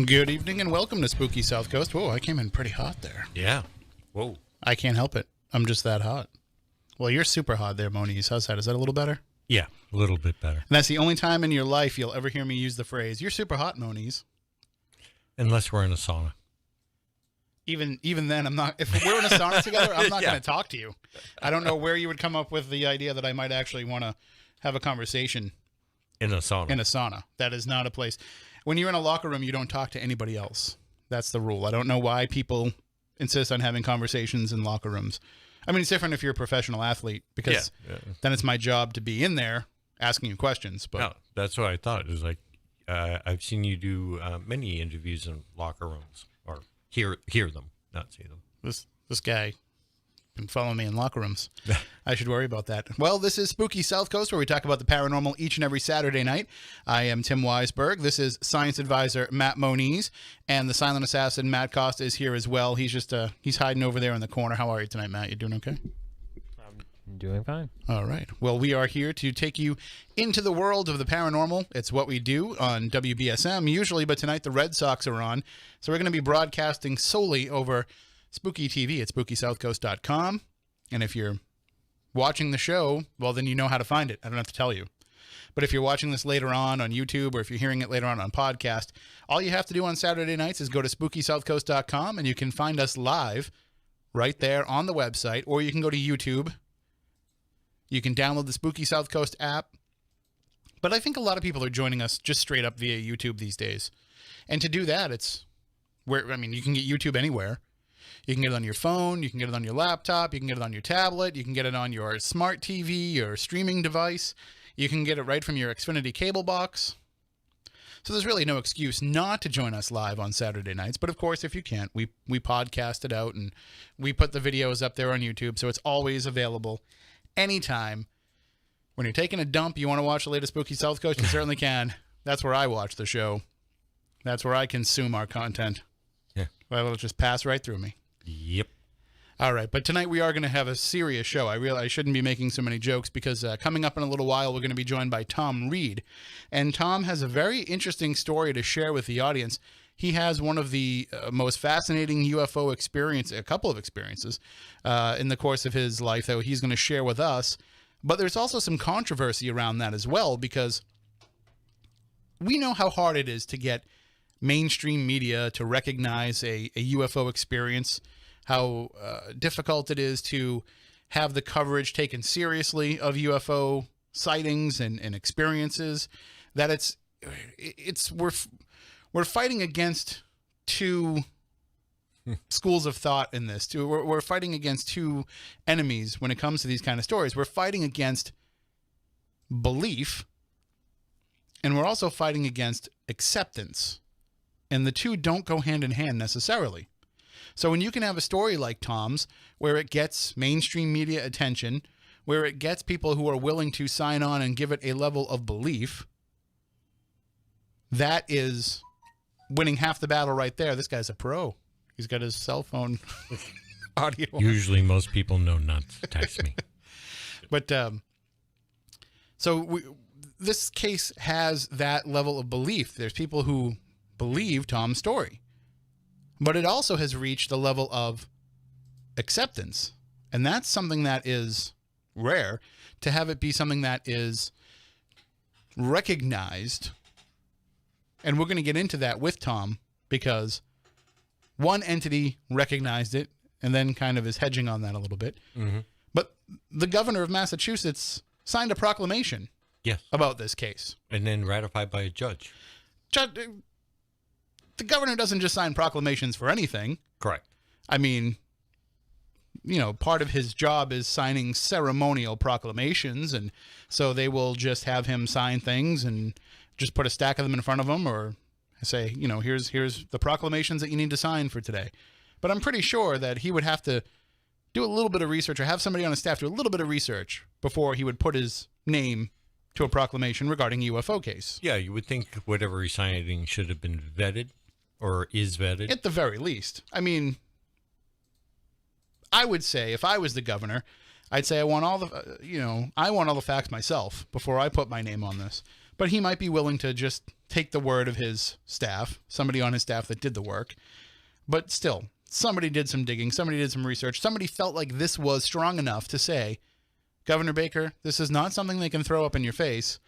Good evening and welcome to Spooky South Coast. Whoa, I came in pretty hot there. Yeah. Whoa. I can't help it. I'm just that hot. Well, you're super hot there, Moniz. How's that? Is that a little better? Yeah, a little bit better. And that's the only time in your life you'll ever hear me use the phrase, "You're super hot, Moniz." Unless we're in a sauna. Even then, I'm not. If we're in a sauna together, I'm not going to talk to you. I don't know where you would come up with the idea that I might actually want to have a conversation In a sauna. in a sauna. That is not a place. When you're in a locker room, you don't talk to anybody else. That's the rule. I don't know why people insist on having conversations in locker rooms. I mean, it's different if you're a professional athlete because then it's my job to be in there asking you questions. But no, that's what I thought. It was like, I've seen you do many interviews in locker rooms, or hear them, not see them. This guy can follow me in locker rooms. I should worry about that. Well, this is Spooky South Coast, where we talk about the paranormal each and every Saturday night. I am Tim Weisberg. This is science advisor Matt Moniz, and the silent assassin Matt Costa is here as well. He's just he's hiding over there in the corner. How are you tonight, Matt? You doing okay? I'm doing fine. All right. Well, we are here to take you into the world of the paranormal. It's what we do on WBSM usually, but tonight the Red Sox are on, so we're going to be broadcasting solely over Spooky TV at SpookySouthCoast.com. And if you're watching the show, well, then you know how to find it. I don't have to tell you. But if you're watching this later on YouTube, or if you're hearing it later on podcast, all you have to do on Saturday nights is go to SpookySouthCoast.com, and you can find us live right there on the website, or you can go to YouTube. You can download the Spooky South Coast app. But I think a lot of people are joining us just straight up via YouTube these days. And to do that, you can get YouTube anywhere. You can get it on your phone, you can get it on your laptop, you can get it on your tablet, you can get it on your smart TV or streaming device. You can get it right from your Xfinity cable box. So there's really no excuse not to join us live on Saturday nights. But of course, if you can't, we podcast it out and we put the videos up there on YouTube, so it's always available anytime. When you're taking a dump, you want to watch the latest Spooky South Coast, you certainly can. That's where I watch the show. That's where I consume our content. Yeah. Well, it'll just pass right through me. Yep. All right, but tonight we are going to have a serious show. I realize I shouldn't be making so many jokes because coming up in a little while, we're going to be joined by Thom Reed. And Thom has a very interesting story to share with the audience. He has one of the most fascinating UFO experiences, a couple of experiences, in the course of his life that he's going to share with us. But there's also some controversy around that as well, because we know how hard it is to get mainstream media to recognize a UFO experience, how difficult it is to have the coverage taken seriously of UFO sightings and experiences, that we're fighting against two schools of thought in this. We're fighting against two enemies when it comes to these kind of stories. We're fighting against belief, and we're also fighting against acceptance. And the two don't go hand in hand necessarily. So when you can have a story like Thom's, where it gets mainstream media attention, where it gets people who are willing to sign on and give it a level of belief, that is winning half the battle right there. This guy's a pro. He's got his cell phone audio. Usually most people know not to text me. But this case has that level of belief. There's people who believe Thom's story, but it also has reached a level of acceptance, and that's something that is rare, to have it be something that is recognized. And we're going to get into that with Thom, because one entity recognized it and then kind of is hedging on that a little bit. Mm-hmm. But the governor of Massachusetts signed a proclamation about this case, and then ratified by a judge. The governor doesn't just sign proclamations for anything. Correct. I mean, part of his job is signing ceremonial proclamations, and so they will just have him sign things and just put a stack of them in front of him, or say, here's the proclamations that you need to sign for today. But I'm pretty sure that he would have to do a little bit of research, or have somebody on his staff do a little bit of research before he would put his name to a proclamation regarding a UFO case. Yeah, you would think whatever he's signing should have been vetted, or is vetted. At the very least. I mean, I would say if I was the governor, I'd say I want all the, I want all the facts myself before I put my name on this. But he might be willing to just take the word of his staff, somebody on his staff that did the work. But still, somebody did some digging, somebody did some research, somebody felt like this was strong enough to say, Governor Baker, this is not something they can throw up in your face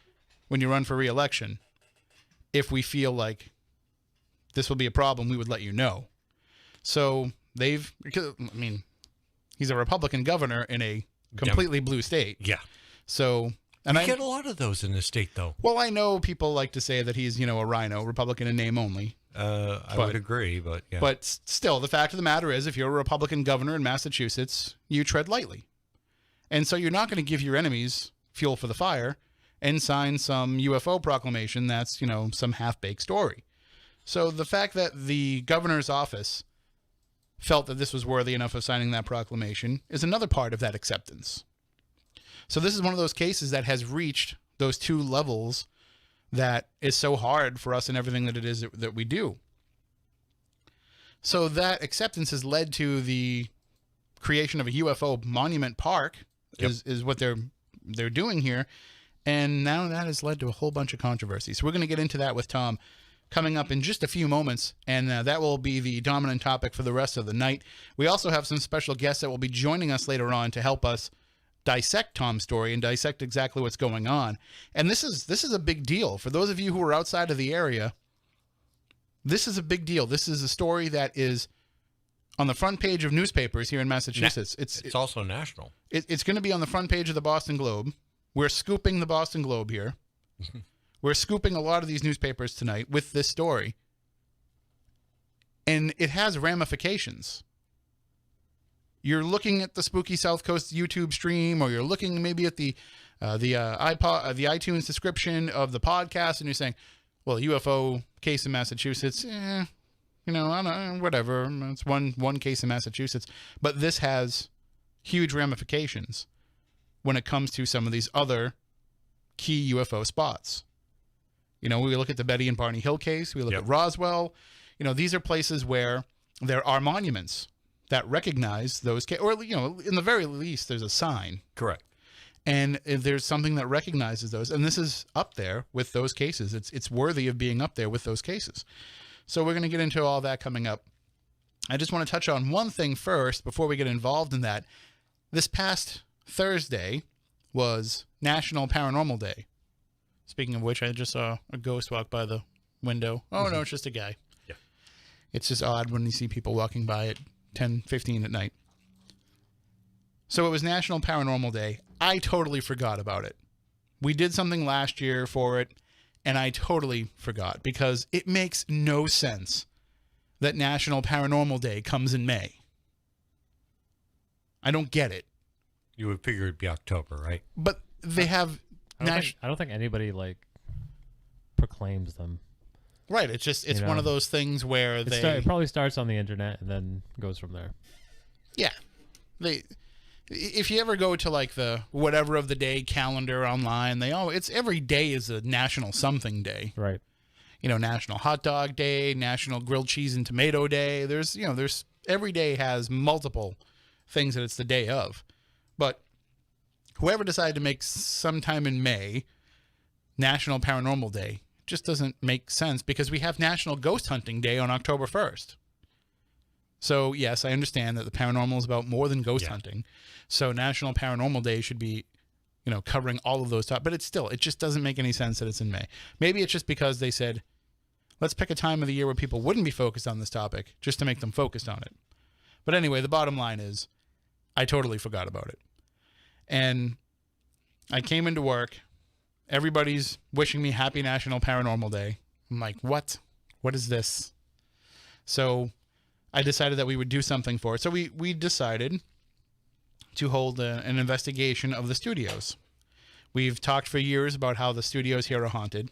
when you run for re-election. If we feel like this will be a problem, we would let you know. So he's a Republican governor in a completely blue state. Yeah. So, and I get a lot of those in this state, though. Well, I know people like to say that he's, a rhino, Republican in name only. I would agree, but yeah. But still, the fact of the matter is, if you're a Republican governor in Massachusetts, you tread lightly. And so you're not going to give your enemies fuel for the fire and sign some UFO proclamation that's, some half-baked story. So the fact that the governor's office felt that this was worthy enough of signing that proclamation is another part of that acceptance. So this is one of those cases that has reached those two levels that is so hard for us in everything that it is that we do. So that acceptance has led to the creation of a UFO Monument Park. Yep. is what they're doing here. And now that has led to a whole bunch of controversy. So we're going to get into that with Thom coming up in just a few moments, and that will be the dominant topic for the rest of the night. We also have some special guests that will be joining us later on to help us dissect Thom's story and dissect exactly what's going on. And this is a big deal. For those of you who are outside of the area, this is a big deal. This is a story that is on the front page of newspapers here in Massachusetts. It's also national. It's going to be on the front page of the Boston Globe. We're scooping the Boston Globe here. We're scooping a lot of these newspapers tonight with this story. And it has ramifications. You're looking at the Spooky South Coast YouTube stream, or you're looking maybe at the iTunes description of the podcast, and you're saying, well, UFO case in Massachusetts, I don't know, whatever. It's one case in Massachusetts. But this has huge ramifications when it comes to some of these other key UFO spots. We look at the Betty and Barney Hill case. We look at Roswell. These are places where there are monuments that recognize those, or, in the very least, there's a sign. Correct. And there's something that recognizes those. And this is up there with those cases. It's worthy of being up there with those cases. So we're going to get into all that coming up. I just want to touch on one thing first before we get involved in that. This past Thursday was National Paranormal Day. Speaking of which, I just saw a ghost walk by the window. Oh, no, it's just a guy. Yeah. It's just odd when you see people walking by at 10:15 at night. So it was National Paranormal Day. I totally forgot about it. We did something last year for it, and I totally forgot because it makes no sense that National Paranormal Day comes in May. I don't get it. You would figure it'd be October, right? But they have... I don't think anybody, proclaims them. Right. It's one of those things where it probably starts on the internet and then goes from there. Yeah. If you ever go to the whatever of the day calendar online, it's every day is a national something day. Right. National Hot Dog Day, National Grilled Cheese and Tomato Day. There's every day has multiple things that it's the day of. But whoever decided to make sometime in May National Paranormal Day just doesn't make sense because we have National Ghost Hunting Day on October 1st. So, yes, I understand that the paranormal is about more than ghost hunting. So National Paranormal Day should be, covering all of those topics. But it just doesn't make any sense that it's in May. Maybe it's just because they said, let's pick a time of the year where people wouldn't be focused on this topic just to make them focused on it. But anyway, the bottom line is I totally forgot about it. And I came into work. Everybody's wishing me happy National Paranormal Day. I'm like, what? What is this? So I decided that we would do something for it. So we decided to hold an investigation of the studios. We've talked for years about how the studios here are haunted.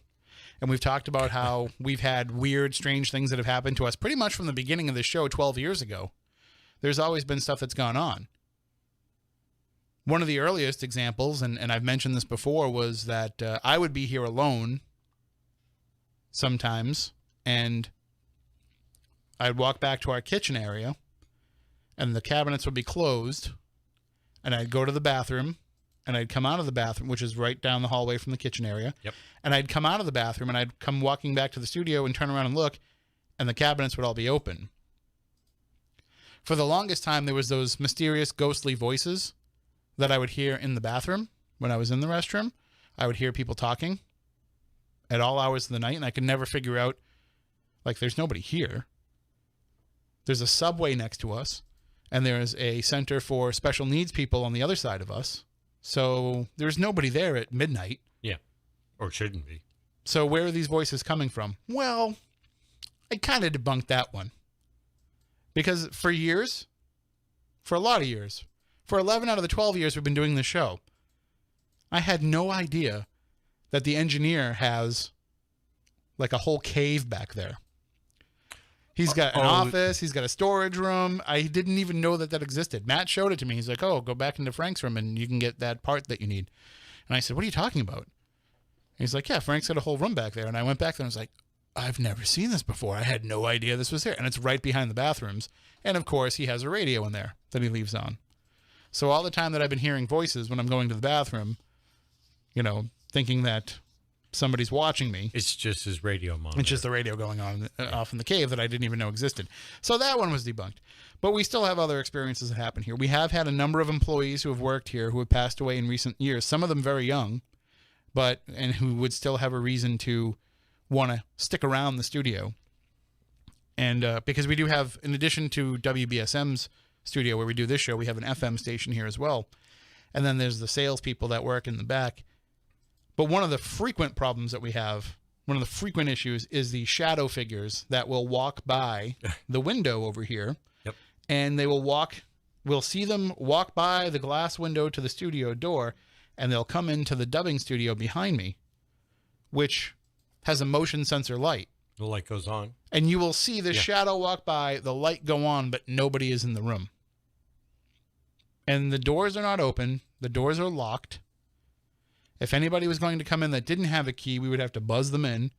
And we've talked about how we've had weird, strange things that have happened to us pretty much from the beginning of the show 12 years ago. There's always been stuff that's gone on. One of the earliest examples, and I've mentioned this before, was that I would be here alone sometimes, and I'd walk back to our kitchen area, and the cabinets would be closed, and I'd go to the bathroom, and I'd come out of the bathroom, which is right down the hallway from the kitchen area. Yep. And I'd come out of the bathroom, and I'd come walking back to the studio and turn around and look, and the cabinets would all be open. For the longest time, there was those mysterious ghostly voices that I would hear in the bathroom when I was in the restroom. I would hear people talking at all hours of the night, and I could never figure out, like, there's nobody here. There's a subway next to us, and there's a center for special needs people on the other side of us. So there's nobody there at midnight. Yeah. Or shouldn't be. So where are these voices coming from? Well, I kind of debunked that one. Because for years, for a lot of years, for 11 out of the 12 years we've been doing this show, I had no idea that the engineer has like a whole cave back there. He's got an office. He's got a storage room. I didn't even know that that existed. Matt showed it to me. He's like, oh, go back into Frank's room and you can get that part that you need. And I said, what are you talking about? And he's like, yeah, Frank's got a whole room back there. And I went back there and I was like, I've never seen this before. I had no idea this was here. And it's right behind the bathrooms. And of course, he has a radio in there that he leaves on. So all the time that I've been hearing voices when I'm going to the bathroom, you know, thinking that somebody's watching me. It's just his radio monitor. It's just the radio going on off in the cave that I didn't even know existed. So that one was debunked. But we still have other experiences that happen here. We have had a number of employees who have worked here who have passed away in recent years, some of them very young, and who would still have a reason to want to stick around the studio. And because we do have, in addition to WBSM's studio where we do this show, we have an FM station here as well. And then there's the salespeople that work in the back. But one of the frequent problems that we have, one of the frequent issues, is the shadow figures that will walk by the window over here. Yep. And they will we'll see them walk by the glass window to the studio door, and they'll come into the dubbing studio behind me, which has a motion sensor light. The light goes on. And you will see the shadow walk by, the light go on, but nobody is in the room. And the doors are not open. The doors are locked. If anybody was going to come in that didn't have a key, we would have to buzz them in.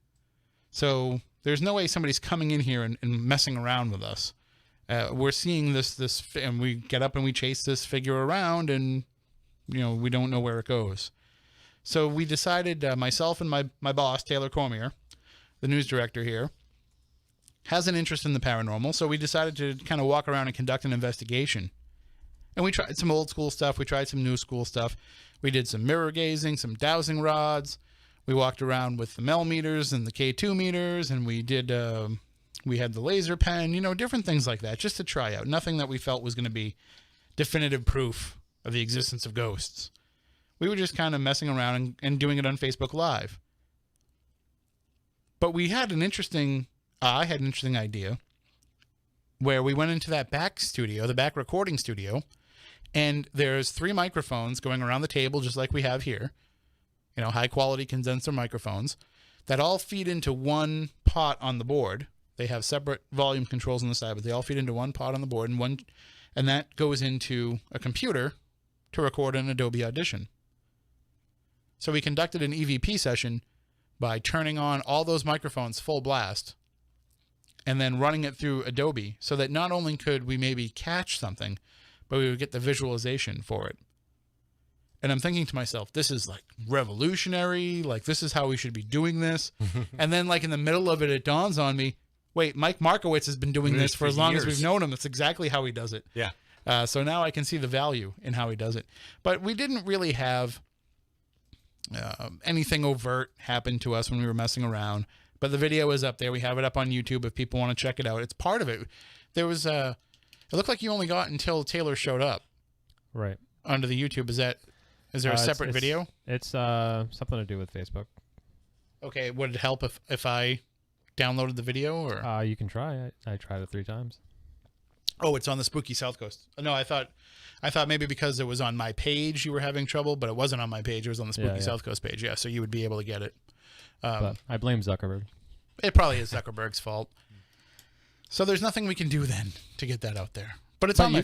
So there's no way somebody's coming in here and messing around with us. We're seeing this, and we get up and we chase this figure around, and you know we don't know where it goes. So we decided, myself and my boss, Taylor Cormier, the news director here, has an interest in the paranormal. So we decided to kind of walk around and conduct an investigation. And we tried some old school stuff. We tried some new school stuff. We did some mirror gazing, some dowsing rods. We walked around with the Mel meters and the K2 meters, and we did, we had the laser pen, you know, different things like that, just to try out. Nothing that we felt was going to be definitive proof of the existence of ghosts. We were just kind of messing around and doing it on Facebook Live. But we had I had an interesting idea where we went into that back studio, the back recording studio, and there's 3 microphones going around the table just like we have here. You know, high quality condenser microphones that all feed into one pot on the board. They have separate volume controls on the side, but they all feed into one pot on the board, and that goes into a computer to record an Adobe Audition. So we conducted an EVP session by turning on all those microphones full blast and then running it through Adobe so that not only could we maybe catch something, but we would get the visualization for it. And I'm thinking to myself, this is like revolutionary. Like, this is how we should be doing this. And then like in the middle of it, it dawns on me, wait, Mike Markowitz has been doing this for as long as we've known him. That's exactly how he does it. Yeah. So now I can see the value in how he does it. But we didn't really have anything overt happen to us when we were messing around. But the video is up there. We have it up on YouTube if people want to check it out. It's part of it. There was it looked like you only got until Taylor showed up. Right. Onto the YouTube. Is there a separate video? It's something to do with Facebook. Okay. Would it help if I downloaded the video, or you can try. I tried it 3 times. Oh, it's on the Spooky South Coast. No, I thought maybe because it was on my page you were having trouble, but it wasn't on my page. It was on the Spooky South Coast page. Yeah, so you would be able to get it. But I blame Zuckerberg. It probably is Zuckerberg's fault. So there's nothing we can do then to get that out there. But it's on the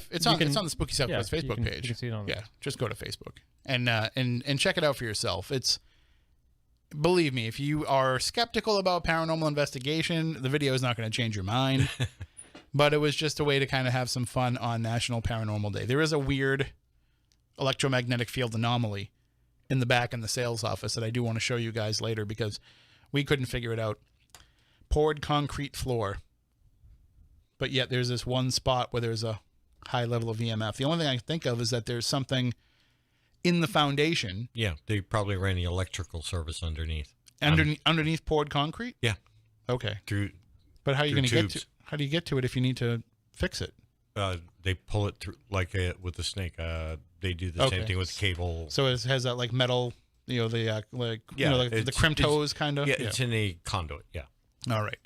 Spooky South Coast Facebook page. You can see it on there. Just go to Facebook and check it out for yourself. Believe me, if you are skeptical about paranormal investigation, the video is not going to change your mind. But it was just a way to kind of have some fun on National Paranormal Day. There is a weird electromagnetic field anomaly in the back in the sales office that I do want to show you guys later because we couldn't figure it out. Poured concrete floor. But yet there's this one spot where there's a high level of EMF. The only thing I can think of is that there's something in the foundation. Yeah, they probably ran the electrical service underneath. Underneath poured concrete? Yeah. Okay. Through. But how are you going to tubes. get to? How do you get to it if you need to fix it? They pull it through like with the snake. They do the same thing with the cable. So it has that like metal, the the crimptos kind of. Yeah, it's in a conduit. Yeah. All right.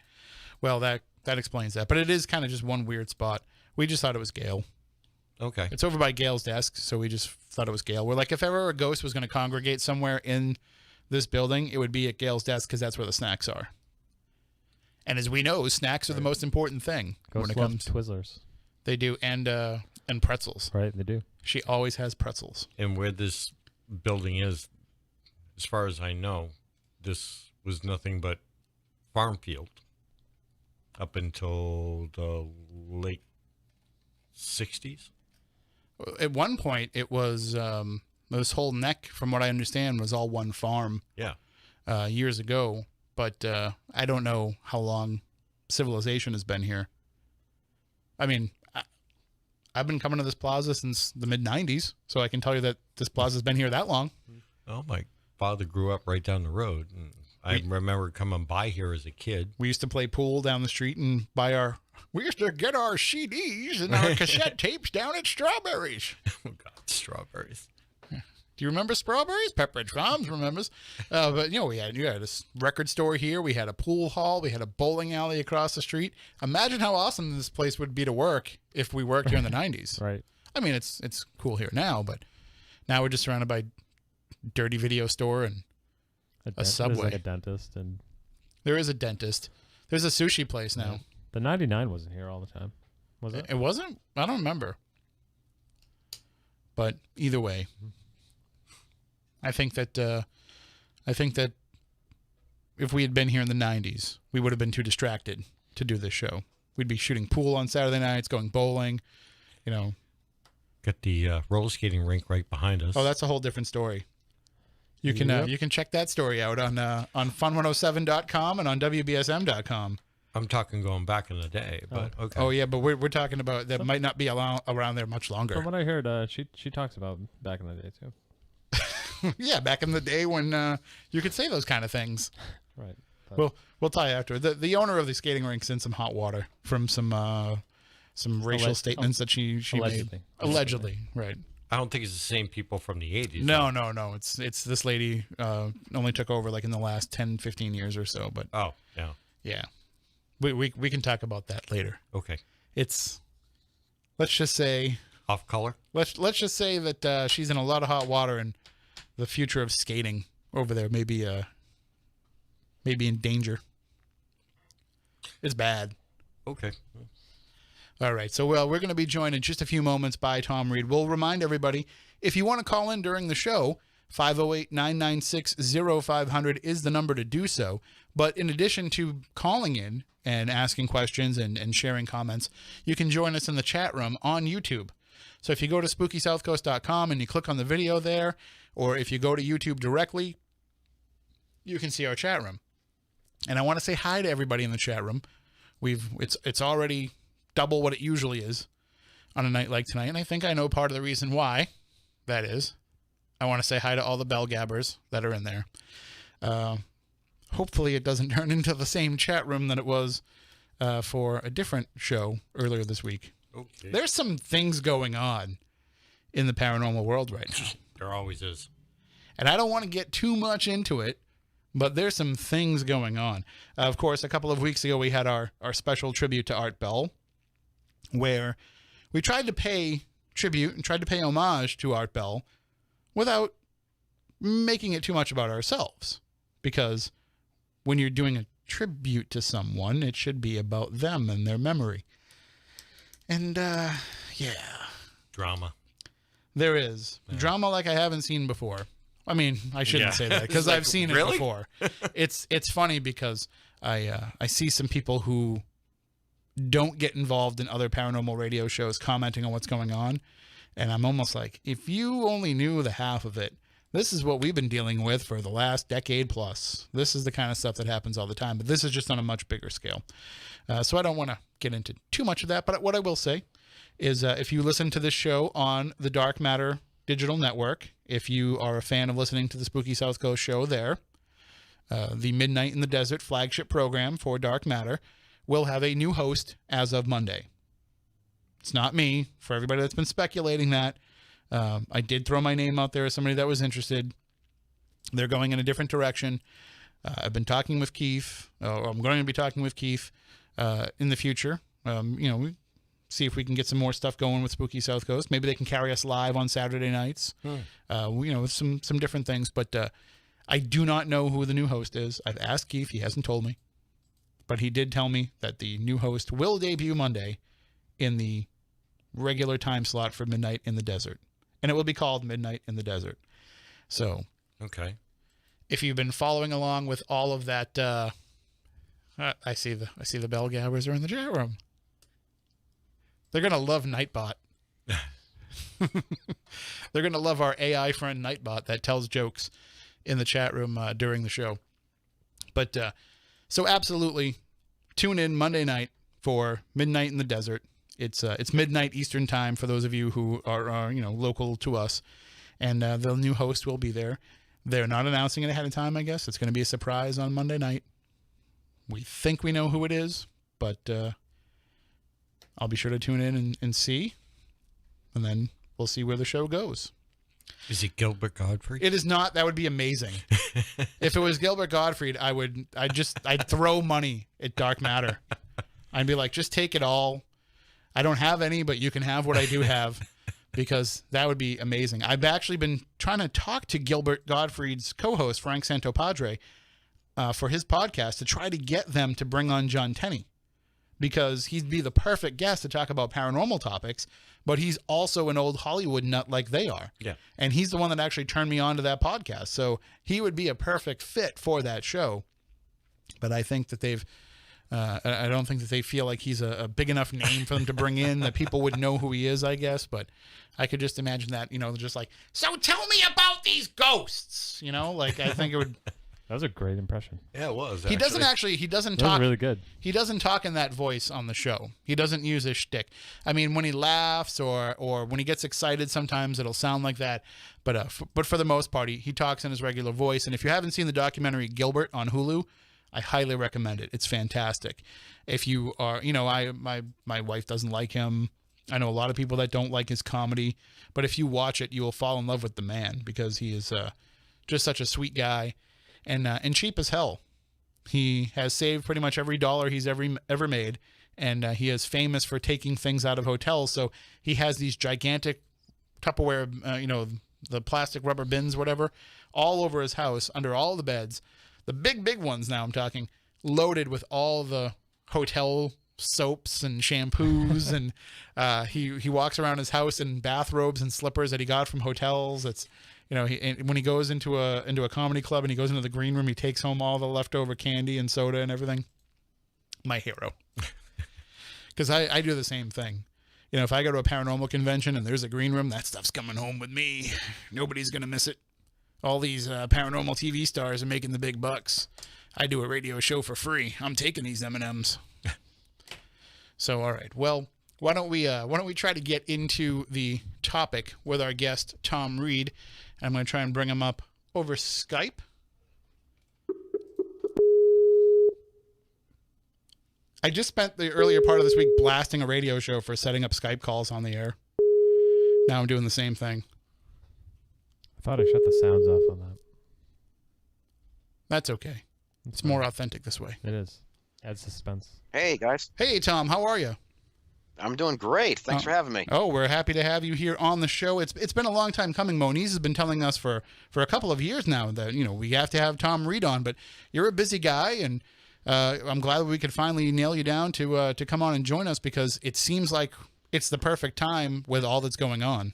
Well, that explains that. But it is kind of just one weird spot. We just thought it was Gail. Okay. It's over by Gail's desk, so we just thought it was Gail. We're like, if ever a ghost was going to congregate somewhere in this building, it would be at Gail's desk because that's where the snacks are. And as we know, snacks are the most important thing when it comes. Twizzlers. They do, and pretzels. Right, they do. She always has pretzels. And where this building is, as far as I know, this was nothing but farm field up until the late 60s. At one point, it was this whole neck, from what I understand, was all one farm. Yeah. Years ago, but I don't know how long civilization has been here. I mean, I've been coming to this plaza since the mid-'90s, so I can tell you that this plaza's been here that long. Oh, my father grew up right down the road. And I remember coming by here as a kid. We used to play pool down the street and we used to get our CDs and our cassette tapes down at Strawberries. Oh, God, strawberries. Do you remember Strawberries? Pepperidge Farms remembers. But, we had this record store here. We had a pool hall. We had a bowling alley across the street. Imagine how awesome this place would be to work if we worked here in the 90s. Right. I mean, it's cool here now, but now we're just surrounded by dirty video store and a Subway. There's like a dentist. And there is a dentist. There's a sushi place now. The 99 wasn't here all the time, was it? It wasn't? I don't remember. But either way, I think that if we had been here in the 90s, we would have been too distracted to do this show. We'd be shooting pool on Saturday nights, going bowling, Got the roller skating rink right behind us. Oh, that's a whole different story. You can check that story out on fun107.com and on WBSM.com. I'm talking going back in the day, but okay. Oh yeah, but we're talking about that might not be around there much longer. From what I heard, she talks about back in the day too. Yeah, back in the day when you could say those kind of things. Right. Well, we'll tell you after. The owner of the skating rink's in some hot water from some racial statements that she made. Allegedly, right. I don't think it's the same people from the 80s. No. It's this lady only took over like in the last 10, 15 years or so. But yeah. We can talk about that later. Okay. Let's just say off color. Let's just say that she's in a lot of hot water and the future of skating over there may be in danger. It's bad. Okay. All right. So, we're going to be joined in just a few moments by Thom Reed. We'll remind everybody, if you want to call in during the show, 508-996-0500 is the number to do so. But in addition to calling in and asking questions and sharing comments, you can join us in the chat room on YouTube. So if you go to SpookySouthCoast.com and you click on the video there, or if you go to YouTube directly, you can see our chat room. And I want to say hi to everybody in the chat room. It's already double what it usually is on a night like tonight, and I think I know part of the reason why that is. I want to say hi to all the bell gabbers that are in there. Hopefully it doesn't turn into the same chat room that it was for a different show earlier this week. Okay. There's some things going on in the paranormal world right now. There always is. And I don't want to get too much into it, but there's some things going on. Of course, a couple of weeks ago, we had our special tribute to Art Bell, where we tried to pay tribute and tried to pay homage to Art Bell without making it too much about ourselves. Because when you're doing a tribute to someone, it should be about them and their memory. And, Drama. There is. Yeah. Drama like I haven't seen before. I mean, I shouldn't say that because I've seen it before. It's funny because I see some people who don't get involved in other paranormal radio shows commenting on what's going on. And I'm almost like, if you only knew the half of it, this is what we've been dealing with for the last decade plus. This is the kind of stuff that happens all the time, but this is just on a much bigger scale. So I don't want to get into too much of that, but what I will say is if you listen to this show on the Dark Matter Digital Network, if you are a fan of listening to the Spooky South Coast show there, the Midnight in the Desert flagship program for Dark Matter will have a new host as of Monday. It's not me. For everybody that's been speculating that, I did throw my name out there as somebody that was interested. They're going in a different direction. I've been talking with Keith. I'm going to be talking with Keith in the future. We see if we can get some more stuff going with Spooky South Coast. Maybe they can carry us live on Saturday nights. With some different things. But I do not know who the new host is. I've asked Keith. He hasn't told me. But he did tell me that the new host will debut Monday in the regular time slot for Midnight in the Desert. And it will be called Midnight in the Desert. So, okay. If you've been following along with all of that, I see the bell gabbers are in the chat room. They're going to love Nightbot. They're going to love our AI friend Nightbot that tells jokes in the chat room during the show. But so absolutely tune in Monday night for Midnight in the Desert. It's midnight Eastern time for those of you who are local to us, and the new host will be there. They're not announcing it ahead of time, I guess. It's going to be a surprise on Monday night. We think we know who it is, but I'll be sure to tune in and see, and then we'll see where the show goes. Is it Gilbert Gottfried? It is not. That would be amazing. If it was Gilbert Gottfried, I'd throw money at Dark Matter. I'd be like, just take it all. I don't have any, but you can have what I do have, because that would be amazing. I've actually been trying to talk to Gilbert Gottfried's co-host, Frank Santopadre, for his podcast to try to get them to bring on John Tenney, because he'd be the perfect guest to talk about paranormal topics, but he's also an old Hollywood nut like they are. Yeah. And he's the one that actually turned me on to that podcast. So he would be a perfect fit for that show. But I think that I don't think that they feel like he's a big enough name for them to bring in that people would know who he is, I guess. But I could just imagine that, just like, so tell me about these ghosts, I think it would. That was a great impression. Yeah, it was. He doesn't That talk was really good. He doesn't talk in that voice on the show. He doesn't use his shtick. I mean, when he laughs or when he gets excited, sometimes it'll sound like that. But for the most part, he talks in his regular voice. And if you haven't seen the documentary Gilbert on Hulu, I highly recommend it. It's fantastic. If you are, my wife doesn't like him. I know a lot of people that don't like his comedy. But if you watch it, you will fall in love with the man, because he is just such a sweet guy. And cheap as hell. He has saved pretty much every dollar he's ever made, and he is famous for taking things out of hotels. So he has these gigantic Tupperware, the plastic rubber bins, whatever, all over his house, under all the beds. The big ones now, I'm talking, loaded with all the hotel soaps and shampoos, and he walks around his house in bathrobes and slippers that he got from hotels. It's when he goes into a comedy club and he goes into the green room, he takes home all the leftover candy and soda and everything. My hero. Because I do the same thing. If I go to a paranormal convention and there's a green room, that stuff's coming home with me. Nobody's going to miss it. All these paranormal TV stars are making the big bucks. I do a radio show for free. I'm taking these M&Ms. So, all right. Well, why don't we try to get into the topic with our guest, Thom Reed. I'm going to try and bring him up over Skype. I just spent the earlier part of this week blasting a radio show for setting up Skype calls on the air. Now I'm doing the same thing. I thought I shut the sounds off on that. That's okay. It's more authentic this way. It is. Adds suspense. Hey, guys. Hey, Thom, how are you? I'm doing great. Thanks for having me. Oh, we're happy to have you here on the show. It's been a long time coming. Moniz has been telling us for a couple of years now that, we have to have Thom Reed on, but you're a busy guy, and I'm glad that we could finally nail you down to come on and join us, because it seems like it's the perfect time with all that's going on.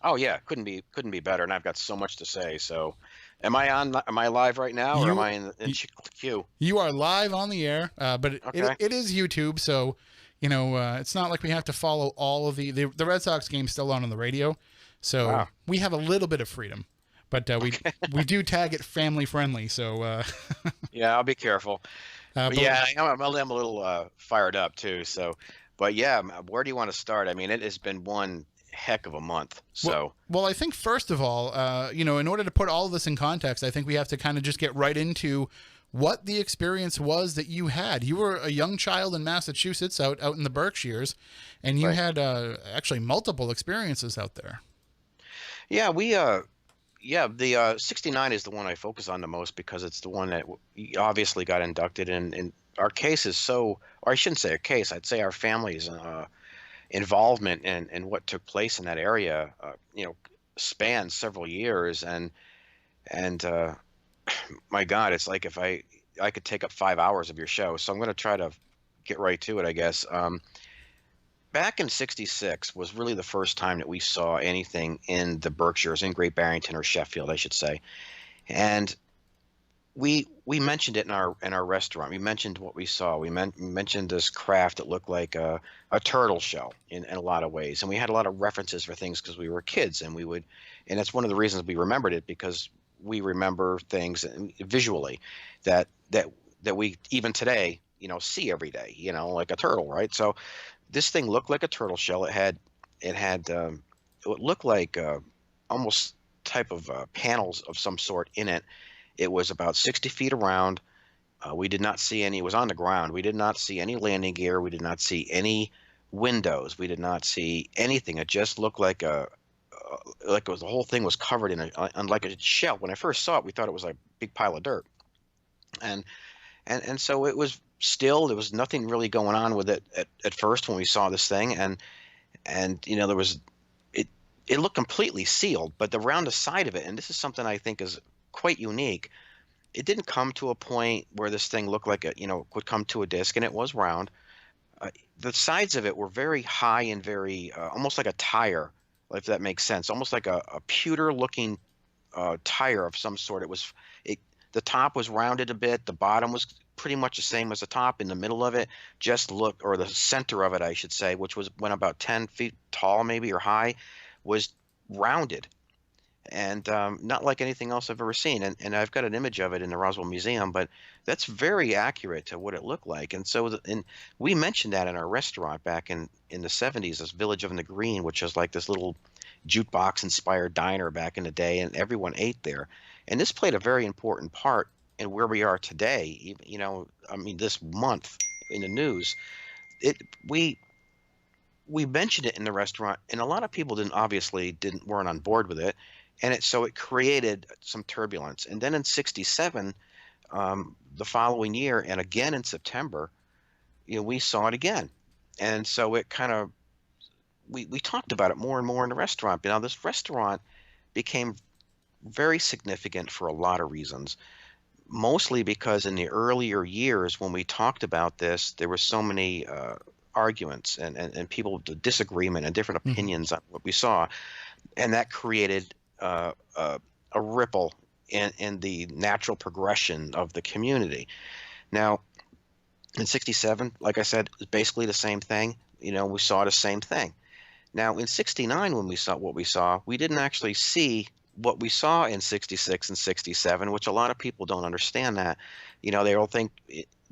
Oh yeah, couldn't be better, and I've got so much to say. So, am I live right now, or am I in queue? You are live on the air, but Okay. it is YouTube, so it's not like we have to follow all of the Red Sox game's still on the radio, so Wow. we have a little bit of freedom. But we do tag it family friendly, so Yeah, I'll be careful. But but yeah, I'm a little fired up too. So, but yeah, where do you want to start? I mean, it has been one heck of a month. So, well, I think first of all, in order to put all of this in context, I think we have to kind of just get right into what the experience was that you had. You were a young child in Massachusetts, out in the Berkshires, and you Right. had actually multiple experiences out there. yeah, the 69 is the one I focus on the most because it's the one that obviously got inducted in. And our case is so, or I shouldn't say a case, I'd say our family's involvement in what took place in that area, spans several years. And my God, it's like if I could take up 5 hours of your show. So I'm going to try to get right to it, I guess. Back in '66 was really the first time that we saw anything in the Berkshires, in Great Barrington or Sheffield, I should say. And we mentioned it in our restaurant. We mentioned what we saw. We mentioned this craft that looked like a turtle shell in a lot of ways. And we had a lot of references for things because we were kids, and and that's one of the reasons we remembered it, because we remember things visually that we even today, see every day, like a turtle, right? So this thing looked like a turtle shell. It looked like almost type of panels of some sort in it. It was about 60 feet around. We did not see any. It was on the ground. We did not see any landing gear. We did not see any windows. We did not see anything. It just looked like the whole thing was covered in like a shell. When I first saw it, we thought it was like a big pile of dirt. And so it was still, there was nothing really going on with it at first when we saw this thing. And there was, it looked completely sealed, but around the side of it, and this is something I think is quite unique, it didn't come to a point where this thing looked like would come to a disc, and it was round. The sides of it were very high and very, almost like a tire, if that makes sense, almost like a pewter looking tire of some sort. The top was rounded a bit. The bottom was pretty much the same as the top. In the middle of it, or the center of it, I should say, which went about 10 feet tall maybe or high, was rounded. And not like anything else I've ever seen. And I've got an image of it in the Roswell Museum, but that's very accurate to what it looked like. And so we mentioned that in our restaurant back in the 70s, this Village of the Green, which was like this little jukebox-inspired diner back in the day, and everyone ate there. And this played a very important part in where we are today. This month in the news, we mentioned it in the restaurant, and a lot of people weren't on board with it. And so it created some turbulence. And then in '67, the following year, and again in September, we saw it again. And so it kind of, we talked about it more and more in the restaurant. Now, this restaurant became very significant for a lot of reasons, mostly because in the earlier years when we talked about this, there were so many arguments and people disagreement and different opinions on what we saw. And that created a ripple in the natural progression of the community. Now, in '67, like I said, it was basically the same thing. We saw the same thing. Now, in '69, when we saw what we saw, we didn't actually see what we saw in '66 and '67, which a lot of people don't understand that. They all think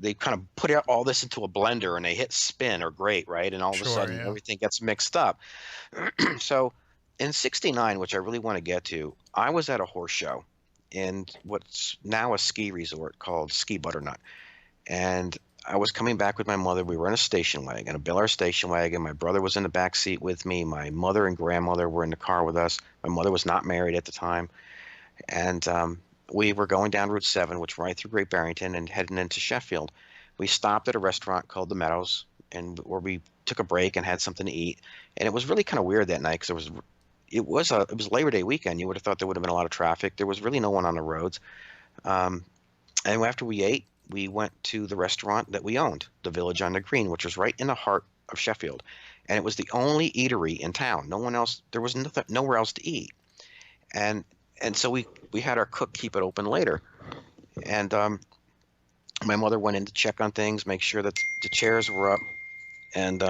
they kind of put all this into a blender and they hit spin or grate, right? And all of a sudden everything gets mixed up. So in '69, which I really want to get to, I was at a horse show in what's now a ski resort called Ski Butternut. And I was coming back with my mother. We were in a station wagon, a Bel Air station wagon. My brother was in the back seat with me. My mother and grandmother were in the car with us. My mother was not married at the time. And we were going down Route 7, which right through Great Barrington, and heading into Sheffield. We stopped at a restaurant called The Meadows, where we took a break and had something to eat. And it was really kind of weird that night because it was Labor Day weekend. You would have thought there would have been a lot of traffic. There was really no one on the roads. And after we ate, we went to the restaurant that we owned, the Village on the Green, which was right in the heart of Sheffield. And it was the only eatery in town. No one else, there was nowhere else to eat. And so we had our cook keep it open later. And my mother went in to check on things, make sure that the chairs were up. and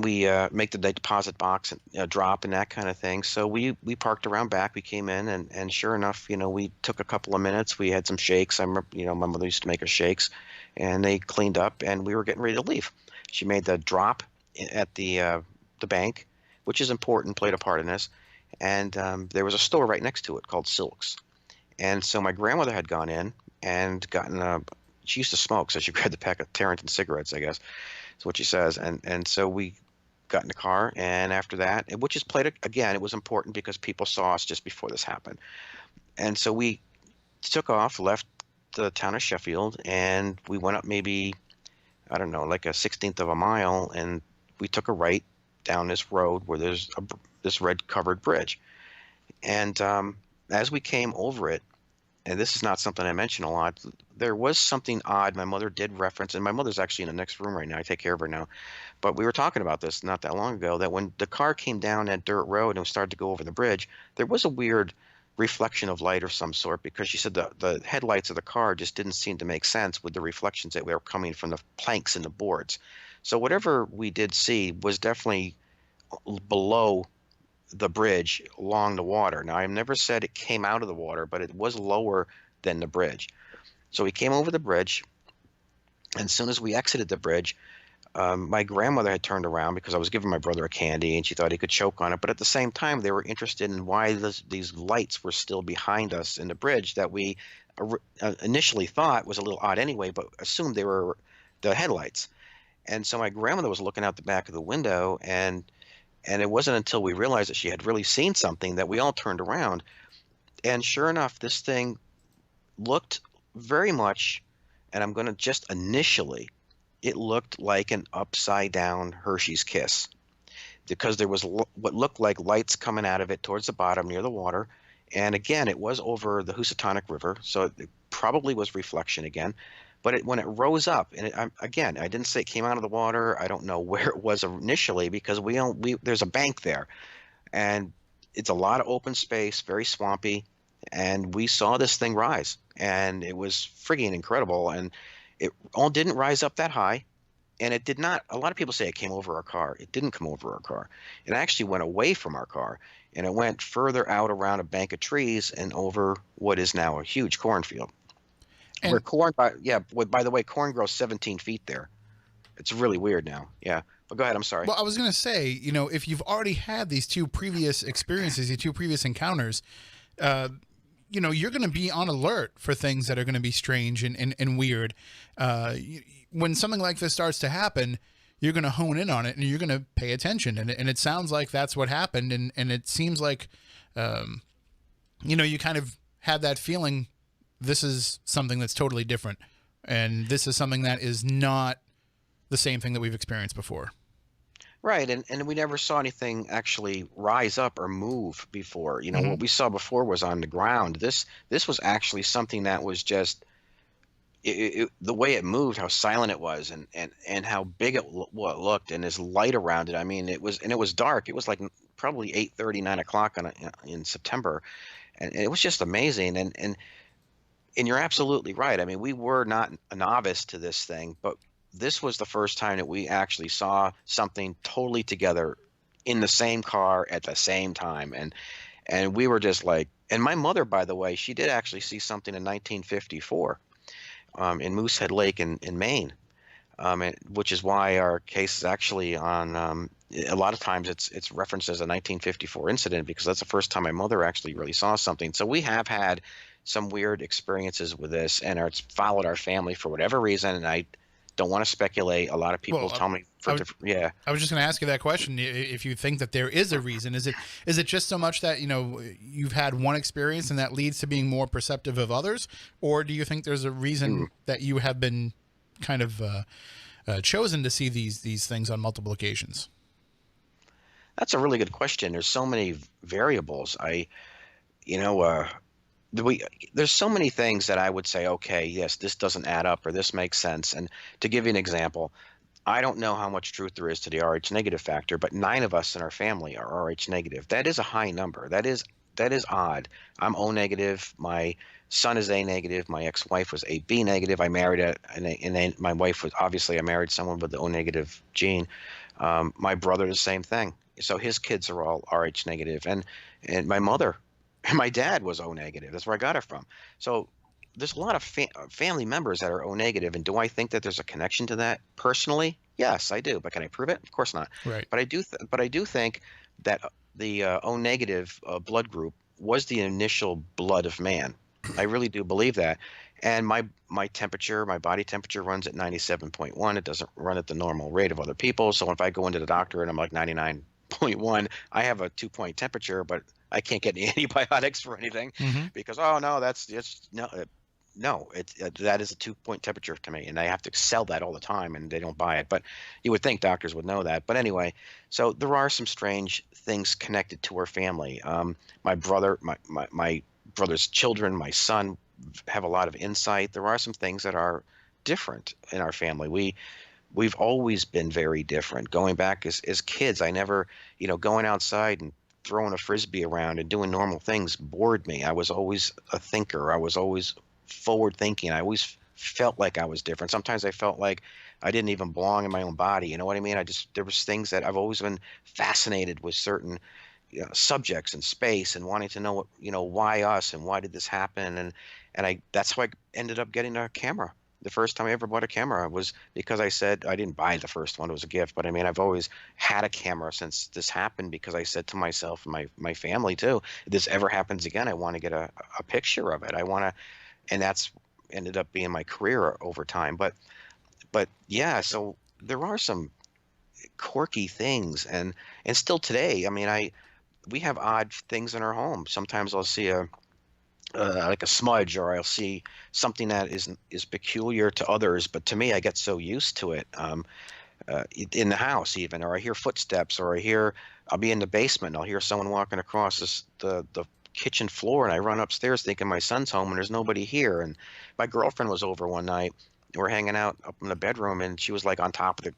we make the deposit box and drop and that kind of thing. So we parked around back. We came in, and sure enough, we took a couple of minutes. We had some shakes. I remember, my mother used to make us shakes, and they cleaned up, and we were getting ready to leave. She made the drop at the bank, which is important, played a part in this. And there was a store right next to it called Silks. And so my grandmother had gone in and gotten she used to smoke, so she grabbed the pack of Tarrington cigarettes, I guess. That's what she says. And so we got in the car, and after that, which is played again, it was important because people saw us just before this happened. And so we took off, left the town of Sheffield, and we went up maybe, I don't know, like a 16th of a mile, and we took a right down this road where there's this red covered bridge. And as we came over it, and this is not something I mention a lot, there was something odd my mother did reference, and my mother's actually in the next room right now. I take care of her now. But we were talking about this not that long ago, that when the car came down that dirt road and started to go over the bridge, there was a weird reflection of light of some sort, because she said the headlights of the car just didn't seem to make sense with the reflections that were coming from the planks and the boards. So whatever we did see was definitely below the bridge along the water. Now, I've never said it came out of the water, but it was lower than the bridge. So we came over the bridge, and as soon as we exited the bridge, my grandmother had turned around because I was giving my brother a candy, and she thought he could choke on it. But at the same time, they were interested in why these lights were still behind us in the bridge that we initially thought was a little odd anyway, but assumed they were the headlights. And so my grandmother was looking out the back of the window, and it wasn't until we realized that she had really seen something that we all turned around. And sure enough, this thing looked very much, and I'm going to just initially, it looked like an upside down Hershey's Kiss, because there was what looked like lights coming out of it towards the bottom near the water. And again, it was over the Housatonic River, so it probably was reflection again. But when it rose up, and again, I didn't say it came out of the water. I don't know where it was initially, because there's a bank there, and it's a lot of open space, very swampy, and we saw this thing rise, and it was friggin' incredible. And it all didn't rise up that high, and it did not. A lot of people say it came over our car. It didn't come over our car. It actually went away from our car, and it went further out around a bank of trees and over what is now a huge cornfield. And where corn, by the way, corn grows 17 feet there. It's really weird now. Yeah. But go ahead. I'm sorry. Well, I was going to say, if you've already had these two previous experiences, these two previous encounters, you're going to be on alert for things that are going to be strange and weird. When something like this starts to happen, you're going to hone in on it, and you're going to pay attention. And it sounds like that's what happened. And it seems like, you kind of had that feeling, this is something that's totally different, and this is something that is not the same thing that we've experienced before. Right, and we never saw anything actually rise up or move before. What we saw before was on the ground. This was actually something that was just the way it moved, how silent it was, and how big it looked, and there's light around it. I mean, it was dark. It was like probably 8:30, 9 o'clock in September, and it was just amazing. And you're absolutely right. I mean, we were not a novice to this thing, but this was the first time that we actually saw something totally together in the same car at the same time. And we were just like, and my mother, by the way, she did actually see something in 1954 in Moosehead Lake in Maine, which is why our case is actually on a lot of times it's referenced as a 1954 incident, because that's the first time my mother actually really saw something. So we have had some weird experiences with this, and it's followed our family for whatever reason, and I don't want to speculate. A lot of people tell me I was just going to ask you that question. If you think that there is a reason, is it just so much that you've had one experience and that leads to being more perceptive of others, or do you think there's a reason that you have been kind of chosen to see these things on multiple occasions? That's a really good question. There's so many variables. There's so many things that I would say, okay, yes, this doesn't add up, or this makes sense. And to give you an example, I don't know how much truth there is to the Rh negative factor, but 9 of us in our family are Rh negative. That is a high number. That is that is odd. I'm O negative. My son is A negative. My ex-wife was AB negative. I married and my wife was, obviously I married someone with the O negative gene. My brother, the same thing. So his kids are all Rh negative, and my mother, and my dad was O negative. That's where I got it from. So there's a lot of family members that are O negative, and do I think that there's a connection to that personally? Yes, I do. But can I prove it? Of course not. Right. But I do think that the O negative blood group was the initial blood of man. I really do believe that. And my temperature, my body temperature runs at 97.1. It doesn't run at the normal rate of other people. So if I go into the doctor and I'm like 99.1, I have a 2-point temperature, but I can't get any antibiotics for anything because, oh no, that's just no, that is a 2-point temperature to me, and I have to sell that all the time, and they don't buy it. But you would think doctors would know that. But anyway, so there are some strange things connected to our family. My brother's children, my son, have a lot of insight. There are some things that are different in our family. We've always been very different. Going back as kids, I never, going outside and throwing a frisbee around and doing normal things bored me. I was always a thinker. I was always forward thinking. I always felt like I was different. Sometimes I felt like I didn't even belong in my own body. You know what I mean? There was things that I've always been fascinated with, certain subjects in space, and wanting to know what, why us and why did this happen. And that's how I ended up getting a camera. The first time I ever bought a camera was because I said, I didn't buy the first one, it was a gift, but I mean, I've always had a camera since this happened, because I said to myself and my family too, if this ever happens again, I want to get a picture of it. And that's ended up being my career over time. But yeah, so there are some quirky things, and still today, I mean, we have odd things in our home. Sometimes I'll see like a smudge, or I'll see something that is peculiar to others, but to me, I get so used to it. In the house even, or I hear footsteps, or I'll be in the basement, I'll hear someone walking across the kitchen floor, and I run upstairs thinking my son's home, and there's nobody here. And my girlfriend was over one night. We're hanging out up in the bedroom, and she was like on top of the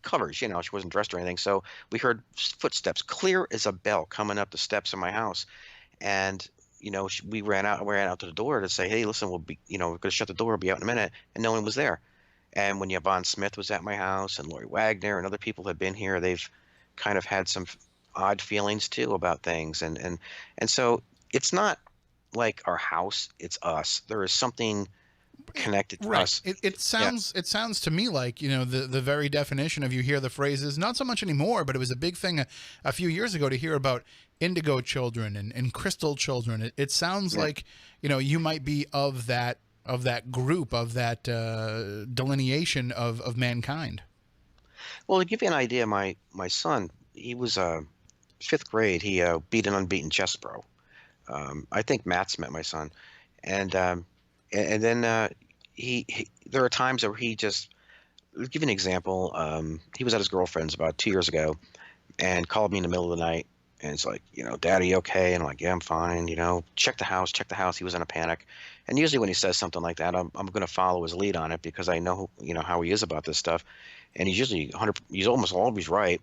covers, she wasn't dressed or anything. So we heard footsteps clear as a bell coming up the steps of my house. And we ran out to the door to say, hey, listen, we'll be, we're going to shut the door, we'll be out in a minute. And no one was there. And when Yvonne Smith was at my house, and Lori Wagner and other people had been here, they've kind of had some odd feelings too about things. And so it's not like our house, it's us. There is something connected to us. It sounds to me like, the very definition of, you hear the phrases, not so much anymore, but it was a big thing a few years ago to hear about indigo children and crystal children. It sounds like, you might be of that group, of that delineation of mankind. Well, to give you an idea, my son, he was 5th grade. He beat an unbeaten chess pro. I think Matt's met my son, and then he there are times where he just, I'll give you an example. He was at his girlfriend's about 2 years ago, and called me in the middle of the night, and it's like, Daddy, okay? And I'm like, yeah, I'm fine. Check the house. He was in a panic. And usually when he says something like that, I'm going to follow his lead on it, because I know, how he is about this stuff. And he's usually he's almost always right.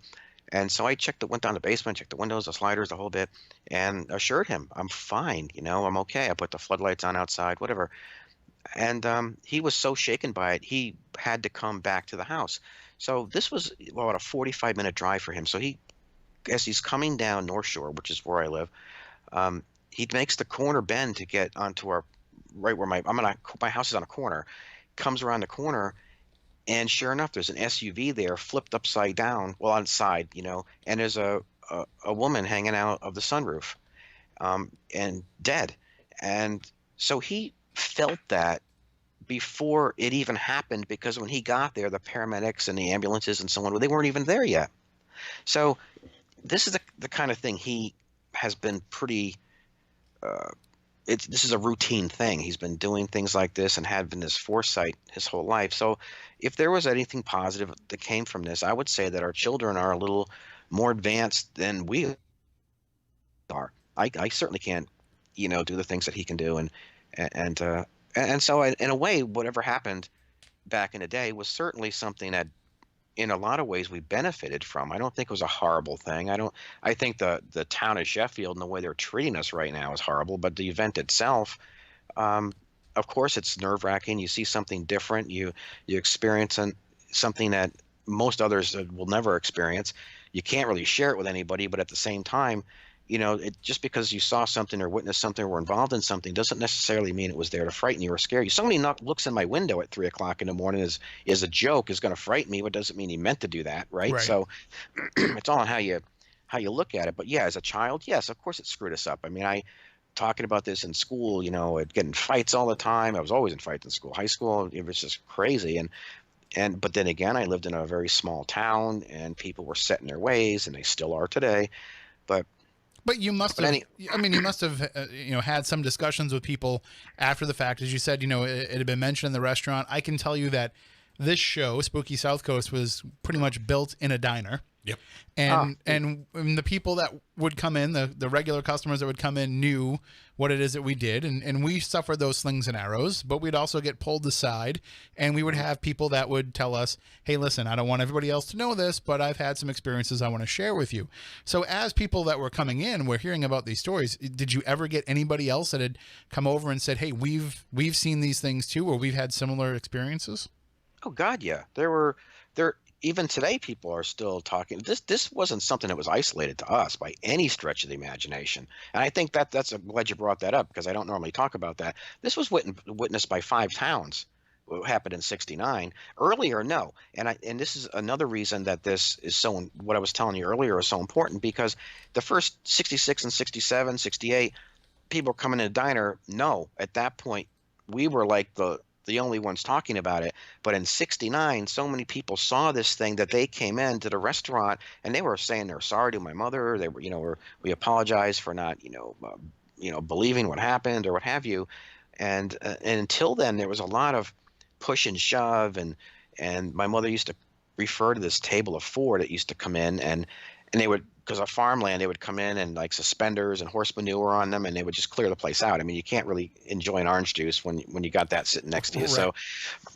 And so I went down the basement, checked the windows, the sliders, the whole bit, and assured him I'm fine. I'm okay. I put the floodlights on outside, whatever. And he was so shaken by it, he had to come back to the house. So this was about a 45-minute drive for him. So as he's coming down North Shore, which is where I live, he makes the corner bend to get onto right where my house is on a corner, comes around the corner, and sure enough, there's an SUV there flipped upside down, well, on its side, and there's a woman hanging out of the sunroof, and dead. And so he felt that before it even happened, because when he got there, the paramedics and the ambulances and so on, they weren't even there yet. So this is the kind of thing he has been pretty this is a routine thing. He's been doing things like this and had been this foresight his whole life. So if there was anything positive that came from this, I would say that our children are a little more advanced than we are. I certainly can't, do the things that he can do. And so in a way, whatever happened back in the day was certainly something that in a lot of ways we benefited from. I don't think it was a horrible thing. I think the town of Sheffield and the way they're treating us right now is horrible, but the event itself, um, of course, it's nerve-wracking. You see something different. You experience something that most others will never experience. You can't really share it with anybody, but at the same time, just because you saw something or witnessed something or were involved in something doesn't necessarily mean it was there to frighten you or scare you. Somebody looks in my window at 3 o'clock in the morning is a joke, is going to frighten me, but doesn't mean he meant to do that, right? Right. So it's all on how you look at it. But yeah, as a child, yes, of course it screwed us up. I mean, I talking about this in school, getting fights all the time. I was always in fights in school, high school. It was just crazy. But then again, I lived in a very small town, and people were set in their ways, and they still are today. But you must have. I mean, you must have, had some discussions with people after the fact, as you said. It had been mentioned in the restaurant. I can tell you that this show, Spooky South Coast, was pretty much built in a diner. Yep. And the people that would come in, the regular customers that would come in, knew what it is that we did, and we suffered those slings and arrows, but we'd also get pulled aside, and we would have people that would tell us, hey, listen, I don't want everybody else to know this, but I've had some experiences I want to share with you. So as people that were coming in were hearing about these stories, did you ever get anybody else that had come over and said, hey, we've seen these things too, or we've had similar experiences? Oh God, yeah. Even today, people are still talking. This wasn't something that was isolated to us by any stretch of the imagination. And I think I'm glad you brought that up, because I don't normally talk about that. This was witnessed by 5 towns. It happened in '69. Earlier, no. And this is another reason that this is what I was telling you earlier is so important, because the first 66 and 67, 68, people coming in a diner. No, at that point, we were like the only ones talking about it. But in '69, so many people saw this thing that they came in to the restaurant, and they were saying they're sorry to my mother. They were, we apologize for not, believing what happened or what have you. And until then, there was a lot of push and shove, and my mother used to refer to this table of 4 that used to come in, and they would, because of farmland, they would come in and like suspenders and horse manure on them, and they would just clear the place out. I mean, you can't really enjoy an orange juice when you got that sitting next to you. Right.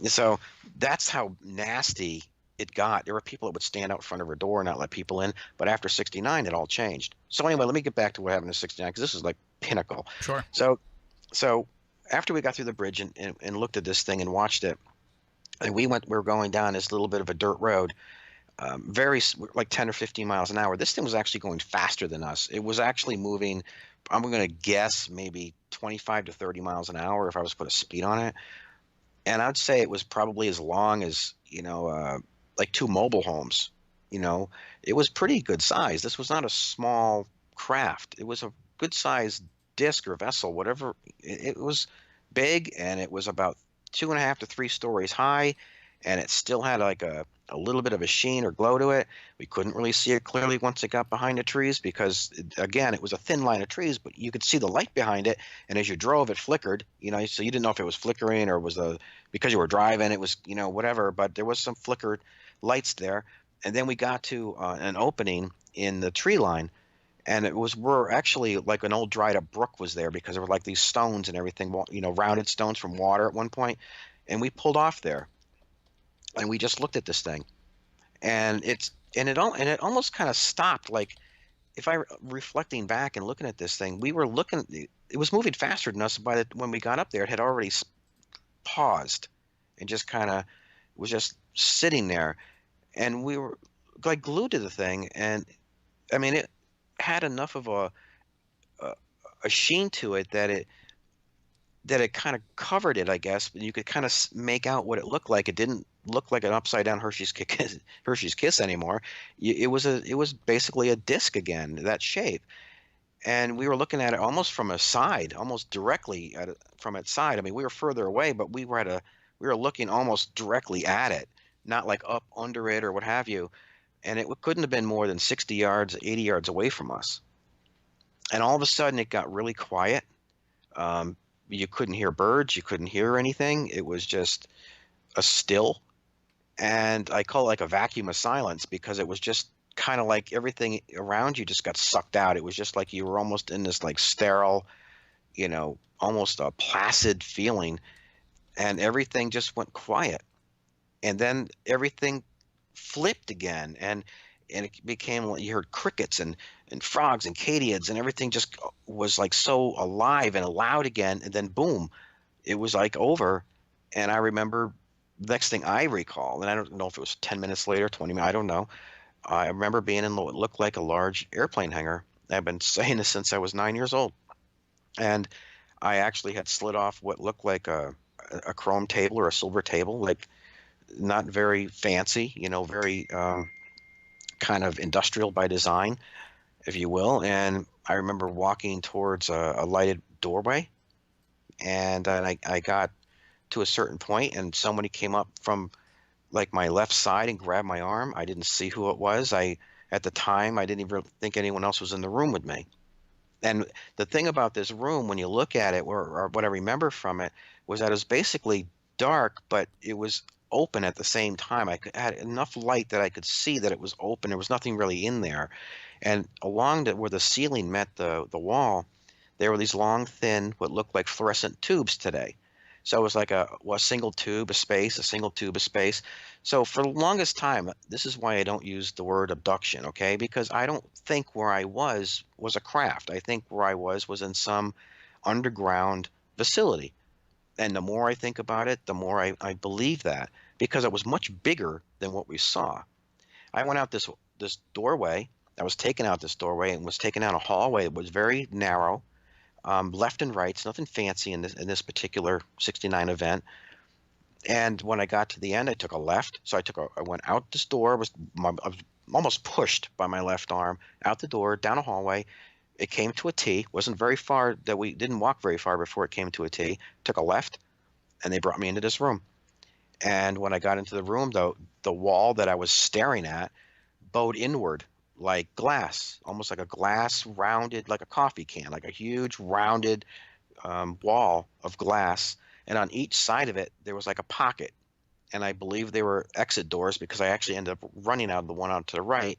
So that's how nasty it got. There were people that would stand out front of her door and not let people in. But after '69, it all changed. So anyway, let me get back to what happened in '69, because this is like pinnacle. Sure. So after we got through the bridge and looked at this thing and watched it, and we were going down this little bit of a dirt road, very like 10 or 15 miles an hour. This thing was actually going faster than us. It was actually moving, I'm going to guess, maybe 25 to 30 miles an hour if I was to put a speed on it. And I'd say it was probably as long as, like 2 mobile homes. It was pretty good size. This was not a small craft. It was a good sized disc or vessel, whatever. It was big, and it was about 2.5 to 3 stories high, and it still had like a little bit of a sheen or glow to it. We couldn't really see it clearly once it got behind the trees, because again, it was a thin line of trees, but you could see the light behind it. And as you drove, it flickered, so you didn't know if it was flickering or because you were driving, it was, whatever, but there was some flickered lights there. And then we got to an opening in the tree line, and we're actually like an old dried up brook was there, because there were like these stones and everything, rounded stones from water at one point. And we pulled off there, and we just looked at this thing, and it almost kind of stopped. Like, if I reflecting back and looking at this thing, we were looking, it was moving faster than us. When we got up there, it had already paused and just kind of was just sitting there, and we were like glued to the thing. And I mean, it had enough of a sheen to it that it kind of covered it, I guess, but you could kind of make out what it looked like. It didn't look like an upside down Hershey's Kiss anymore. It was basically a disc again, that shape. And we were looking at it almost from a side, almost directly from its side. I mean, we were further away, but we were looking almost directly at it, not like up under it or what have you. And it couldn't have been more than 60 yards, 80 yards away from us. And all of a sudden, it got really quiet. You couldn't hear birds. You couldn't hear anything. It was just a still. And I call it like a vacuum of silence, because it was just kind of like everything around you just got sucked out. It was just like you were almost in this like sterile, almost a placid feeling. And everything just went quiet. And then everything flipped again, and it became like you heard crickets and frogs and katydids, and everything just was like so alive and loud again, and then boom, it was like over. And I remember next thing I recall, and I don't know if it was 10 minutes later, 20 minutes, I don't know. I remember being in what looked like a large airplane hangar. I've been saying this since I was 9 years old. And I actually had slid off what looked like a chrome table or a silver table, like not very fancy, very kind of industrial by design, if you will. And I remember walking towards a lighted doorway, and I got to a certain point, and somebody came up from like my left side and grabbed my arm. I didn't see who it was. At the time, I didn't even think anyone else was in the room with me. And the thing about this room, when you look at it, or what I remember from it, was that it was basically dark, but it was open at the same time. Had enough light that I could see that it was open. There was nothing really in there. And along where the ceiling met the wall, there were these long, thin, what looked like fluorescent tubes today. So it was like a single tube of space, a single tube of space. So for the longest time, this is why I don't use the word abduction, okay? Because I don't think where I was a craft. I think where I was in some underground facility. And the more I think about it, the more I believe that, because it was much bigger than what we saw. I went out this doorway. I was taken out this doorway and was taken out a hallway. It was very narrow. Left and right. It's nothing fancy in this particular 69 event. And when I got to the end, I took a left. So I went out this door. I was almost pushed by my left arm out the door, down a hallway. It came to a T. Wasn't very far. That we didn't walk very far before it came to a T. Took a left, and they brought me into this room. And when I got into the room, though, the wall that I was staring at bowed inward, like glass, almost like a glass rounded, like a coffee can, like a huge rounded wall of glass. And on each side of it, there was like a pocket. And I believe they were exit doors, because I actually ended up running out of the one out to the right.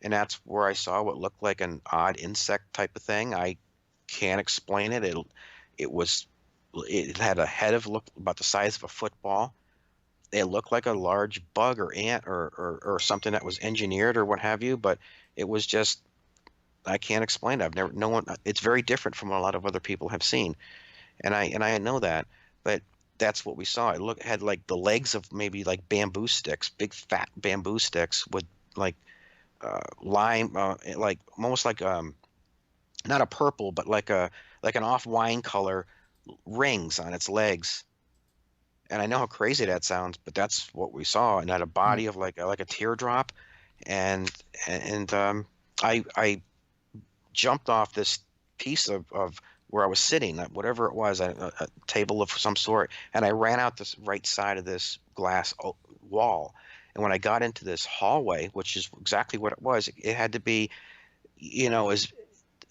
And that's where I saw what looked like an odd insect type of thing. I can't explain it. It had a head of look about the size of a football. It looked like a large bug or ant or something that was engineered or what have you, but it was just, I can't explain it. It's very different from what a lot of other people have seen. And I know that, but that's what we saw. It had like the legs of maybe like bamboo sticks, big fat bamboo sticks with like lime, like almost like not a purple, but like an off wine color rings on its legs. And I know how crazy that sounds, but that's what we saw. And had a body of like a teardrop, and I jumped off this piece of where I was sitting, whatever it was, a table of some sort, and I ran out this right side of this glass wall. And when I got into this hallway, which is exactly what it was, it had to be, as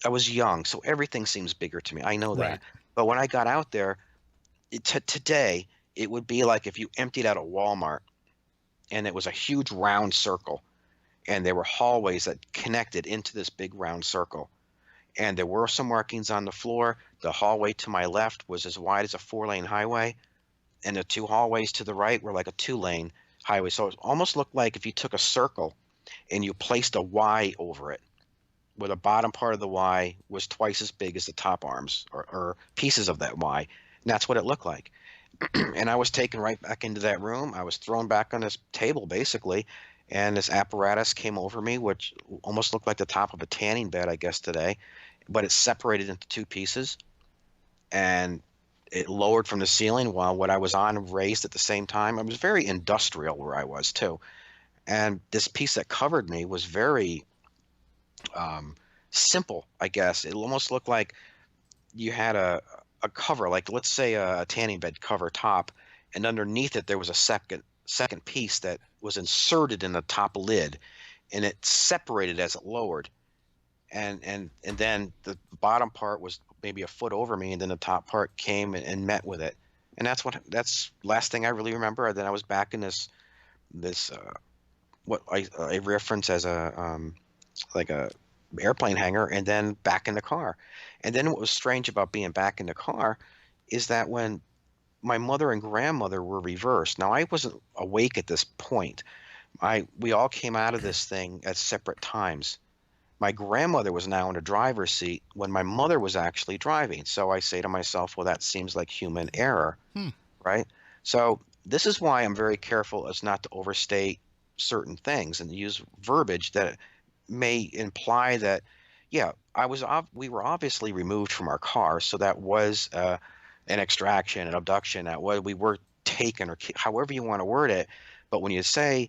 I was young, so everything seems bigger to me. I know that. Right. But when I got out there, today, it would be like if you emptied out a Walmart and it was a huge round circle, and there were hallways that connected into this big round circle. And there were some markings on the floor. The hallway to my left was as wide as a 4-lane highway, and the two hallways to the right were like a 2-lane highway. So it almost looked like if you took a circle and you placed a Y over it, where the bottom part of the Y was twice as big as the top arms or pieces of that Y. And that's what it looked like. And I was taken right back into that room. I was thrown back on this table, basically, and this apparatus came over me, which almost looked like the top of a tanning bed, I guess, today. But it separated into two pieces, and it lowered from the ceiling while what I was on raised at the same time. It was very industrial where I was, too. And this piece that covered me was very simple, I guess. It almost looked like you had a cover, like let's say a tanning bed cover top, and underneath it there was a second piece that was inserted in the top lid, and it separated as it lowered, and then the bottom part was maybe a foot over me, and then the top part came and met with it. And that's last thing I really remember. Then I was back in this what I reference as like a airplane hangar, and then back in the car. And then what was strange about being back in the car is that when my mother and grandmother were reversed, now I wasn't awake at this point, We all came out of this thing at separate times. My grandmother was now in the driver's seat when my mother was actually driving. So I say to myself, well, that seems like human error, Hmm. right? So this is why I'm very careful as not to overstate certain things and use verbiage that may imply that, yeah, we were obviously removed from our car, so that was an extraction, an abduction, that was we were taken, or however you want to word it. But when you say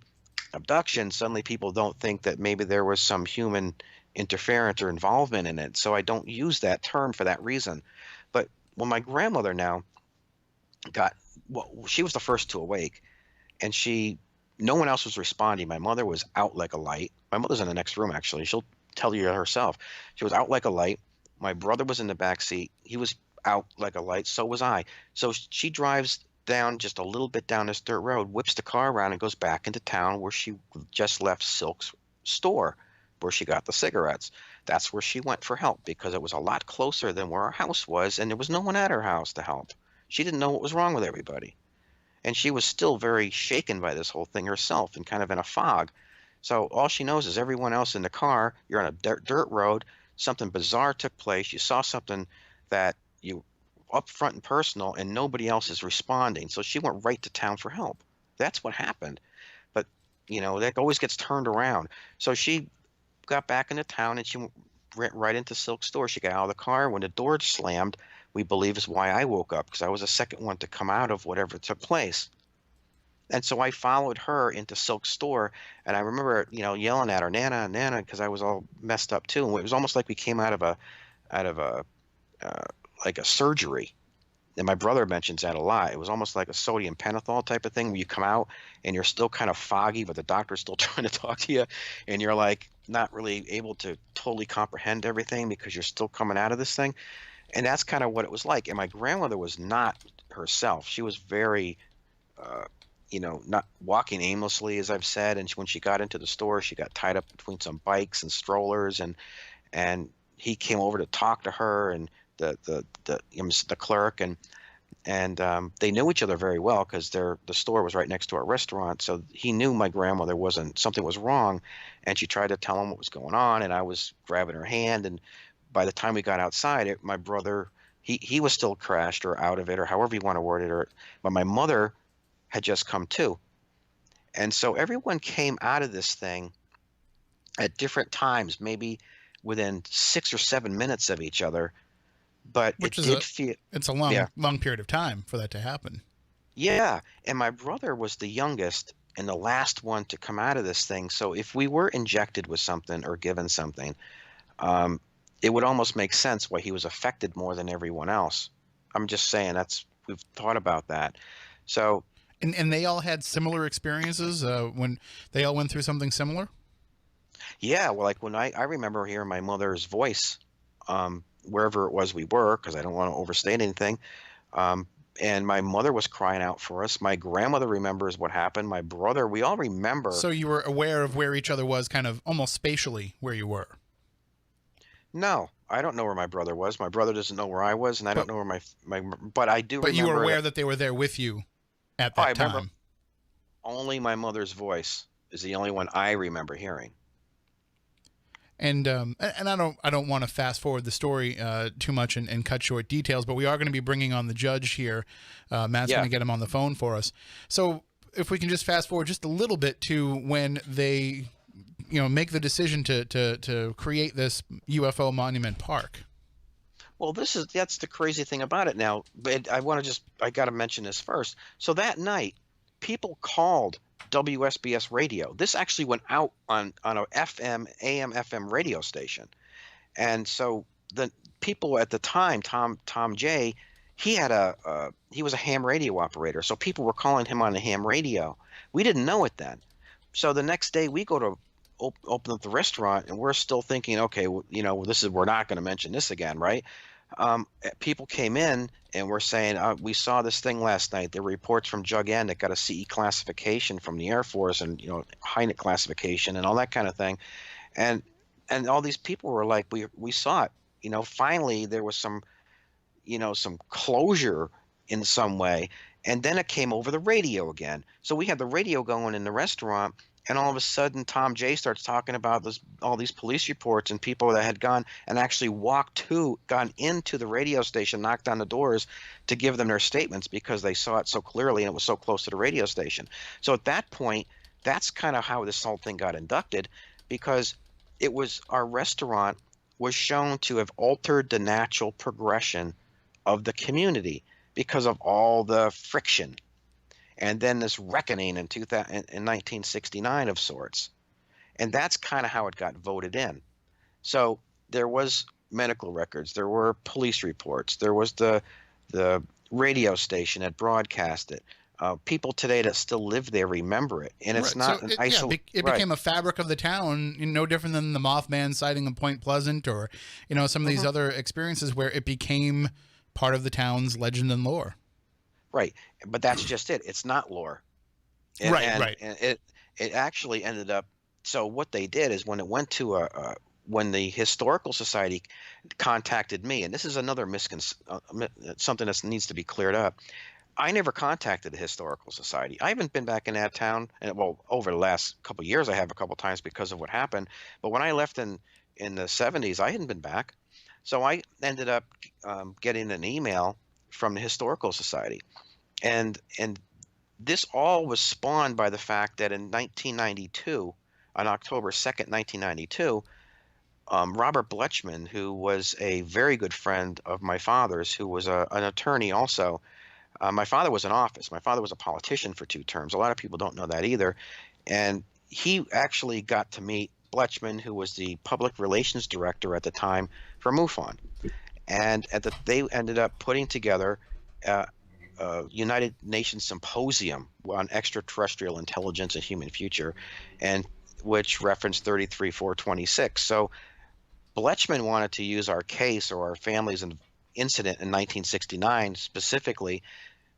abduction, suddenly people don't think that maybe there was some human interference or involvement in it. So I don't use that term for that reason. But when my grandmother now got, well, she was the first to awake, and no one else was responding. My mother was out like a light. My mother's in the next room, actually. She'll tell you herself. She was out like a light. My brother was in the back seat. He was out like a light. So was I. So she drives down just a little bit down this dirt road, whips the car around, and goes back into town where she just left Silk's store, where she got the cigarettes. That's where she went for help, because it was a lot closer than where our house was, and there was no one at her house to help. She didn't know what was wrong with everybody. And she was still very shaken by this whole thing herself and kind of in a fog. So all she knows is everyone else in the car, you're on a dirt road, something bizarre took place, you saw something that you up front and personal, and nobody else is responding. So she went right to town for help. That's what happened. But, that always gets turned around. So she got back into town, and she went right into Silk's store. She got out of the car. When the door slammed, we believe is why I woke up, because I was the second one to come out of whatever took place. And so I followed her into Silk's store, and I remember, yelling at her, "Nana, Nana," because I was all messed up too. And it was almost like we came out of a like a surgery. And my brother mentions that a lot. It was almost like a sodium pentothal type of thing, where you come out and you're still kind of foggy, but the doctor's still trying to talk to you, and you're like not really able to totally comprehend everything because you're still coming out of this thing. And that's kind of what it was like. And my grandmother was not herself. She was very, not walking aimlessly, as I've said. And when she got into the store, she got tied up between some bikes and strollers, and he came over to talk to her, and the clerk, and they knew each other very well, because the store was right next to our restaurant. So he knew my grandmother something was wrong, and she tried to tell him what was going on, and I was grabbing her hand. And by the time we got outside, my brother, he was still crashed or out of it, or however you want to word it, but my mother had just come to. And so everyone came out of this thing at different times, maybe within 6 or 7 minutes of each other. But Which it's a long period of time for that to happen. Yeah. And my brother was the youngest and the last one to come out of this thing. So if we were injected with something or given something, it would almost make sense why he was affected more than everyone else. I'm just saying, we've thought about that. So, and they all had similar experiences when they all went through something similar? Yeah, well, like when I remember hearing my mother's voice, wherever it was we were, because I don't want to overstate anything. And my mother was crying out for us. My grandmother remembers what happened. My brother, we all remember. So you were aware of where each other was, kind of almost spatially where you were? No, I don't know where my brother was. My brother doesn't know where I was, and I don't know where but I do remember. But you were aware that they were there with you at that time? Remember, only my mother's voice is the only one I remember hearing. And I don't want to fast forward the story too much and cut short details, but we are going to be bringing on the judge here. Matt's going to get him on the phone for us. So if we can just fast forward just a little bit to when they, make the decision to create this UFO Monument Park. Well, that's the crazy thing about it now. But I got to mention this first. So that night, people called WSBS radio. This actually went out on a AM FM radio station. And so the people at the time, Tom J, he was a ham radio operator. So people were calling him on the ham radio. We didn't know it then. So the next day we go to open up the restaurant, and we're still thinking, okay, we're not going to mention this again, right? People came in and were saying, we saw this thing last night. There were reports from Jug N that got a CE classification from the Air Force, and Heineck classification and all that kind of thing, and all these people were like, we saw it. Finally there was some closure in some way, and then it came over the radio again. So we had the radio going in the restaurant, And all of a sudden, Tom J starts talking about all these police reports and people that had gone and actually gone into the radio station, knocked on the doors to give them their statements because they saw it so clearly and it was so close to the radio station. So at that point, that's kind of how this whole thing got inducted, because our restaurant was shown to have altered the natural progression of the community because of all the friction. And then this reckoning in 1969 of sorts. And that's kind of how it got voted in. So there was medical records, there were police reports, there was the radio station that broadcast it. People today that still live there remember it. And it's not an isolated... It became a fabric of the town, no different than the Mothman sighting of Point Pleasant, or, some of these other experiences where it became part of the town's legend and lore. Right, but that's just it. It's not lore. And it actually ended up. So what they did is when it went to when the Historical Society contacted me, and this is another something that needs to be cleared up. I never contacted the Historical Society. I haven't been back in that town, well, over the last couple of years, I have a couple of times because of what happened. But when I left in the 70s, I hadn't been back. So I ended up getting an email from the Historical Society. And this all was spawned by the fact that in 1992, on October 2nd, 1992, Robert Bletchman, who was a very good friend of my father's, who was an attorney also. My father was in office. My father was a politician for 2 terms. A lot of people don't know that either. And he actually got to meet Bletchman, who was the public relations director at the time for MUFON. And they ended up putting together United Nations Symposium on Extraterrestrial Intelligence and Human Future, and which referenced 33426. So Bletchman wanted to use our case or our family's incident in 1969 specifically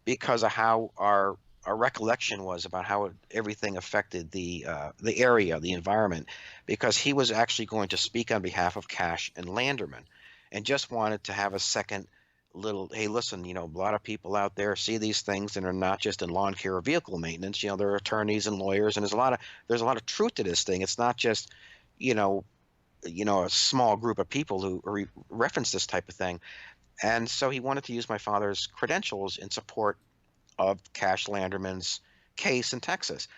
because of how our recollection was about how everything affected the area, the environment, because he was actually going to speak on behalf of Cash and Landerman, and just wanted to have a second little, hey, listen, a lot of people out there see these things and are not just in lawn care or vehicle maintenance. There are attorneys and lawyers, and there's a lot of truth to this thing. It's not just, a small group of people who reference this type of thing. And so he wanted to use my father's credentials in support of Cash Landerman's case in Texas.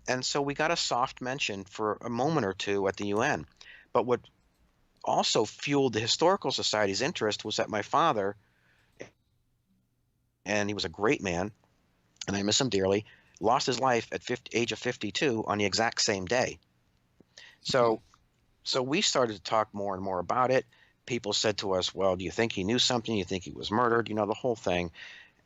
And so we got a soft mention for a moment or two at the UN. But what also fueled the Historical Society's interest was that my father, and he was a great man, and I miss him dearly, lost his life at age of 52 on the exact same day. So we started to talk more and more about it. People said to us, well, do you think he knew something? Do you think he was murdered? The whole thing.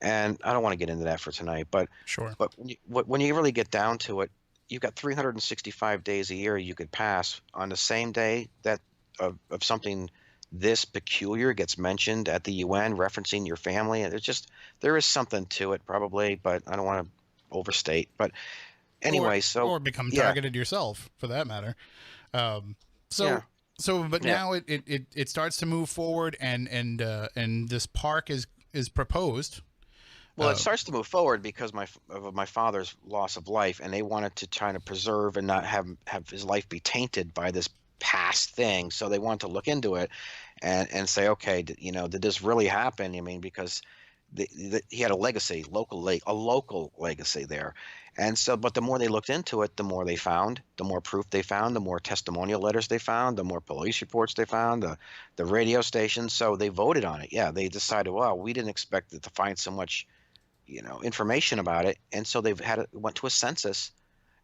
And I don't want to get into that for tonight, but sure. But when you really get down to it, you've got 365 days a year you could pass on the same day that of something this peculiar gets mentioned at the UN referencing your family. And there is something to it probably, but I don't want to overstate. But anyway, or become targeted yourself for that matter. Now it starts to move forward, and this park is proposed. Well, it starts to move forward because of my father's loss of life, and they wanted to try to preserve and not have his life be tainted by this past thing. So they wanted to look into it and say, okay, did this really happen? I mean, because he had a legacy, a local legacy there. And so, but the more they looked into it, the more they found, the more proof they found, the more testimonial letters they found, the more police reports they found, the radio stations. So they voted on it. Yeah, they decided, well, we didn't expect to find so much, information about it. And so went to a census,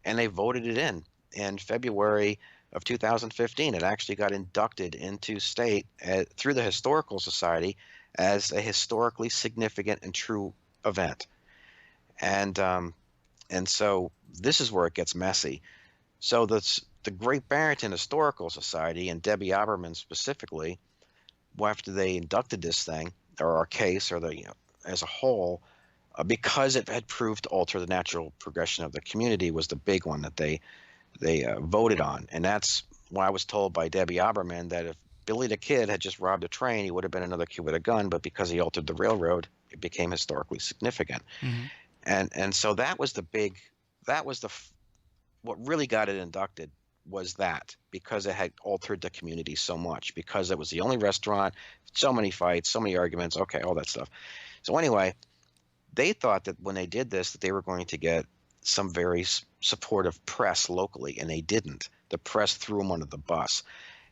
and they voted it in February of 2015. It actually got inducted into state through the Historical Society as a historically significant and true event. And so this is where it gets messy. So the Great Barrington Historical Society and Debbie Oberman specifically, after they inducted this thing, or our case, or as a whole, because it had proved to alter the natural progression of the community, was the big one that they voted on. And that's why I was told by Debbie Oberman that if Billy the Kid had just robbed a train, he would have been another kid with a gun, but because he altered the railroad, it became historically significant. Mm-hmm. And so that was the what really got it inducted was that, because it had altered the community so much, because it was the only restaurant, so many fights, so many arguments, okay, all that stuff. So anyway, they thought that when they did this, that they were going to get some very supportive press locally, and they didn't. The press threw them under the bus.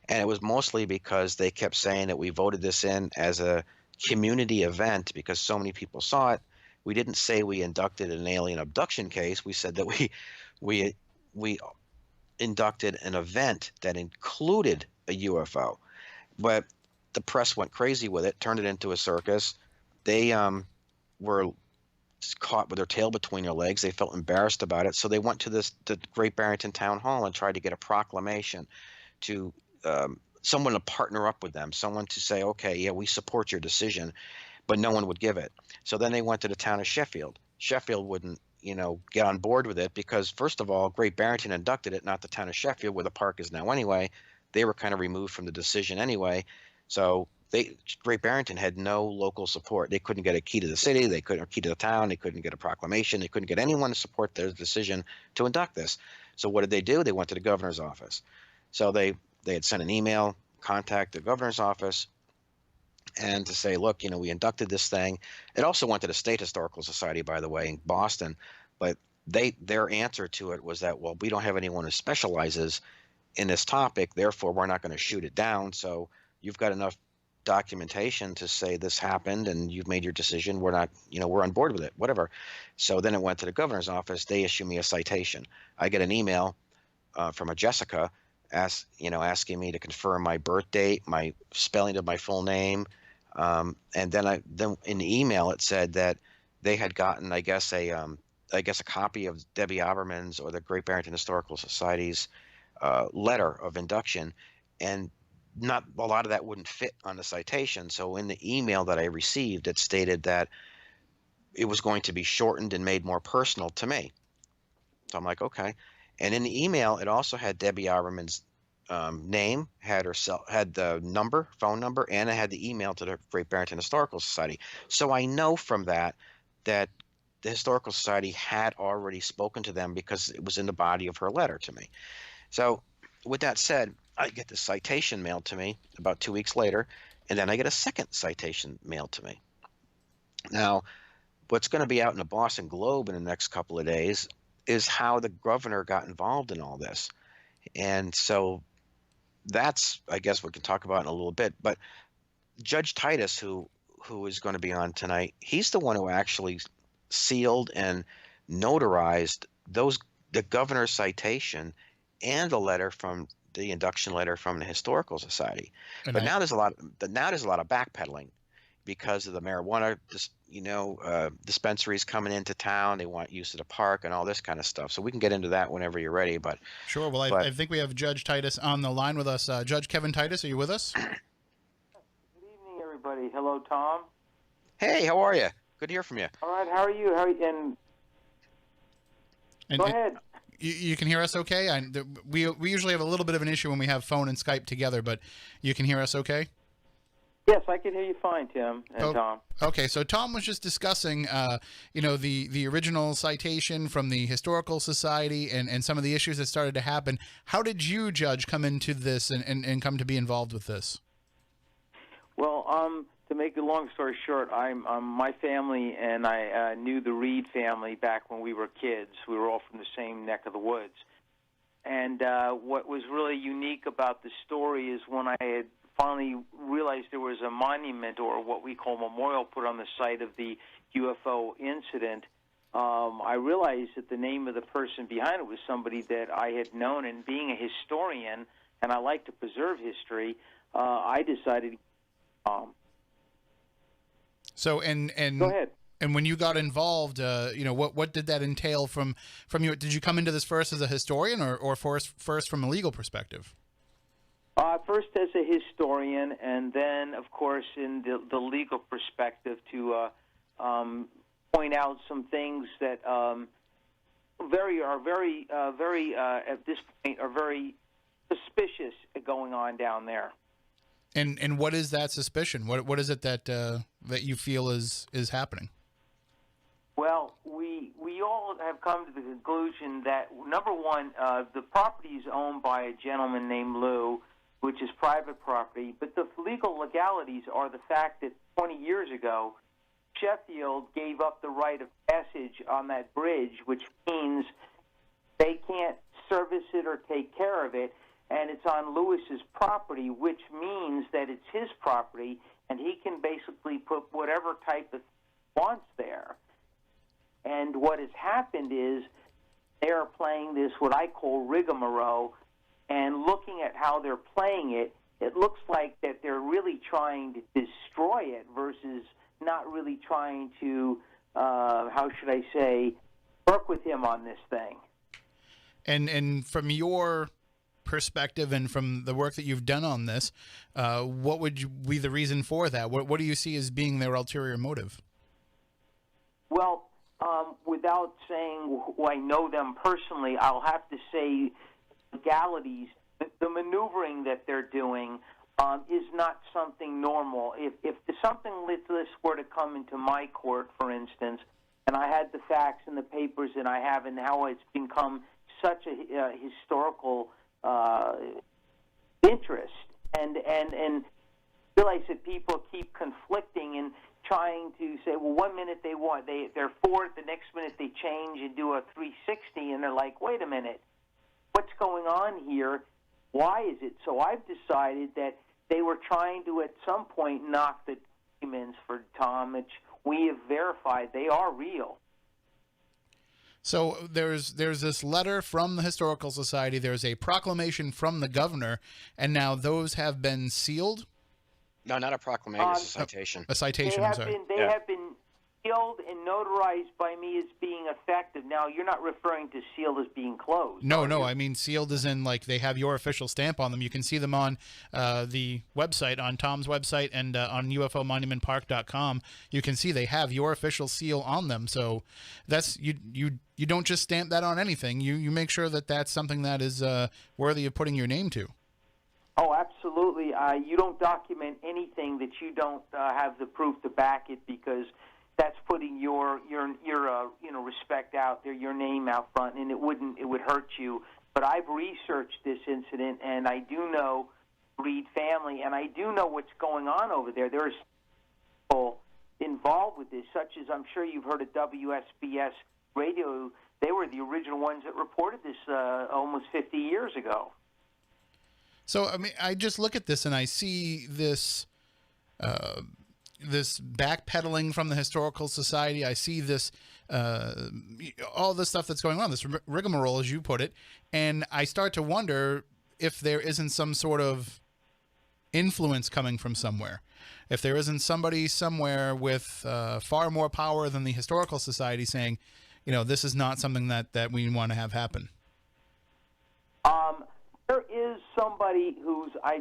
And it was mostly because they kept saying that we voted this in as a community event because so many people saw it. We didn't say we inducted an alien abduction case. We said that we inducted an event that included a UFO. But the press went crazy with it, turned it into a circus. They were caught with their tail between their legs. They felt embarrassed about it. So they went to the Great Barrington Town Hall and tried to get a proclamation to someone to partner up with them, someone to say, okay, yeah, we support your decision, but no one would give it. So then they went to the town of Sheffield. Sheffield wouldn't, get on board with it because, first of all, Great Barrington inducted it, not the town of Sheffield, where the park is now anyway. They were kind of removed from the decision anyway. So Great Barrington had no local support. They couldn't get a key to the city. They couldn't, or key to the town. They couldn't get a proclamation. They couldn't get anyone to support their decision to induct this. So what did they do? They went to the governor's office. So they had sent an email, contact the governor's office, and to say, look, we inducted this thing. It also went to the State Historical Society, by the way, in Boston. But their answer to it was that, well, we don't have anyone who specializes in this topic, therefore we're not going to shoot it down. So you've got enough documentation to say this happened and you've made your decision. We're not, we're on board with it, whatever. So then it went to the governor's office. They issue me a citation. I get an email from a Jessica asking me to confirm my birth date, my spelling of my full name. And then in the email, it said that they had gotten, I guess a copy of Debbie Oberman's or the Great Barrington Historical Society's letter of induction, and not a lot of that wouldn't fit on the citation. So in the email that I received, it stated that it was going to be shortened and made more personal to me. So I'm like, okay. And in the email, it also had Debbie Oberman's name, had the phone number, and it had the email to the Great Barrington Historical Society. So I know from that the Historical Society had already spoken to them because it was in the body of her letter to me. So with that said, I get the citation mailed to me about 2 weeks later, and then I get a second citation mailed to me. Now, what's going to be out in the Boston Globe in the next couple of days is how the governor got involved in all this. And so that's, I guess, we can talk about in a little bit. But Judge Titus, who is going to be on tonight, he's the one who actually sealed and notarized the governor's citation and the induction letter from the Historical Society. But now there's a lot of backpedaling because of the marijuana, dispensaries coming into town. They want use of the park and all this kind of stuff. So we can get into that whenever you're ready. But sure. Well, I think we have Judge Titus on the line with us. Judge Kevin Titus, are you with us? Good evening, everybody. Hello, Tom. Hey, how are you? Good to hear from you. All right. How are you? Go ahead. You can hear us okay? We usually have a little bit of an issue when we have phone and Skype together, but you can hear us okay? Yes, I can hear you fine, Tim and Tom. Okay, so Tom was just discussing, the original citation from the Historical Society and some of the issues that started to happen. How did you, Judge, come into this and come to be involved with this? Well, to make a long story short, my family and I knew the Reed family back when we were kids. We were all from the same neck of the woods. And what was really unique about the story is when I had finally realized there was a monument, or what we call memorial, put on the site of the UFO incident, I realized that the name of the person behind it was somebody that I had known. And being a historian, and I like to preserve history, I decided. So and Go ahead. And when you got involved, what did that entail from you? Did you come into this first as a historian or first from a legal perspective? First as a historian, and then, of course, in the legal perspective to point out some things that at this point are very suspicious going on down there. And what is that suspicion? What is it that you feel is happening? Well, we we all have come to the conclusion that, number one, the property is owned by a gentleman named Lou, which is private property, but the legal legalities are the fact that 20 years ago, Sheffield gave up the right of passage on that bridge, which means they can't service it or take care of it, and it's on Lewis's property, which means that it's his property, and he can basically put whatever type of wants there. And what has happened is they're playing this, what I call rigmarole, and looking at how they're playing it, it looks like that they're really trying to destroy it versus not really trying to, how should I say, work with him on this thing. And from your perspective and from the work that you've done on this, what would be the reason for that? What do you see as being their ulterior motive? Well, without saying who I know them personally, I'll have to say legalities, the maneuvering that they're doing is not something normal. If something like this were to come into my court, for instance, and I had the facts in the papers and I have, and how it's become such a historical interest, and realize that people keep conflicting and trying to say, well, one minute they're for it, the next minute they change and do a 360, and they're like, wait a minute, what's going on here? Why is it? So I've decided that they were trying to, at some point, knock the documents for Thom, which we have verified they are real. So there's this letter from the Historical Society, there's a proclamation from the governor, and now those have been sealed? No, not a proclamation, it's a citation. A citation, They have been sealed and notarized by me as being effective. Now, you're not referring to sealed as being closed. No, I mean sealed as in like they have your official stamp on them. You can see them on the website, on Thom's website, and on UFOMonumentPark.com. You can see they have your official seal on them. So that's you don't just stamp that on anything. You make sure that that's something that is worthy of putting your name to. Oh, absolutely. You don't document anything that you don't have the proof to back it, because that's putting your respect out there, your name out front, and it would hurt you. But I've researched this incident, and I do know Reed family, and I do know what's going on over there. There's people involved with this, such as, I'm sure you've heard of WBSM Radio. They were the original ones that reported this almost 50 years ago. So, I mean, I just look at this and I see this this backpedaling from the Historical Society. I see this, all this stuff that's going on, this rigmarole, as you put it, and I start to wonder if there isn't some sort of influence coming from somewhere. If there isn't somebody somewhere with far more power than the Historical Society saying, this is not something that we want to have happen. There is somebody who's, I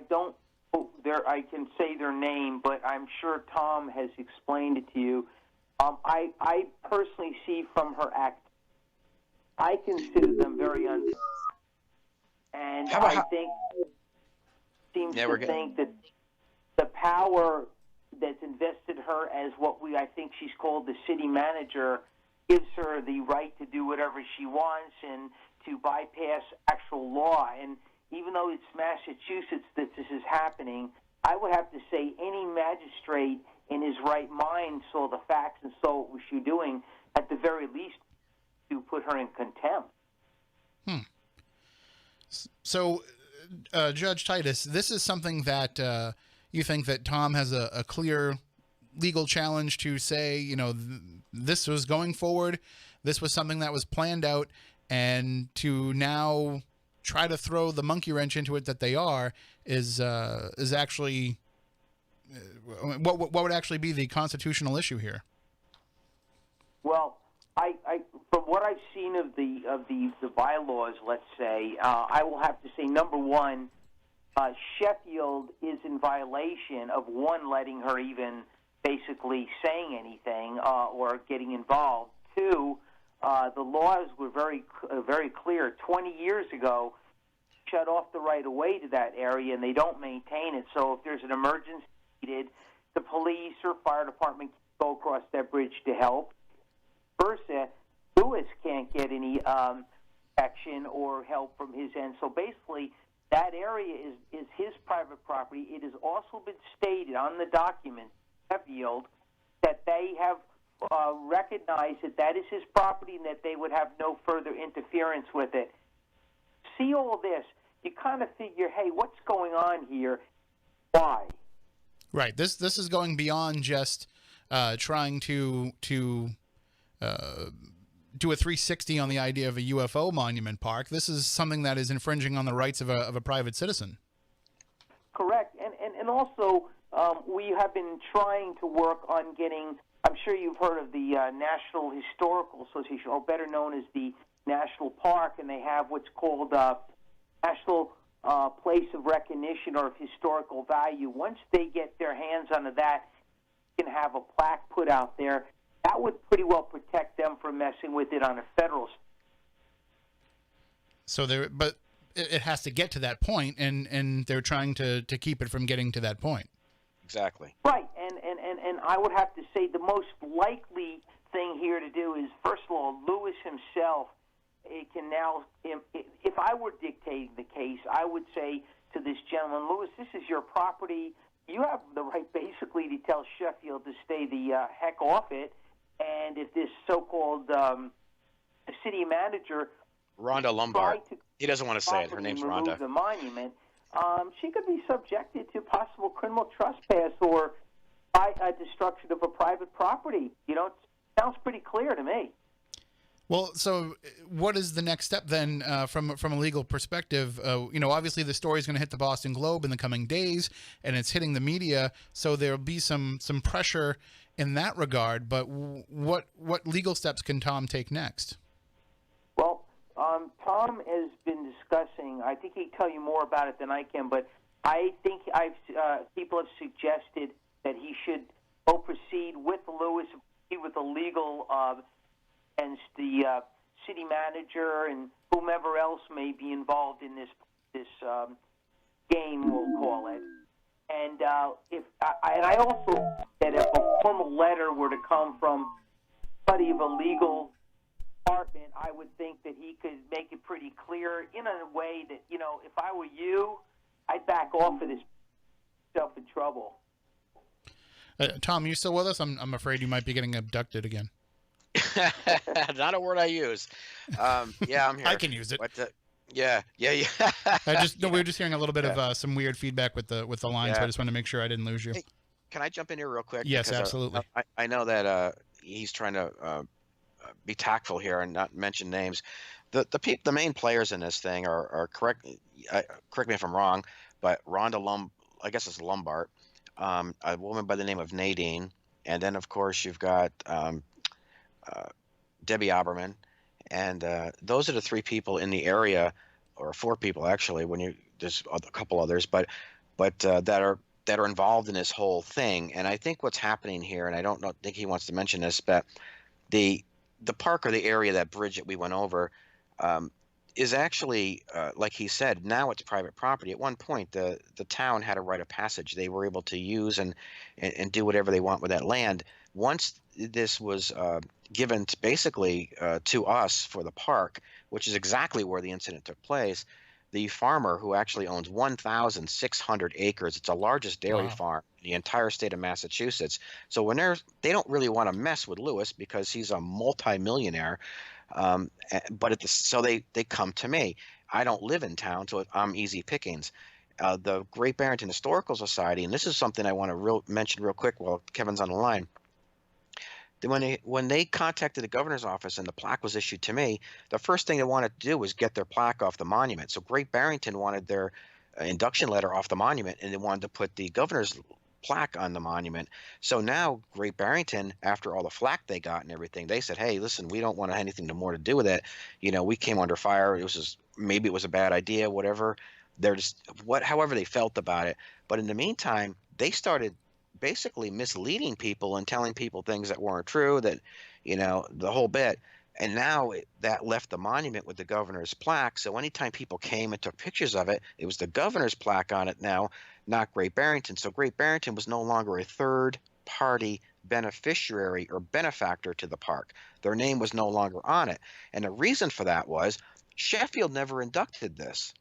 can say their name, but I'm sure Thom has explained it to you. I personally see from her act, I consider them very unfair. And I think seems to think that the power that's invested her as I think she's called the city manager, gives her the right to do whatever she wants and to bypass actual law. And even though it's Massachusetts that this is happening, I would have to say any magistrate in his right mind saw the facts and saw what she was doing, at the very least, to put her in contempt. So, Judge Titus, this is something that you think that Thom has a clear legal challenge to say, this was going forward, this was something that was planned out, and to now try to throw the monkey wrench into it that they are is actually what would actually be the constitutional issue here? Well, I from what I've seen of the bylaws, let's say, I will have to say, number one, Sheffield is in violation of, one, letting her even basically saying anything or getting involved. Two, the laws were very clear. 20 years ago, shut off the right of way to that area, and they don't maintain it. So if there's an emergency needed, the police or fire department can go across that bridge to help. Versa, Lewis can't get any action or help from his end. So basically, that area is his private property. It has also been stated on the document, Sheffield, that they have recognized that that is his property and that they would have no further interference with it. See all this, you kind of figure, hey, what's going on here? Why? Right. This is going beyond just trying to do a 360 on the idea of a UFO monument park. This is something that is infringing on the rights of a private citizen. Correct. And also, we have been trying to work on getting, I'm sure you've heard of the National Historical Association, or better known as the National Park, and they have what's called National Place of Recognition or of Historical Value. Once they get their hands onto that, you can have a plaque put out there. That would pretty well protect them from messing with it on a federal. So but it has to get to that point, and they're trying to keep it from getting to that point. Exactly. Right, and I would have to say the most likely thing here to do is, first of all, Lewis himself, it can now, if I were dictating the case, I would say to this gentleman, Lewis, this is your property. You have the right basically to tell Sheffield to stay the heck off it. And if this so-called city manager, Rhonda Lombard, he doesn't want to say it. Her name's Rhonda. The monument, she could be subjected to possible criminal trespass or destruction of a private property. You know, it sounds pretty clear to me. Well, so what is the next step then from a legal perspective? Obviously the story is going to hit the Boston Globe in the coming days, and it's hitting the media, so there'll be some pressure in that regard. But what legal steps can Thom take next? Well, Thom has been discussing. I think he'd tell you more about it than I can, but I think people have suggested that he should proceed with Lewis, with the legal against the city manager and whomever else may be involved in this game, we'll call it. And I also that if a formal letter were to come from somebody of a legal department, I would think that he could make it pretty clear in a way that, if I were you, I'd back off of this stuff in trouble. Thom, you still with us? I'm afraid you might be getting abducted again. Not a word I use. Yeah, I'm here. I can use it. Yeah. we were just hearing a little bit of some weird feedback with the line, so I just wanted to make sure I didn't lose you. Hey, can I jump in here real quick? Yes, absolutely. I know that he's trying to be tactful here and not mention names. The main players in this thing are correct. Correct me if I'm wrong, but Rhonda I guess it's Lombard, a woman by the name of Nadine, and then of course you've got Debbie Oberman, and those are the three people in the area, or four people actually. There's a couple others, but that are involved in this whole thing. And I think what's happening here, and I don't think he wants to mention this, but the park or the area, that bridge that we went over, is actually like he said, now it's private property. At one point, the town had a right of passage. They were able to use and do whatever they want with that land. Once this was given basically to us for the park, which is exactly where the incident took place, the farmer who actually owns 1,600 acres, it's the largest dairy farm in the entire state of Massachusetts. So when they don't really want to mess with Lewis because he's a multimillionaire, so they come to me. I don't live in town, so I'm easy pickings. The Great Barrington Historical Society, and this is something I want to mention real quick while Kevin's on the line. When they contacted the governor's office and the plaque was issued to me, the first thing they wanted to do was get their plaque off the monument. So Great Barrington wanted their induction letter off the monument, and they wanted to put the governor's plaque on the monument. So now Great Barrington, after all the flack they got and everything, they said, hey, listen, we don't want anything more to do with it. We came under fire. Maybe it was a bad idea, whatever. They're just however they felt about it. But in the meantime, they started basically misleading people and telling people things that weren't true, that the whole bit. And now that left the monument with the governor's plaque. So anytime people came and took pictures of it, it was the governor's plaque on it now, not Great Barrington. So Great Barrington was no longer a third party beneficiary or benefactor to the park. Their name was no longer on it. And the reason for that was Sheffield never inducted this.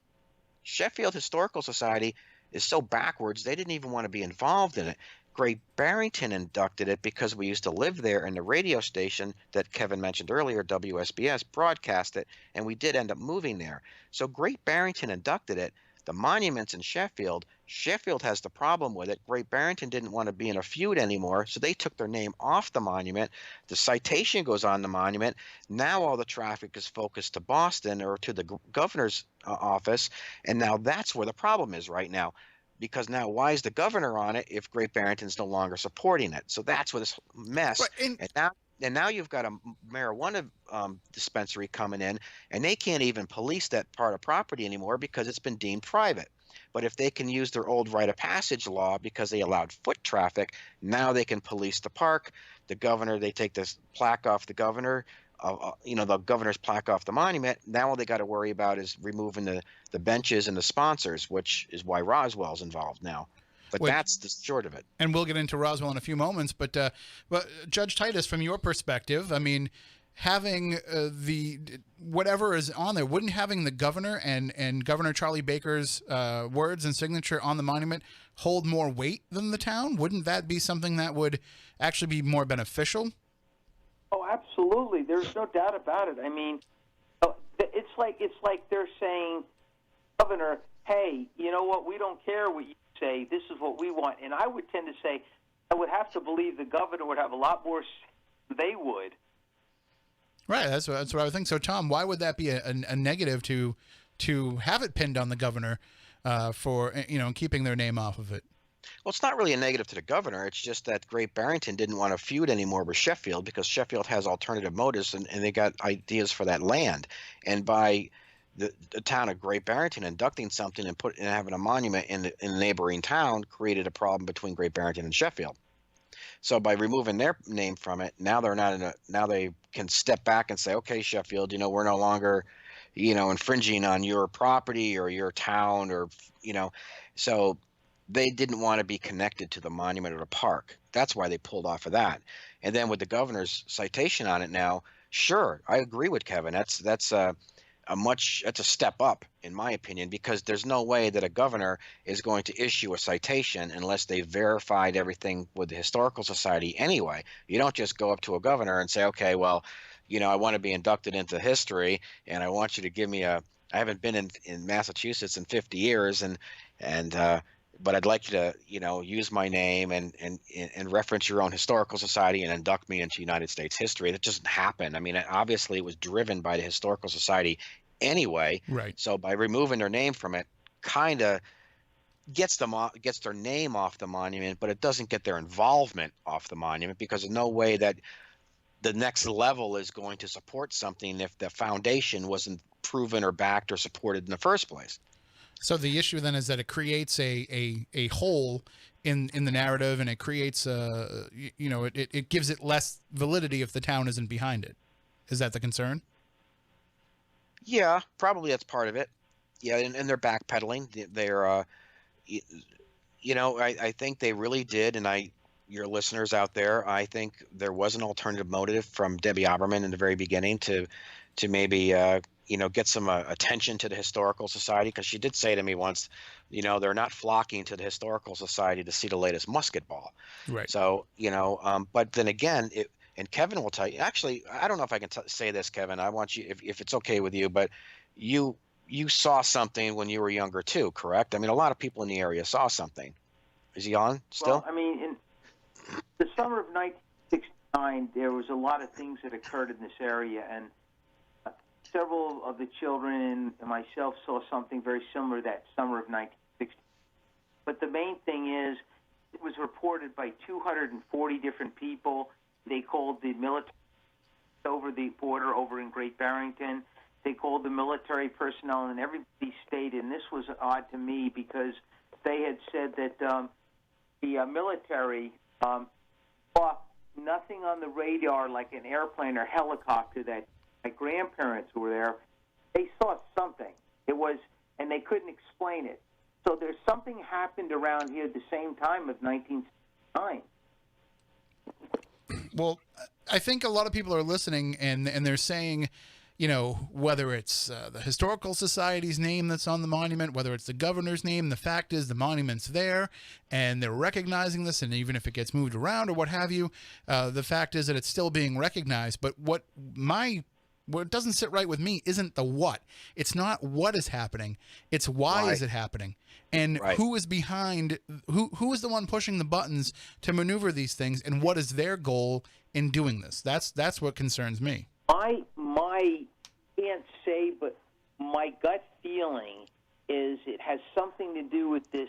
Sheffield Historical Society is so backwards, they didn't even want to be involved in it. Great Barrington inducted it because we used to live there, and the radio station that Kevin mentioned earlier, WSBS, broadcast it, and we did end up moving there. So Great Barrington inducted it. The monument's in Sheffield. Sheffield has the problem with it. Great Barrington didn't want to be in a feud anymore, so they took their name off the monument. The citation goes on the monument. Now all the traffic is focused to Boston or to the governor's office, and now that's where the problem is right now. Because now, why is the governor on it if Great Barrington's no longer supporting it? So that's where this mess. Right, and now you've got a marijuana dispensary coming in, and they can't even police that part of property anymore because it's been deemed private. But if they can use their old rite of passage law because they allowed foot traffic, now they can police the park. The governor, they take this plaque off the governor. The governor's plaque off the monument. Now all they got to worry about is removing the benches and the sponsors, which is why Roswell's involved now. But that's the short of it. And we'll get into Roswell in a few moments. But Judge Titus, from your perspective, I mean, having the whatever is on there, wouldn't having the governor and Governor Charlie Baker's words and signature on the monument hold more weight than the town? Wouldn't that be something that would actually be more beneficial? Oh, absolutely. There's no doubt about it. I mean, it's like they're saying, Governor, hey, you know what? We don't care what you say. This is what we want. And I would tend to say, I would have to believe the governor would have a lot more than they would. Right. That's what I would think. So, Tom, why would that be a negative to have it pinned on the governor for keeping their name off of it? Well, it's not really a negative to the governor. It's just that Great Barrington didn't want to feud anymore with Sheffield because Sheffield has alternative motives and they got ideas for that land. And by the town of Great Barrington inducting something and having a monument in the neighboring town created a problem between Great Barrington and Sheffield. So by removing their name from it, now they're not now they can step back and say, okay, Sheffield, we're no longer, infringing on your property or your town so they didn't want to be connected to the monument or the park. That's why they pulled off of that. And then with the governor's citation on it now, sure, I agree with Kevin. That's a step up, in my opinion, because there's no way that a governor is going to issue a citation unless they verified everything with the Historical Society anyway. You don't just go up to a governor and say, okay, well, I want to be inducted into history, and I want you to give me I haven't been in Massachusetts in 50 years, but I'd like you to, use my name and reference your own historical society and induct me into United States history. That doesn't happen. I mean, obviously it was driven by the Historical Society anyway. Right. So by removing their name from it, kind of gets their name off the monument, but it doesn't get their involvement off the monument because there's no way that the next level is going to support something if the foundation wasn't proven or backed or supported in the first place. So the issue then is that it creates a hole in the narrative, and it creates it gives it less validity if the town isn't behind it. Is that the concern? Yeah, probably that's part of it. Yeah, and they're backpedaling. They're I think they really did, and your listeners out there, I think there was an alternative motive from Debbie Oberman in the very beginning to maybe get some attention to the Historical Society, because she did say to me once, they're not flocking to the Historical Society to see the latest musket ball. Right. So, but then again, and Kevin will tell you, actually, I don't know if I can say this, Kevin, I want you, if it's okay with you, but you saw something when you were younger too, correct? I mean, a lot of people in the area saw something. Is he on still? Well, I mean, in the summer of 1969, there was a lot of things that occurred in this area, and several of the children and myself saw something very similar that summer of 1960. But the main thing is, it was reported by 240 different people. They called the military over the border over in Great Barrington. They called the military personnel, and everybody stayed. And this was odd to me because they had said that the military saw nothing on the radar like an airplane or helicopter that my grandparents who were there, they saw something. And they couldn't explain it. So there's something happened around here at the same time of 1969. Well, I think a lot of people are listening and they're saying, whether it's the Historical Society's name that's on the monument, whether it's the governor's name, the fact is the monument's there and they're recognizing this. And even if it gets moved around or what have you, the fact is that it's still being recognized. But what doesn't sit right with me isn't the what. It's not what is happening. It's why is it happening? And who is behind, who is the one pushing the buttons to maneuver these things, and what is their goal in doing this? That's what concerns me. My can't say, but my gut feeling is it has something to do with this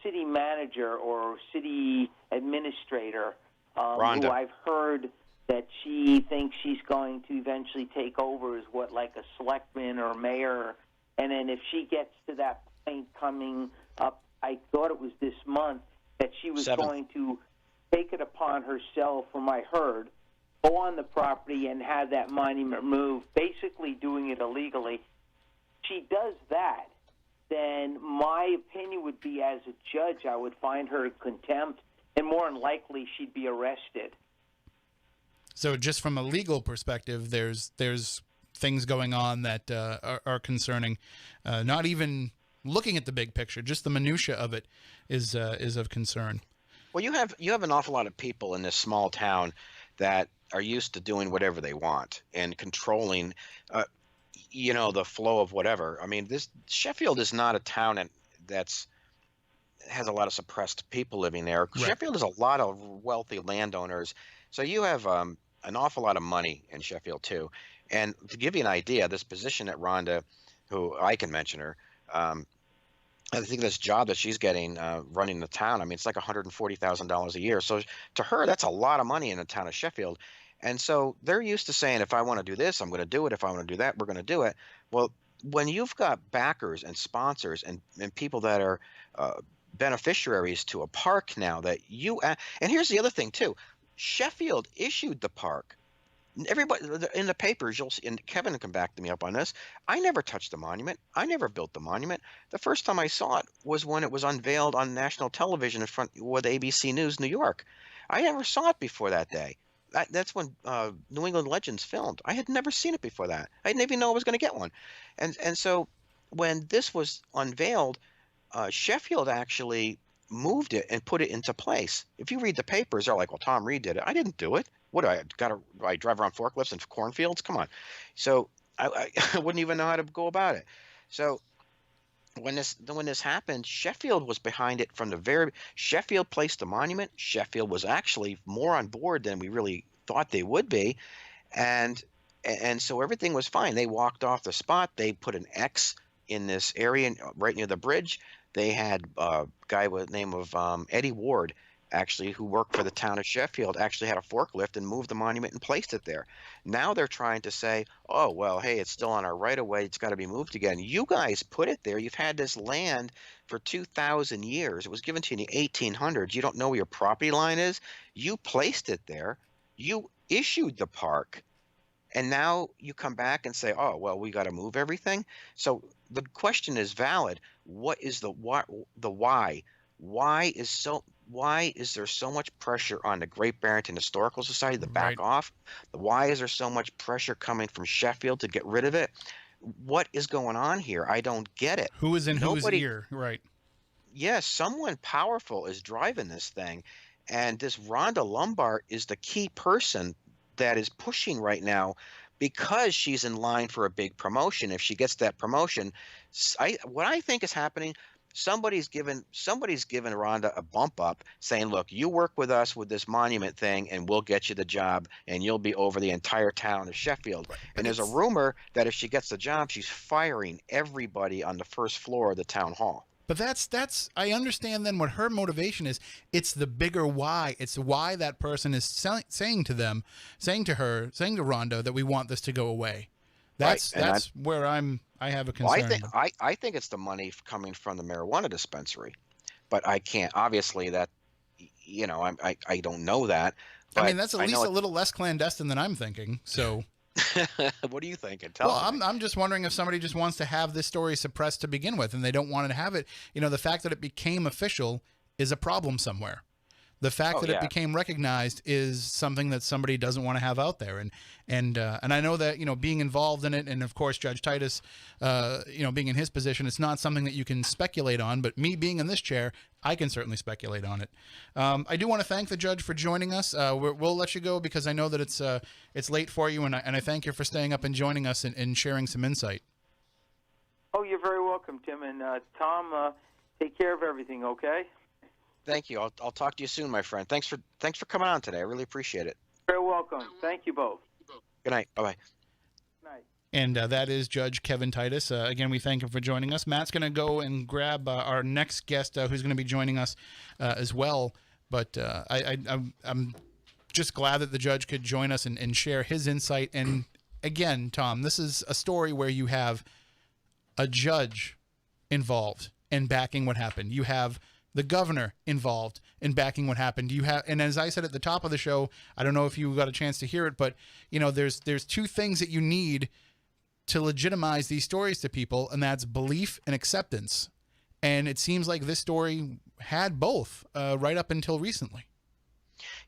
city manager or city administrator who I've heard that she thinks she's going to eventually take over as like a selectman or mayor. And then if she gets to that point coming up, I thought it was this month, that she was going to take it upon herself, from I heard, go on the property and have that monument moved, basically doing it illegally. She does that, then my opinion would be, as a judge, I would find her in contempt, and more than likely she'd be arrested. So just from a legal perspective, there's things going on that are concerning. Not even looking at the big picture, just the minutia of it is of concern. Well, you have an awful lot of people in this small town that are used to doing whatever they want and controlling, the flow of whatever. I mean, Sheffield is not a town that's has a lot of suppressed people living there. Right. Sheffield has a lot of wealthy landowners, so you have an awful lot of money in Sheffield too. And to give you an idea, this position at Rhonda, who I can mention her, I think this job that she's getting running the town, I mean, it's like $140,000 a year. So to her, that's a lot of money in the town of Sheffield. And so they're used to saying, if I want to do this, I'm going to do it. If I want to do that, we're going to do it. Well, when you've got backers and sponsors and people that are beneficiaries to a park now that and here's the other thing too, Sheffield issued the park. Everybody in the papers, you'll see, and Kevin can back me up on this, I never touched the monument. I never built the monument. The first time I saw it was when it was unveiled on national television in front with ABC News New York. I never saw it before that day. That's when New England Legends filmed. I had never seen it before that. I didn't even know I was going to get one. And so when this was unveiled, Sheffield actually moved it and put it into place. If you read the papers, they're like, well, Thom Reed did it. I didn't do it. What do I drive around forklifts in cornfields? Come on. So I wouldn't even know how to go about it. So when this happened, Sheffield was behind it from the very. Sheffield placed the monument. Sheffield was actually more on board than we really thought they would be, and so everything was fine. They walked off the spot. They put an X in this area right near the bridge. They had a guy with the name of Eddie Ward, actually, who worked for the town of Sheffield, actually had a forklift and moved the monument and placed it there. Now they're trying to say, oh, well, hey, it's still on our right-of-way. It's got to be moved again. You guys put it there. You've had this land for 2,000 years. It was given to you in the 1800s. You don't know where your property line is. You placed it there. You issued the park. And now you come back and say, oh, well, we got to move everything. So the question is valid. What is the why? Why is there so much pressure on the Great Barrington Historical Society to back off? Why is there so much pressure coming from Sheffield to get rid of it? What is going on here? I don't get it. Who is in whose ear? Right. Yes, someone powerful is driving this thing. And this Rhonda Lombard is the key person that is pushing right now because she's in line for a big promotion. If she gets that promotion, what I think is happening, somebody's given Rhonda a bump up saying, look, you work with us with this monument thing and we'll get you the job and you'll be over the entire town of Sheffield. Right. And there's a rumor that if she gets the job, she's firing everybody on the first floor of the town hall. But that's I understand then what her motivation is. It's the bigger why. It's why that person is saying to Rhonda that we want this to go away. That's where I have a concern. Well, I think it's the money coming from the marijuana dispensary, but I can't. Obviously, that I don't know that. But I mean, that's at least a little less clandestine than I'm thinking. So, what are you thinking? Tell me. I'm just wondering if somebody just wants to have this story suppressed to begin with, and they don't want to have it. The fact that it became official is a problem somewhere. The fact Oh, that it yeah. became recognized is something that somebody doesn't want to have out there, and I know that, you know, being involved in it, and of course Judge Titus, you know, being in his position, it's not something that you can speculate on. But me being in this chair, I can certainly speculate on it. I do want to thank the judge for joining us. We'll let you go because I know that it's late for you, and I thank you for staying up and joining us and sharing some insight. Oh, you're very welcome, Tim. And Tom, take care of everything, okay? Thank you. I'll talk to you soon, my friend. Thanks for coming on today. I really appreciate it. Very welcome. Thank you both. Good night. Bye-bye. Night. And that is Judge Kevin Titus. Again, we thank him for joining us. Matt's going to go and grab our next guest who's going to be joining us as well. But I'm just glad that the judge could join us and share his insight. And again, Tom, this is a story where you have a judge involved in backing what happened. You have the governor involved in backing what happened. You have, and as I said at the top of the show, I don't know if you got a chance to hear it, but you know, there's two things that you need to legitimize these stories to people, and that's belief and acceptance. And it seems like this story had both right up until recently.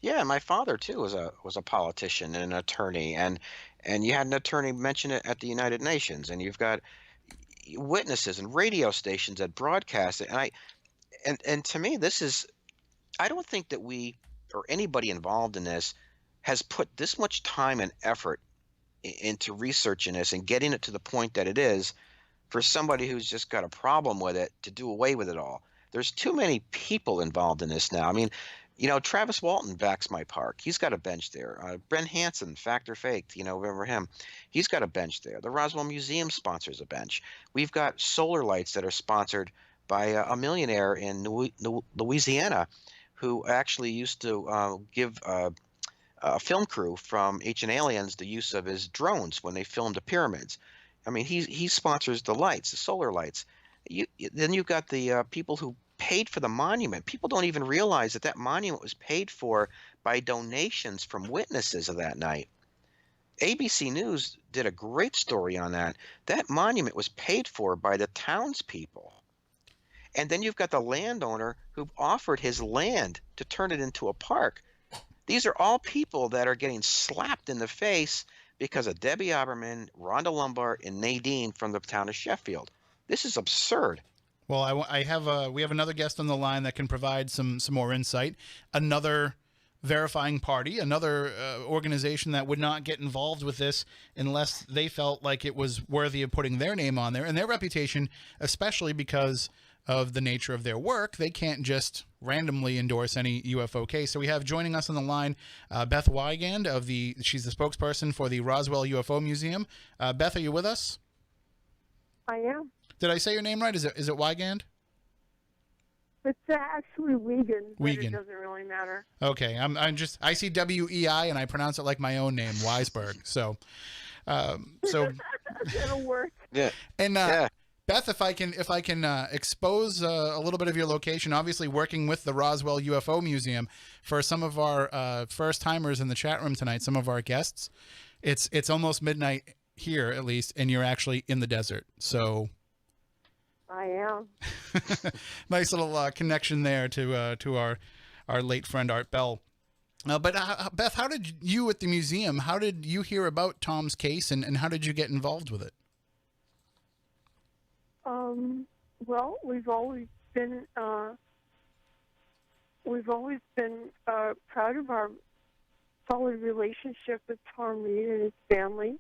Yeah, my father too was a politician and an attorney, and you had an attorney mention it at the United Nations, and you've got witnesses and radio stations that broadcast it, and to me, this is, I don't think that we or anybody involved in this has put this much time and effort into researching this and getting it to the point that it is for somebody who's just got a problem with it to do away with it all. There's too many people involved in this now. I mean, you know, Travis Walton backs my park. He's got a bench there. Brent Hansen, Fact or Faked, you know, remember him? He's got a bench there. The Roswell Museum sponsors a bench. We've got solar lights that are sponsored by a millionaire in Louisiana who actually used to give a film crew from Ancient Aliens the use of his drones when they filmed the pyramids. I mean, he sponsors the lights, the solar lights. Then you've got the people who paid for the monument. People don't even realize that that monument was paid for by donations from witnesses of that night. ABC News did a great story on that. That monument was paid for by the townspeople. And then you've got the landowner who offered his land to turn it into a park. These are all people that are getting slapped in the face because of Debbie Oberman, Rhonda Lombard, and Nadine from the town of Sheffield. This is absurd. Well, we have another guest on the line that can provide some more insight. Another verifying party, another organization that would not get involved with this unless they felt like it was worthy of putting their name on there, and their reputation, especially because of the nature of their work, they can't just randomly endorse any UFO case. So we have joining us on the line Beth Weigand she's the spokesperson for the Roswell UFO Museum. Beth, are you with us? I am. Did I say your name right? Is it Weigand? It's actually Weigand, but Weigand. it doesn't really matter. Okay, I see WEI and I pronounce it like my own name, Weisberg. So It'll work. Yeah. And Yeah. Beth, if I can expose a little bit of your location, obviously working with the Roswell UFO Museum for some of our first timers in the chat room tonight, some of our guests, it's almost midnight here at least, and you're actually in the desert. So I am. nice little connection there to our late friend Art Bell. But Beth, how did you at the museum? How did you hear about Tom's case, and how did you get involved with it? Well, we've always been proud of our solid relationship with Thom Reed and his family,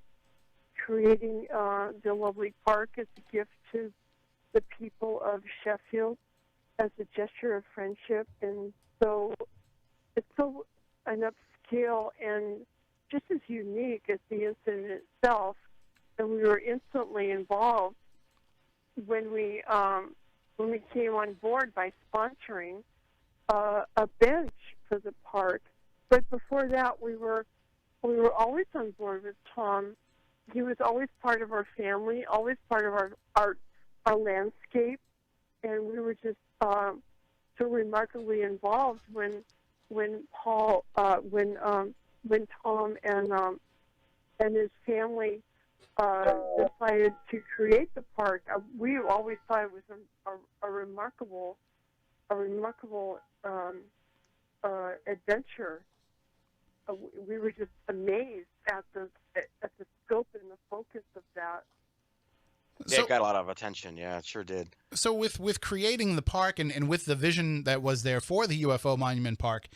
creating the lovely park as a gift to the people of Sheffield as a gesture of friendship. And so it's so an upscale and just as unique as the incident itself, and we were instantly involved when we came on board by sponsoring a bench for the park. But before that, we were always on board with Tom. He was always part of our family, always part of our landscape, and we were just so remarkably involved when Tom and his family decided to create the park. We always thought it was a remarkable adventure. We were just amazed at the scope and the focus of that. Yeah, it got a lot of attention. Yeah, it sure did. So with creating the park and with the vision that was there for the UFO Monument Park,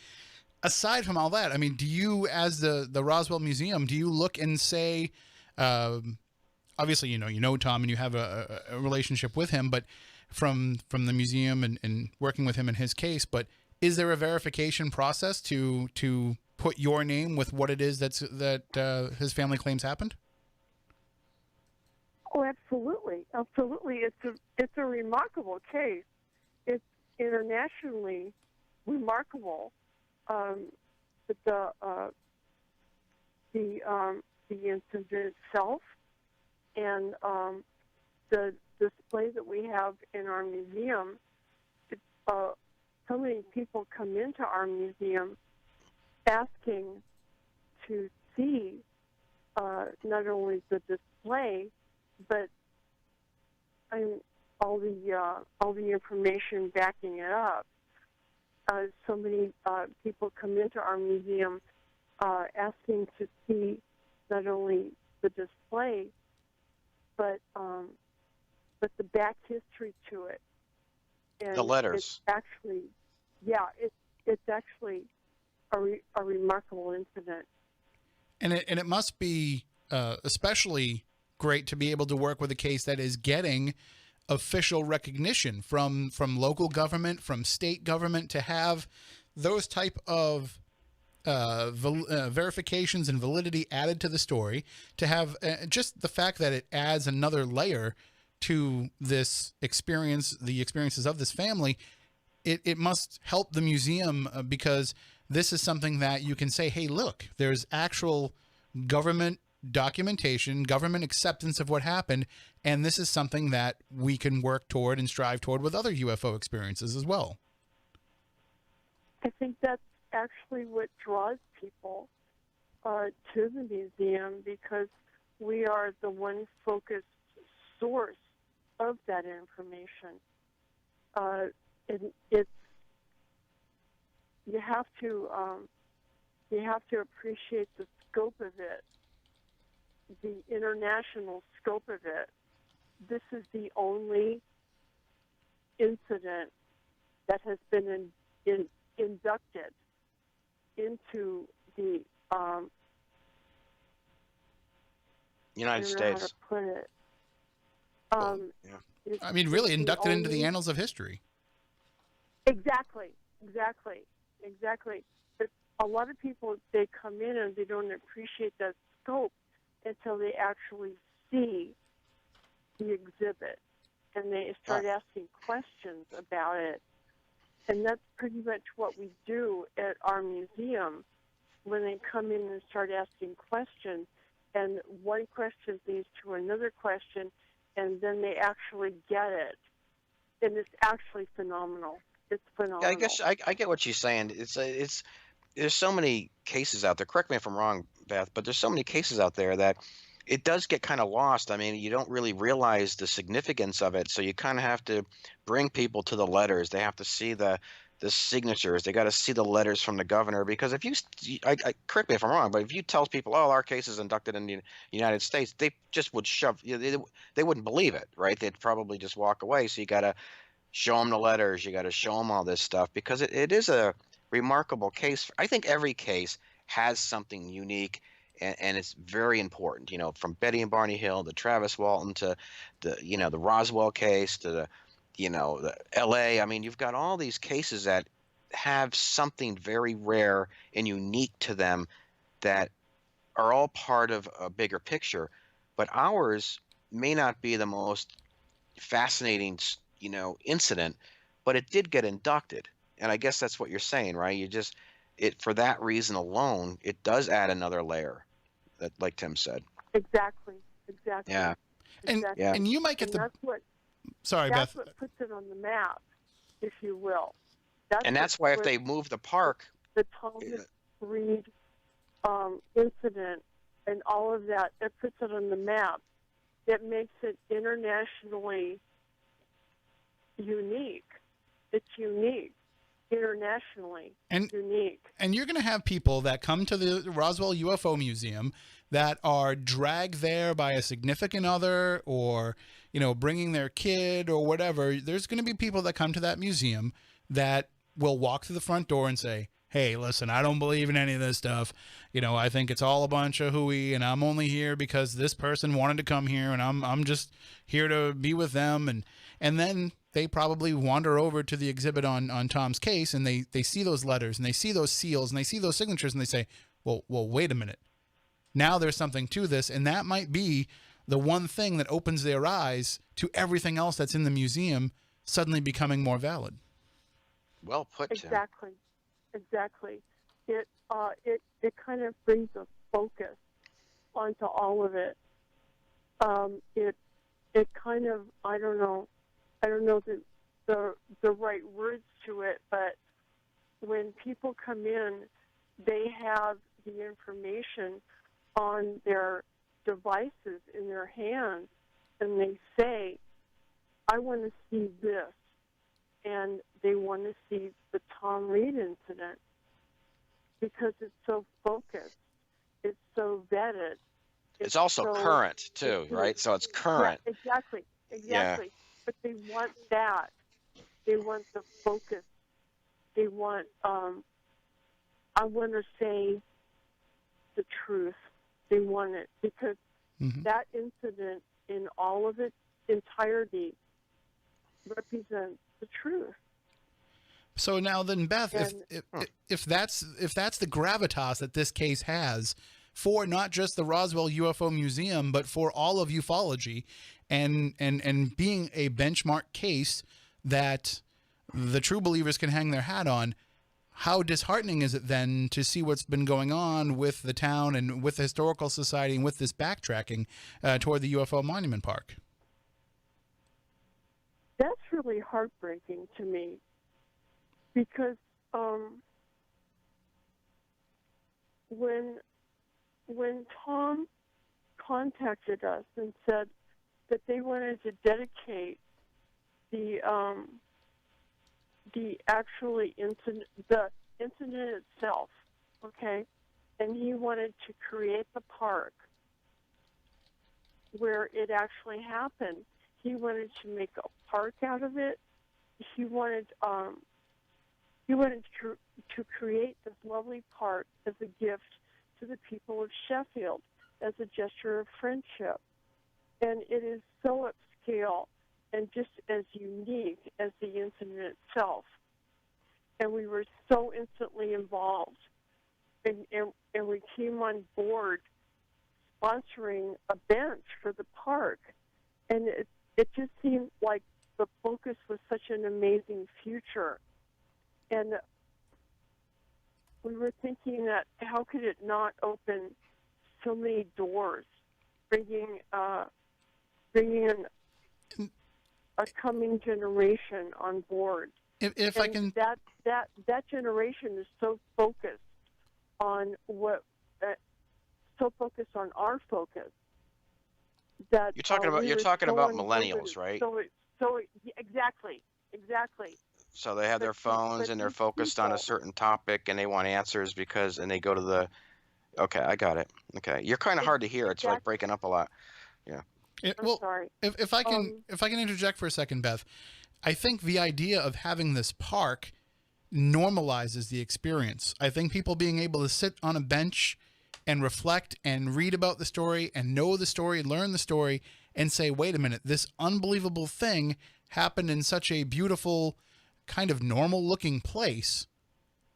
aside from all that, I mean, do you, as the Roswell Museum, do you look and say, obviously, you know Thom and you have a relationship with him, but from the museum and working with him in his case, but is there a verification process to put your name with what it is that his family claims happened? Oh, absolutely, absolutely. It's a remarkable case. It's internationally remarkable. But the incident itself and the display that we have in our museum. So many people come into our museum asking to see not only the display, but all the information backing it up. So many people come into our museum asking to see not only the display, but the back history to it. And The letters. It's actually, it's actually a remarkable incident. And it must be especially great to be able to work with a case that is getting official recognition from local government, from state government, to have those type of verifications and validity added to the story, to have just the fact that it adds another layer to this experience, the experiences of this family. It must help the museum because this is something that you can say, hey, look, there's actual government documentation, government acceptance of what happened, and this is something that we can work toward and strive toward with other UFO experiences as well. I think that's actually what draws people to the museum, because we are the one focused source of that information. It's you have to appreciate the scope of it, the international scope of it. This is the only incident that has been inducted into the United States. How to put it. I mean, really inducted into the annals of history. Exactly. But a lot of people, they come in and they don't appreciate that scope until they actually see the exhibit, and they start asking questions about it. And that's pretty much what we do at our museum when they come in and start asking questions. And one question leads to another question, and then they actually get it. And it's actually phenomenal. It's phenomenal. Yeah, I guess I get what she's saying. It's there's so many cases out there. Correct me if I'm wrong, Beth, but there's so many cases out there that it does get kind of lost. I mean, you don't really realize the significance of it, so you kind of have to bring people to the letters. They have to see the signatures. They got to see the letters from the governor, because if you correct me if I'm wrong, but if you tell people, oh, our case is inducted in the United States, they just would shove. They wouldn't believe it, right? They'd probably just walk away. So you got to show them the letters. You got to show them all this stuff, because it is a remarkable case. I think every case has something unique, and it's very important. You know, from Betty and Barney Hill to Travis Walton to the Roswell case to the L.A. I mean, you've got all these cases that have something very rare and unique to them that are all part of a bigger picture. But ours may not be the most fascinating, incident, but it did get inducted. And I guess that's what you're saying, right? For that reason alone, it does add another layer, that, like Tim said. Exactly. Yeah. And you might get that's what. Sorry, that's Beth. What puts it on the map, if you will. That's why if they move the park, the Thom Reed incident and all of that puts it on the map. That makes it internationally unique. It's unique. internationally And unique. And you're going to have people that come to the Roswell UFO Museum that are dragged there by a significant other, or, you know, bringing their kid or whatever. There's going to be people that come to that museum that will walk through the front door and say, hey, listen, I don't believe in any of this stuff. You know, I think it's all a bunch of hooey, and I'm only here because this person wanted to come here, and I'm just here to be with them. And then they probably wander over to the exhibit on Tom's case, and they see those letters, and they see those seals, and they see those signatures, and they say, well, wait a minute. Now there's something to this, and that might be the one thing that opens their eyes to everything else that's in the museum suddenly becoming more valid. Well put, Tim. Exactly. It kind of brings a focus onto all of it. It kind of, I don't know the right words to it, but when people come in, they have the information on their devices in their hands, and they say, I want to see this. And they want to see the Thom Reed incident because it's so focused. It's so vetted. It's also so, current, too, right? So it's current. Yeah, exactly. Yeah. But they want that. They want the focus. They want, I want to say the truth. They want it because that incident in all of its entirety represents the truth. So now then, Beth, if that's the gravitas that this case has for not just the Roswell UFO Museum, but for all of ufology, and being a benchmark case that the true believers can hang their hat on, how disheartening is it then to see what's been going on with the town and with the Historical Society and with this backtracking toward the UFO Monument Park? That's really heartbreaking to me because when Thom contacted us and said that they wanted to dedicate the incident itself, okay, and he wanted to create the park where it actually happened. He wanted to make a park out of it. He wanted to create this lovely park as a gift to the people of Sheffield, as a gesture of friendship. And it is so upscale and just as unique as the incident itself. And we were so instantly involved. And we came on board sponsoring a bench for the park. And it just seemed like the focus was such an amazing future. And we were thinking that how could it not open so many doors, bringing in a coming generation on board. If I can, that generation is so focused on focused on our focus that you're talking about millennials, right? So exactly. So they have their phones and they're focused on a certain topic and they want answers and they go to the. Okay, I got it. Okay, you're kind of hard to hear. It's like breaking up a lot. Yeah. I'm sorry. If I can interject for a second, Beth, I think the idea of having this park normalizes the experience. I think people being able to sit on a bench and reflect and read about the story and know the story, learn the story, and say, wait a minute, this unbelievable thing happened in such a beautiful, kind of normal looking place,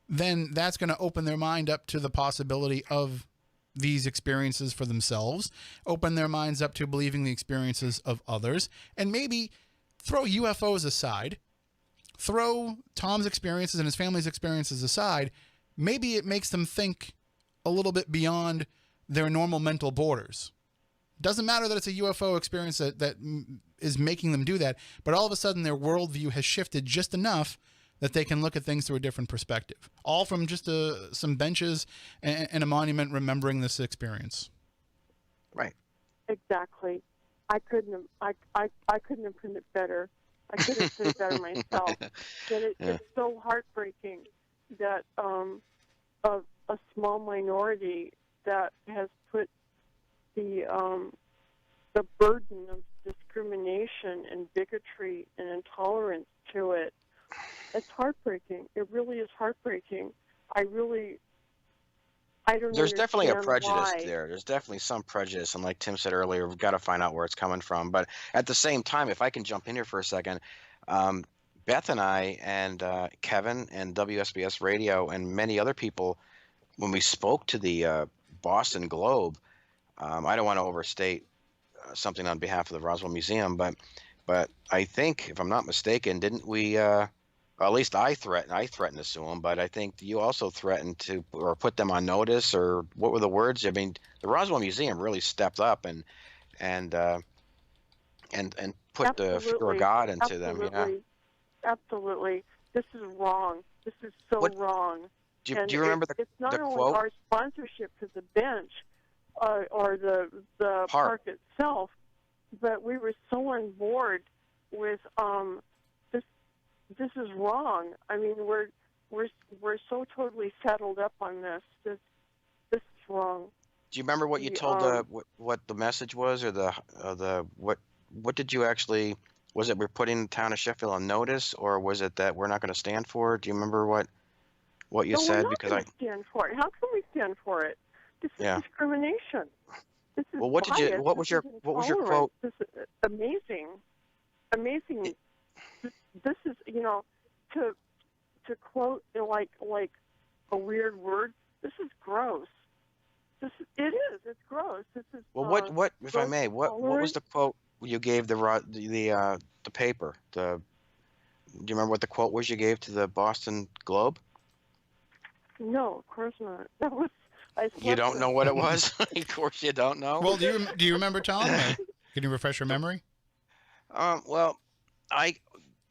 then that's going to open their mind up to the possibility of these experiences for themselves, open their minds up to believing the experiences of others, and maybe throw UFOs aside, throw Tom's experiences and his family's experiences aside. Maybe it makes them think a little bit beyond their normal mental borders. Doesn't matter that it's a UFO experience that is making them do that, but all of a sudden their worldview has shifted just enough that they can look at things through a different perspective. All from just some benches and a monument remembering this experience. Right. Exactly. I couldn't have put it better. I couldn't say it better myself. That Yeah. it's so heartbreaking that a small minority that has put the burden of discrimination and bigotry and intolerance to it. It's heartbreaking. It really is heartbreaking. I don't There's definitely a understand prejudice why. there. There's definitely some prejudice, and like Tim said earlier, we've got to find out where it's coming from. But at the same time, if I can jump in here for a second, um, Beth and I and Kevin and WSBS Radio and many other people, when we spoke to the Boston Globe, I don't want to overstate something on behalf of the Roswell Museum, but I think, if I'm not mistaken, didn't we? Well, at least I threatened to sue them, but I think you also threatened to or put them on notice, or what were the words? I mean, the Roswell Museum really stepped up and uh, and put the fear of God into them. Yeah. Absolutely. This is wrong. This is so What wrong. do And you remember it's not the only quote? our sponsorship to the bench or the park itself, but we were so on board with this. This is wrong. I mean, we're so totally settled up on this. This is wrong. Do you remember what you told what the message was, or the what did you actually? Was it we're putting the town of Sheffield on notice, or was it that we're not going to stand for it? Do you remember what you No, said? we're not Because going to stand for it. How can we stand for it? This is discrimination. This is well, what bias. did you? What was your intolerance. quote? This is amazing. This is to quote like a weird word. This is gross. It is. It's gross. This is. Well, what if I may? What was the quote you gave the paper? Do you remember what the quote was you gave to the Boston Globe? No, of course not. That was. You don't know what it was? Of course you don't know. Well, do you remember, Tom? Can you refresh your memory? Well,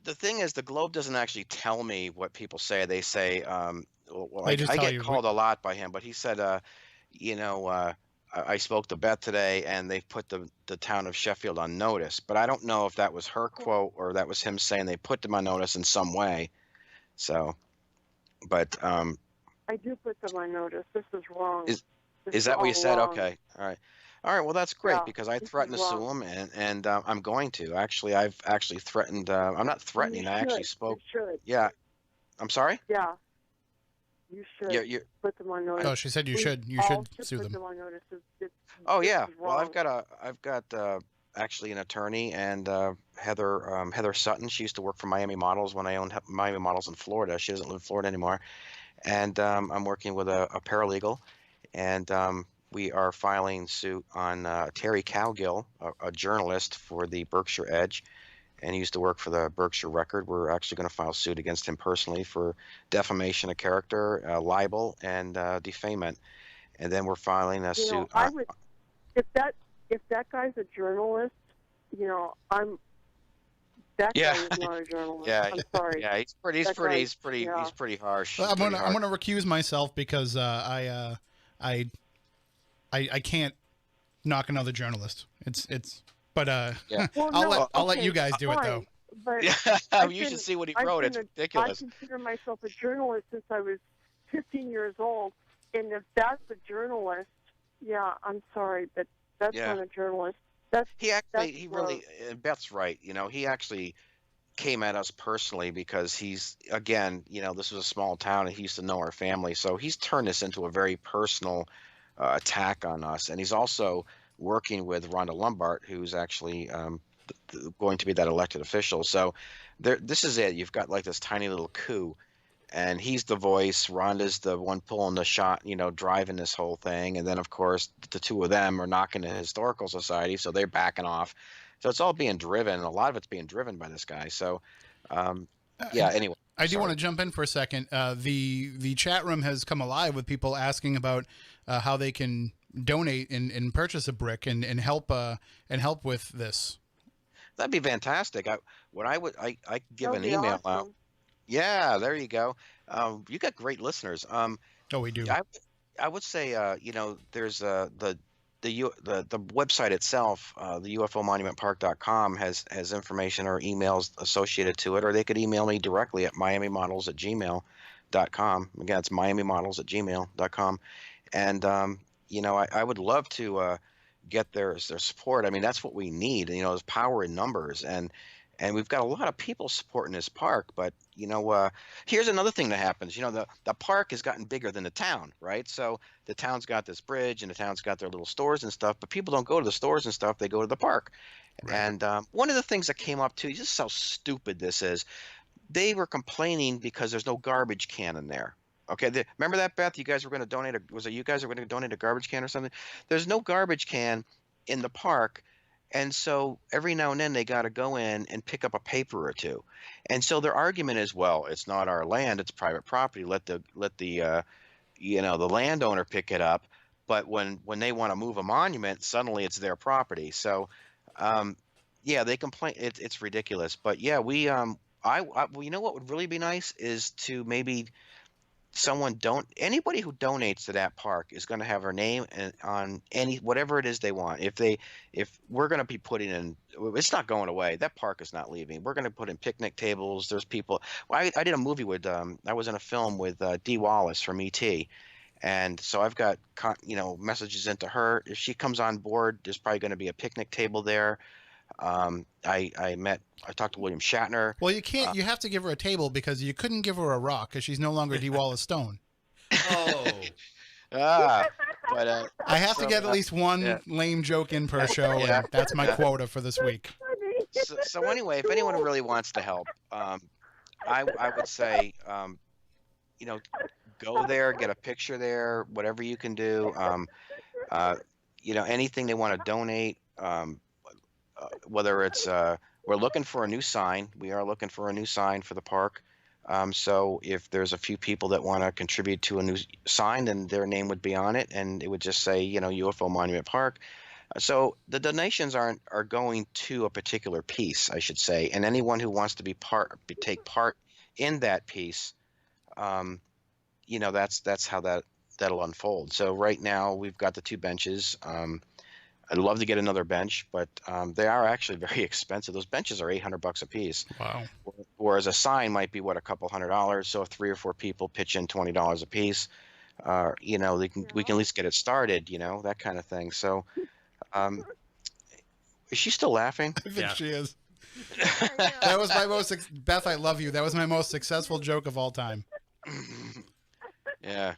the thing is, the Globe doesn't actually tell me what people say. They say, well, I get called a lot by him, but he said, I spoke to Beth today, and they've put the town of Sheffield on notice. But I don't know if that was her quote or that was him saying they put them on notice in some way. So, but I do put them on notice. This is wrong. Is that what you said? Wrong. Okay. All right. All right. Well, that's great because I this threatened is to sue him, and I'm going to. Actually, I've actually threatened. I'm not threatening. I actually spoke. You should. Yeah. I'm sorry? Yeah. You should you put them on notice. Oh, she said you should. You should sue put them. them on notice. Yeah. Is Well, wrong. I've got actually an attorney, and Heather Sutton. She used to work for Miami Models when I owned Miami Models in Florida. She doesn't live in Florida anymore, and I'm working with a paralegal, and we are filing suit on Terry Cowgill, a journalist for the Berkshire Edge, and he used to work for the Berkshire Record. We're actually going to file suit against him personally for defamation of character, libel, and defamation. And then we're filing a suit. I would, if that guy's a journalist, that guy is not a journalist. Yeah, I'm sorry. Yeah, he's pretty harsh. Well, I'm gonna recuse myself because I can't knock another journalist. But I'll let you guys do it though. But you should see what he wrote. It's ridiculous. I consider myself a journalist since I was 15 years old, and if that's a journalist, I'm sorry, but that's not a journalist. He really. Beth's right. He actually came at us personally because he's this was a small town and he used to know our family, so he's turned this into a very personal attack on us, and he's also working with Rhonda Lombard, who's actually going to be that elected official. So this is it. You've got like this tiny little coup, and he's the voice. Rhonda's the one pulling the shot, driving this whole thing. And then, of course, the two of them are knocking the Historical Society, so they're backing off. So it's all being driven. A lot of it's being driven by this guy. So, anyway. I do want to jump in for a second. The chat room has come alive with people asking about how they can donate and purchase a brick and help with this. That'd be fantastic. I give an email awesome. out. Yeah, there you go. You got great listeners. We do. I would say, there's the the website itself, the UFOMonumentPark.com has information or emails associated to it, or they could email me directly at miamimodels@gmail.com. Again, it's miamimodels@gmail.com, and I would love to get their support. I mean, that's what we need. There's power in numbers, and we've got a lot of people supporting this park. But here's another thing that happens. The park has gotten bigger than the town, right? So the town's got this bridge, and the town's got their little stores and stuff. But people don't go to the stores and stuff; they go to the park. Right. And one of the things that came up too, just how stupid this is. They were complaining because there's no garbage can in there. Okay, remember that, Beth? You guys were going to donate. Was it you guys were going to donate a garbage can or something? There's no garbage can in the park. And so every now and then they got to go in and pick up a paper or two. And so their argument is, well, it's not our land, it's private property. Let the landowner pick it up. But when they want to move a monument, suddenly it's their property. So, they complain. It's ridiculous. But yeah, we you know what would really be nice is to maybe anybody who donates to that park is going to have her name on whatever it is they want. If we're going to be putting in, it's not going away. That park is not leaving. We're going to put in picnic tables. There's people. Well, I did a movie with I was in a film with Dee Wallace from ET, and so I've got messages into her. If she comes on board, there's probably going to be a picnic table there. I talked to William Shatner. Well, you can't. You have to give her a table because you couldn't give her a rock because she's no longer D. Wallace Stone. Oh. But I have to get at least one lame joke in per show, and that's my quota for this week. So anyway, if anyone really wants to help, I would say, go there, get a picture there, whatever you can do. Anything they want to donate. Whether it's we're looking for a new sign. We are looking for a new sign for the park. So if there's a few people that want to contribute to a new sign, then their name would be on it, and it would just say, UFO Monument Park. So the donations are going to a particular piece, I should say, and anyone who wants to take part in that piece, that's how that'll unfold. So right now we've got the 2 benches. I'd love to get another bench, but they are actually very expensive. Those benches are $800 a piece. Wow. Whereas a sign might be a couple $100. So if 3 or 4 people pitch in $20 a piece, we can at least get it started. That kind of thing. So, is she still laughing? I think she is. That was my most Beth. I love you. That was my most successful joke of all time. Yeah.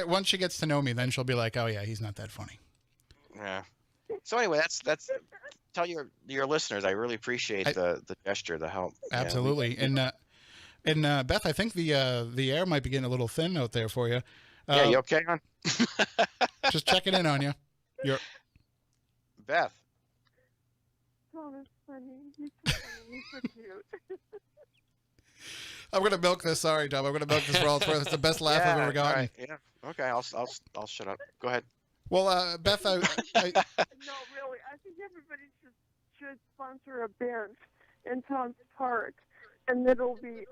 Once she gets to know me, then she'll be like, "Oh yeah, he's not that funny." Yeah. So anyway, that's tell your listeners I really appreciate the gesture, the help. Absolutely. And Beth, I think the air might be getting a little thin out there for you. Yeah, you okay, hon? Just checking in on you. Beth. Oh, that's funny. You're so funny. You're so cute. I'm gonna milk this. Sorry, Tom. I'm gonna milk this for all it's worth. It's the best laugh I've ever gotten. Right. Yeah. Okay. I'll shut up. Go ahead. Well, Beth, No, really. I think everybody should sponsor a bench in Tom's Park, and it'll be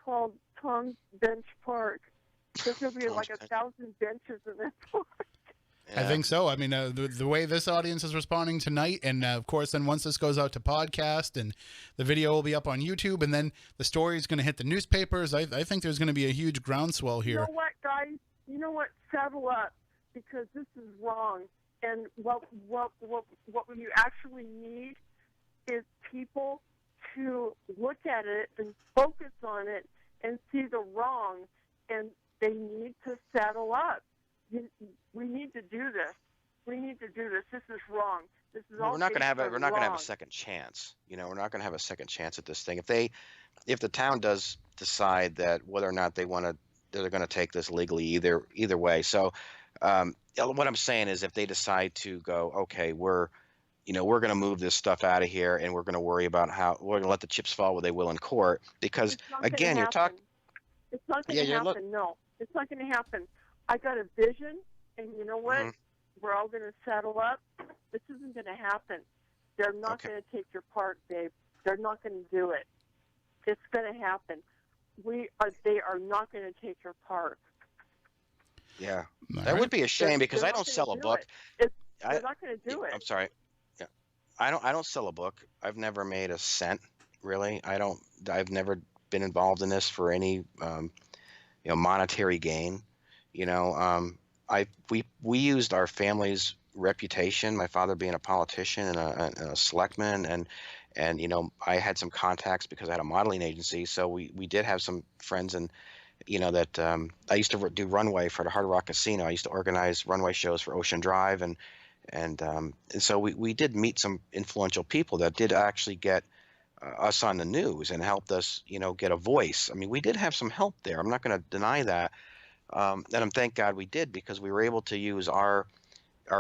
called Tom's Bench Park. There'll be like 1,000 benches in that park. Yeah. I think so. I mean, the way this audience is responding tonight, and of course, then once this goes out to podcast, and the video will be up on YouTube, and then the story is going to hit the newspapers. I think there's going to be a huge groundswell here. You know what, guys? You know what? Settle up, because this is wrong. And what you actually need is people to look at it and focus on it and see the wrong, and they need to settle up. We need to do this. We need to do this. This is wrong. This is all. We're not going to have a second chance. We're not going to have a second chance at this thing. If the town does decide that whether or not they're going to take this legally either way. So, what I'm saying is, if they decide to go, okay, we're going to move this stuff out of here, and we're going to worry about how we're going to let the chips fall where they will in court, because again, you're talking. It's not going to happen. No, it's not going to happen. I got a vision, and you know what? Mm-hmm. We're all going to settle up. This isn't going to happen. They're not going to take your part, babe. They're not going to do it. It's going to happen. They are not going to take your part. Yeah, All that right. would be a shame because They're I not don't gonna sell a do book. it. I, They're not going to do it. I'm sorry. Yeah, I don't sell a book. I've never made a cent, really. I've never been involved in this for any monetary gain. You know, we used our family's reputation. My father being a politician and a selectman, and I had some contacts because I had a modeling agency. So we did have some friends, and that I used to do runway for the Hard Rock Casino. I used to organize runway shows for Ocean Drive, and so we did meet some influential people that did actually get us on the news and helped us, get a voice. I mean, we did have some help there. I'm not going to deny that. And thank God we did, because we were able to use our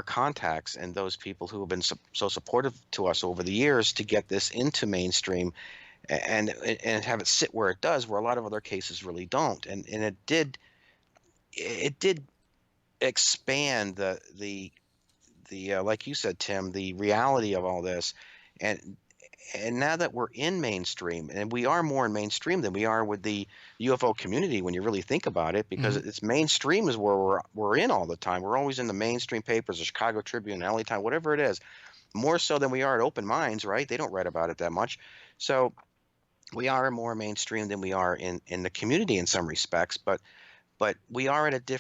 contacts and those people who have been so supportive to us over the years to get this into mainstream and have it sit where it does, where a lot of other cases really don't. And it did expand the like you said, Tim, the reality of all this. And now that we're in mainstream, and we are more in mainstream than we are with the UFO community when you really think about it, because it's mainstream is where we're in all the time. We're always in the mainstream papers, the Chicago Tribune, LA Times, whatever it is, more so than we are at Open Minds, right? They don't write about it that much. So we are more mainstream than we are in the community in some respects, but we are at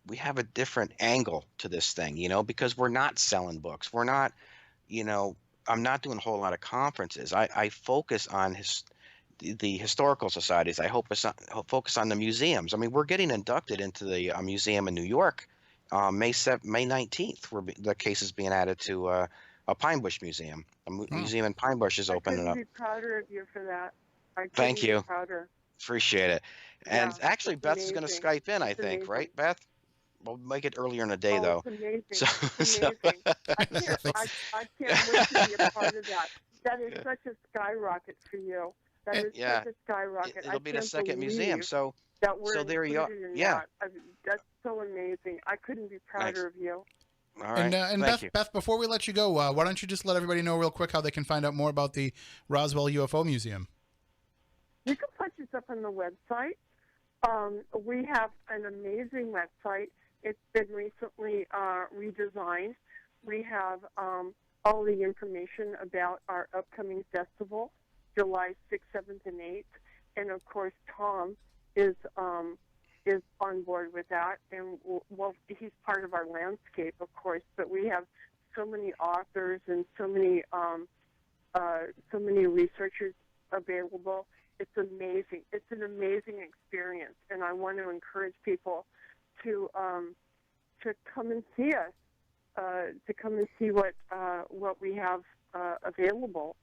we have a different angle to this thing, because we're not selling books. We're not, I'm not doing a whole lot of conferences. I focus on the historical societies. I focus on the museums. I mean, we're getting inducted into the museum in New York, May 19th, where the case is being added to a Pine Bush museum. Museum in Pine Bush is opening up. I couldn't be prouder of you for that. Thank you. Be prouder. Appreciate it. And Yeah, actually, Beth is going to Skype in, I think, amazing. right, Beth? We'll make it earlier in the day, though. It's amazing. So, It's amazing. I can't wait to be a part of that. That is such a skyrocket for you. That is such a skyrocket. It'll be the second museum. So there you are. Yeah. That's so amazing. I couldn't be prouder of you. All right. And Beth, before we let you go, why don't you just let everybody know real quick how they can find out more about the Roswell UFO Museum? You can punch us up on the website. We have an amazing website. It's been recently redesigned. We have all the information about our upcoming festival, July 6th, 7th, and 8th. And, of course, Thom is on board with that. And, he's part of our landscape, of course. But we have so many authors and so many researchers available. It's amazing. It's an amazing experience, and I want to encourage people to come and see us, to come and see what we have available.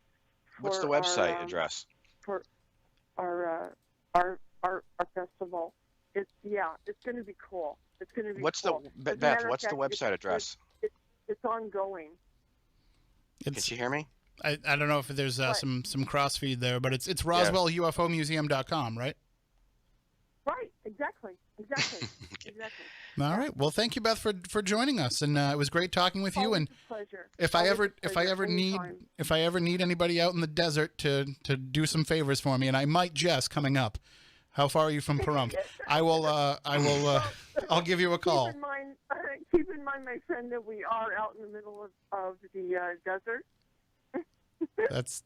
What's the website address for our festival? It's going to be cool. It's going to be. Beth? What's the website address? It's ongoing. Can you hear me? I don't know if there's some crossfeed there, but it's RoswellUFOmuseum.com, right? Right, exactly. All right. Well, thank you, Beth, for joining us, and it was great talking with you. And it's a pleasure. if I ever need anybody out in the desert to do some favors for me, and I might just coming up. How far are you from Pahrump? I'll give you a call. Keep in mind, my friend, that we are out in the middle of the desert.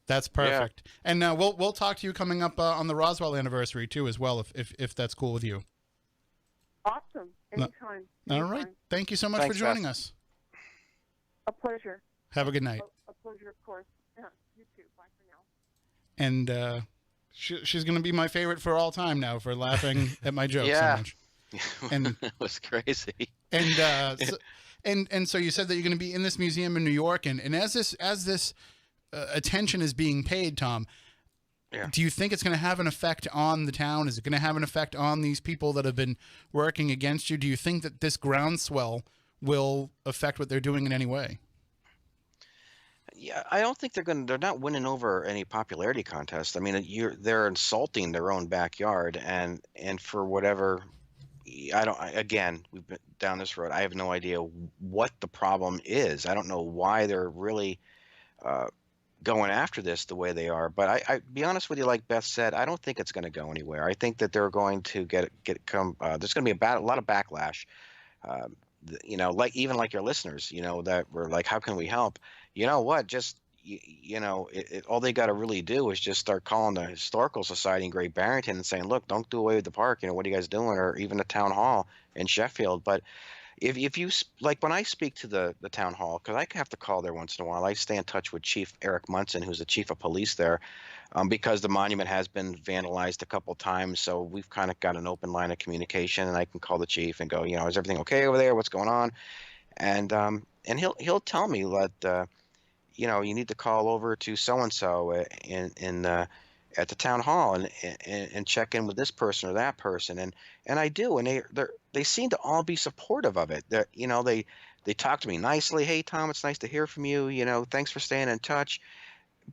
That's perfect. Yeah. And we'll talk to you coming up on the Roswell anniversary too, as well, if that's cool with you. Awesome. Anytime. All right. Thank you so much for joining us. A pleasure. Have a good night. A pleasure, of course. Yeah, you too. Bye for now. And she's going to be my favorite for all time now for laughing at my jokes so much. And it was crazy. And so you said that you're going to be in this museum in New York, and as this attention is being paid, Thom, do you think it's going to have an effect on the town? Is it going to have an effect on these people that have been working against you? Do you think that this groundswell will affect what they're doing in any way? Yeah, I don't think they're not winning over any popularity contest. I mean, they're insulting their own backyard, and for whatever, again, we've been down this road. I have no idea what the problem is. I don't know why they're really going after this the way they are. But I be honest with you, like Beth said, I don't think it's going to go anywhere. I think that they're going to there's going to be a lot of backlash. like even like your listeners, that were like, how can we help? You know what? Just all they got to really do is just start calling the historical society in Great Barrington and saying, look, don't do away with the park. What are you guys doing? Or even the town hall in Sheffield. But if you like, when I speak to the town hall, because I have to call there once in a while, I stay in touch with Chief Eric Munson, who's the chief of police there, because the monument has been vandalized a couple times. So we've kind of got an open line of communication, and I can call the chief and go, is everything okay over there? What's going on? And he'll tell me that you need to call over to so and so at the town hall and check in with this person or that person, and I do, and they seem to all be supportive of it. That they talk to me nicely. Hey Tom, it's nice to hear from you. Thanks for staying in touch.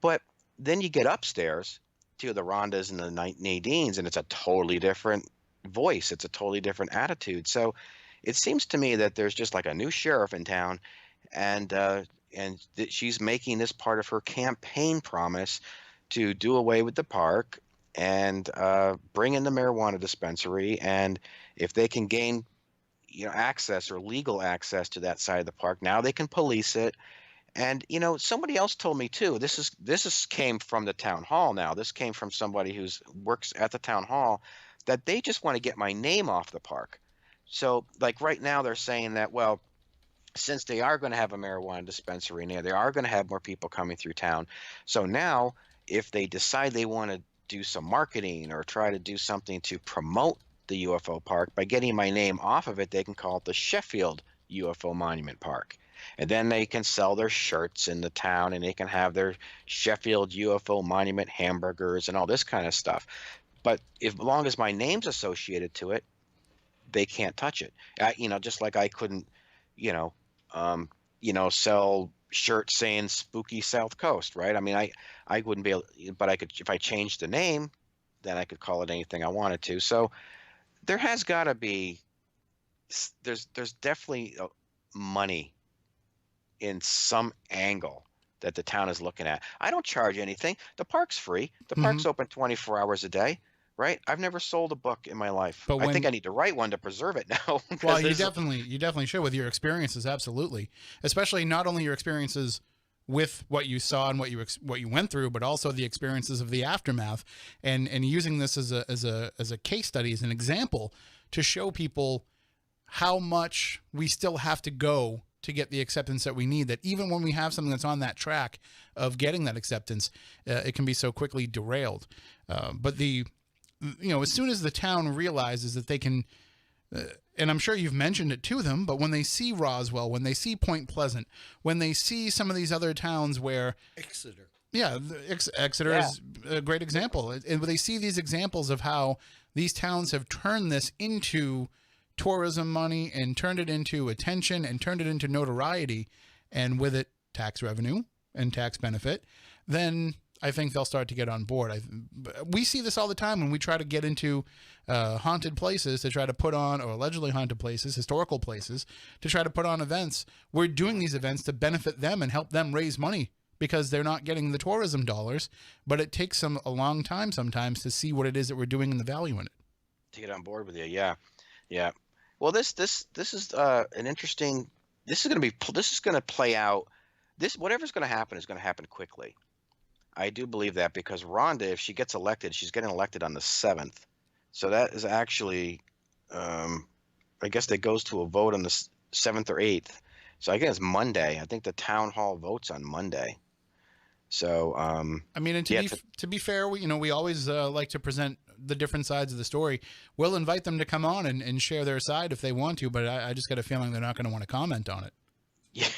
But then you get upstairs to the Rhondas and the Nadines, and it's a totally different voice. It's a totally different attitude. So it seems to me that there's just like a new sheriff in town, and that she's making this part of her campaign promise to do away with the park and bring in the marijuana dispensary. And if they can gain access or legal access to that side of the park, now they can police it. And somebody else told me too, this came from the town hall. Now this came from somebody who works at the town hall, that they just want to get my name off the park. So like right now they're saying that, well, since they are going to have a marijuana dispensary in there, they are going to have more people coming through town. So now if they decide they want to do some marketing or try to do something to promote the UFO park, by getting my name off of it, they can call it the Sheffield UFO Monument Park. And then they can sell their shirts in the town, and they can have their Sheffield UFO Monument hamburgers and all this kind of stuff. But as long as my name's associated to it, they can't touch it. Just like I couldn't, sell shirts saying Spooky South Coast, right? I mean, I wouldn't be able, but I could, if I changed the name, then I could call it anything I wanted to. So there has got to be, there's definitely money in some angle that the town is looking at. I don't charge anything. The park's free. The park's open 24 hours a day. Right? I've never sold a book in my life. But I think I need to write one to preserve it now. Well, you definitely should, with your experiences, absolutely. Especially not only your experiences with what you saw and what you went through, but also the experiences of the aftermath, and using this as a case study, as an example, to show people how much we still have to go to get the acceptance that we need. That even when we have something that's on that track of getting that acceptance, it can be so quickly derailed. But as soon as the town realizes that they can, and I'm sure you've mentioned it to them, but when they see Roswell, when they see Point Pleasant, when they see some of these other towns where Exeter. Yeah, Exeter is a great example. And when they see these examples of how these towns have turned this into tourism money and turned it into attention and turned it into notoriety, and with it tax revenue and tax benefit, then I think they'll start to get on board. We see this all the time when we try to get into haunted places to try to put on, or allegedly haunted places, historical places, to try to put on events. We're doing these events to benefit them and help them raise money because they're not getting the tourism dollars, but it takes them a long time sometimes to see what it is that we're doing and the value in it. To get on board with you, yeah. Well, this is an interesting. This is going to play out. Whatever's going to happen is going to happen quickly. I do believe that, because Rhonda, if she gets elected, she's getting elected on the 7th. So that is actually, I guess that goes to a vote on the 7th or 8th. So I guess it's Monday. I think the town hall votes on Monday. So, I mean, and to be fair, we always like to present the different sides of the story. We'll invite them to come on and share their side if they want to, but I just got a feeling they're not going to want to comment on it. Yeah,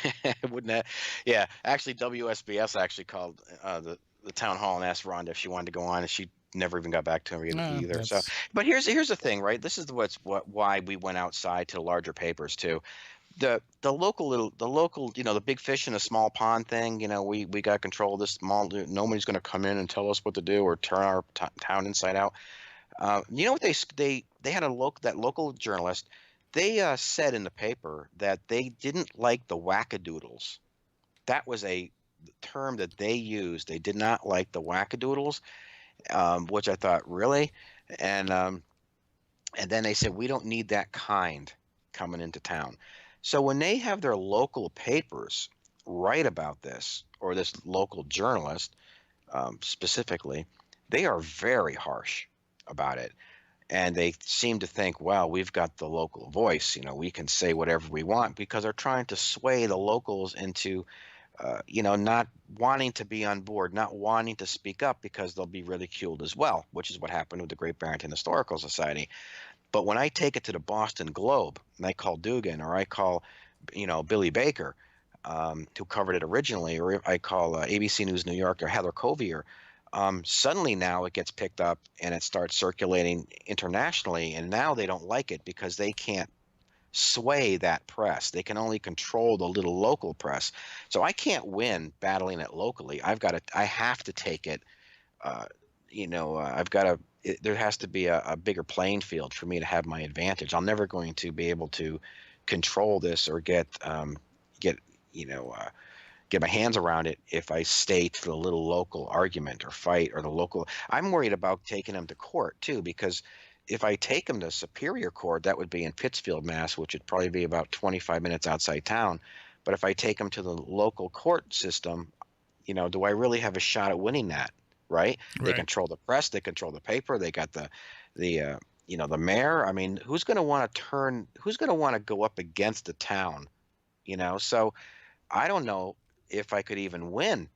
wouldn't that? Yeah, actually, WSBS actually called the town hall and asked Rhonda if she wanted to go on, and she never even got back to him either. So, but here's the thing, right? This is why we went outside to the larger papers too. The local, the big fish in a small pond thing. We got control of this small. Nobody's going to come in and tell us what to do or turn our town inside out. You know what they had that local journalist. They said in the paper that they didn't like the wackadoodles. That was a term that they used. They did not like the wackadoodles, which I thought, really? And then they said, we don't need that kind coming into town. So when they have their local papers write about this, or this local journalist specifically, they are very harsh about it. And they seem to think, well, we've got the local voice, you know, we can say whatever we want, because they're trying to sway the locals into, you know, not wanting to be on board, not wanting to speak up because they'll be ridiculed as well, which is what happened with the Great Barrington Historical Society. But when I take it to the Boston Globe and I call Dugan, or I call, you know, Billy Baker, who covered it originally, or I call ABC News New York or Heather Covier, suddenly now it gets picked up and it starts circulating internationally, and now they don't like it because they can't sway that press. They can only control the little local press. So I can't win battling it locally. I have to take it. There has to be a bigger playing field for me to have my advantage. I'm never going to be able to control this or get my hands around it if I stay to the little local argument or fight, or the local. I'm worried about taking them to court too, because if I take them to Superior Court, that would be in Pittsfield, Mass, which would probably be about 25 minutes outside town. But if I take them to the local court system, you know, do I really have a shot at winning that? Right? They control the press, they control the paper, they got the mayor. I mean, who's going to want to go up against the town? You know, so I don't know if I could even win.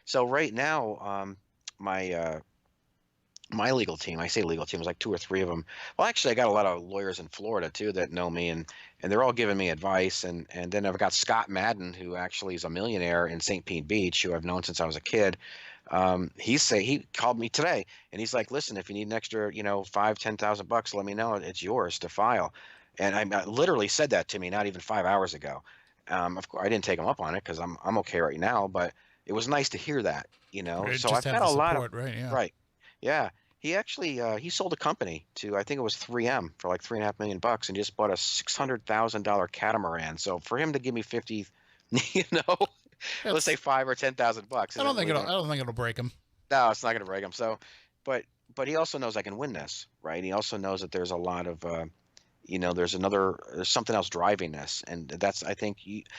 So right now, my legal team, I say legal team, there's like 2 or 3 of them. Well, actually, I got a lot of lawyers in Florida too that know me, and they're all giving me advice. And then I've got Scott Madden, who actually is a millionaire in St. Pete Beach, who I've known since I was a kid. He called me today, and he's like, listen, if you need an extra, $5,000-$10,000, let me know. It's yours to file. And I literally said that to me not even 5 hours ago. Of course, I didn't take him up on it because I'm okay right now, but it was nice to hear that, you know. Right, so just I've have got the a lot support, of right, yeah. right, yeah. He actually he sold a company to, I think it was 3M, for like $3.5 million, and just bought a $600,000 catamaran. So for him to give me 50, let's say $5,000 or $10,000. I don't think it'll break him. No, it's not going to break him. So, but he also knows I can win this, right? He also knows that there's a lot of there's something else driving this, and that's, I think,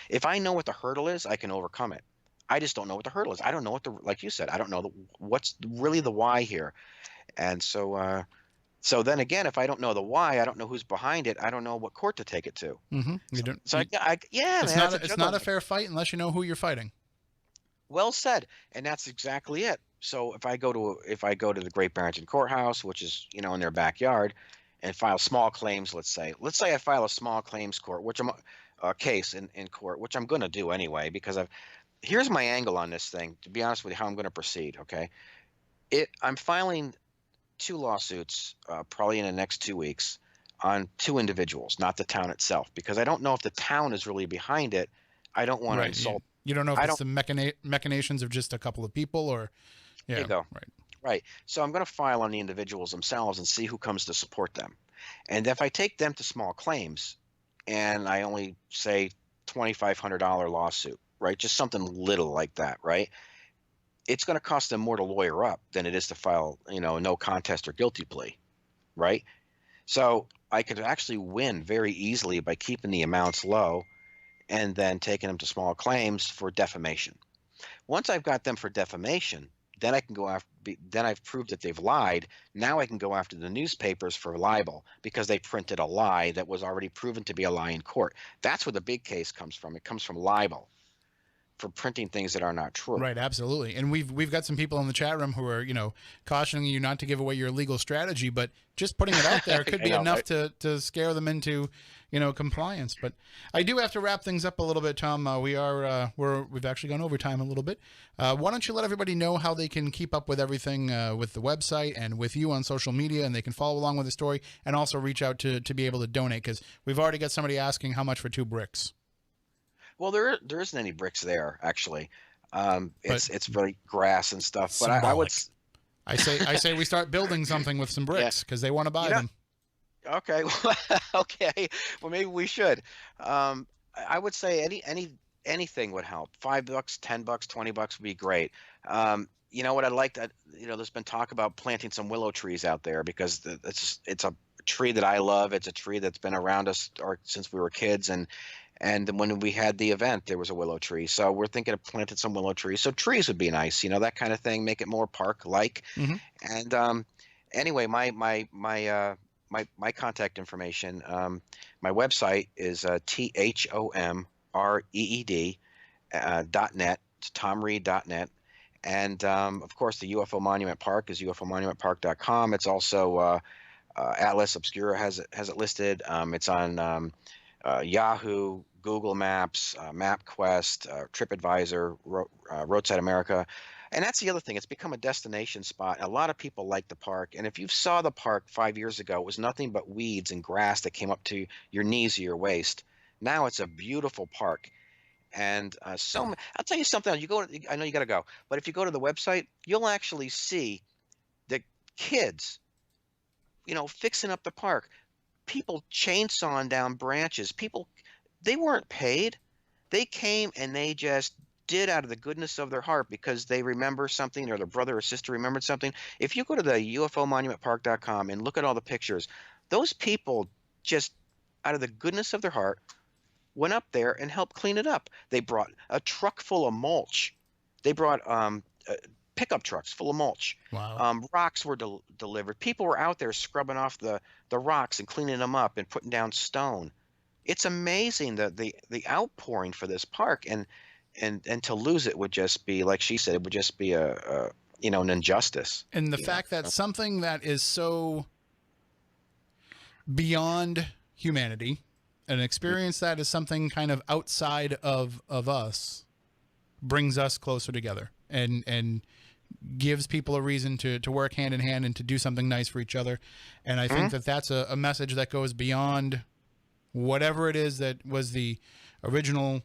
if I know what the hurdle is, I can overcome it. I just don't know what the hurdle is. I don't know like you said, I don't know what's really the why here. And so then again, if I don't know the why, I don't know who's behind it, I don't know what court to take it to. Mm-hmm. You don't. So it's not a fair fight unless you know who you're fighting. Well said, and that's exactly it. So if I go to the Great Barrington Courthouse, which is in their backyard, and file small claims, let's say I file a small claims court, which case in court, which I'm going to do anyway, because here's my angle on this thing. To be honest with you, how I'm going to proceed. Okay, I'm filing 2 lawsuits probably in the next 2 weeks on 2 individuals, not the town itself, because I don't know if the town is really behind it. I don't want to insult. You don't know if it's the machinations of just a couple of people, or there you go. Right. So I'm going to file on the individuals themselves and see who comes to support them. And if I take them to small claims, and I only say $2,500 lawsuit, right, just something little like that, right, it's going to cost them more to lawyer up than it is to file, no contest or guilty plea, right? So I could actually win very easily by keeping the amounts low and then taking them to small claims for defamation. Once I've got them for defamation, then I can go after. Then I've proved that they've lied. Now I can go after the newspapers for libel because they printed a lie that was already proven to be a lie in court. That's where the big case comes from. It comes from libel, for printing things that are not true. Right, absolutely. And we've got some people in the chat room who are, cautioning you not to give away your legal strategy, but just putting it out there could be enough to scare them into, compliance. But I do have to wrap things up a little bit, Tom. We've actually gone over time a little bit. Why don't you let everybody know how they can keep up with everything with the website and with you on social media, and they can follow along with the story and also reach out to be able to donate, because we've already got somebody asking how much for 2 bricks. Well, there isn't any bricks there, actually. It's really grass and stuff. But I say we start building something with some bricks because they want to buy them. Okay, okay. Well, maybe we should. I would say anything would help. $5, $10, $20 would be great. What I'd like to, there's been talk about planting some willow trees out there because it's tree that I love. It's a tree that's been around us since we were kids, and when we had the event, there was a willow tree. So we're thinking of planting some willow trees. So trees would be nice, that kind of thing. Make it more park-like. Mhm. And anyway, my contact information. My website is THOMREED .net. It's ThomReed.net. And of course, the UFO Monument Park is UFOMonumentPark.com. It's also Atlas Obscura has it listed. It's on Yahoo, Google Maps, MapQuest, TripAdvisor, Roadside America. And that's the other thing. It's become a destination spot. A lot of people like the park. And if you saw the park 5 years ago, it was nothing but weeds and grass that came up to your knees or your waist. Now it's a beautiful park. And I'll tell you something. I know you got to go, but if you go to the website, you'll actually see the kids, fixing up the park. People chainsawing down branches. People, they weren't paid. They came and they just did out of the goodness of their heart because they remember something or their brother or sister remembered something. If you go to the UFOMonumentPark.com and look at all the pictures, those people just out of the goodness of their heart went up there and helped clean it up. They brought a truck full of mulch. They brought pickup trucks full of mulch. Wow. Rocks were delivered. People were out there scrubbing off the rocks and cleaning them up and putting down stone. It's amazing the outpouring for this park, and to lose it would just be, like she said, it would just be an injustice. And the fact that something that is so beyond humanity, an experience that is something kind of outside of us, brings us closer together and gives people a reason to work hand in hand and to do something nice for each other. And I think that that's a message that goes beyond whatever it is that was the original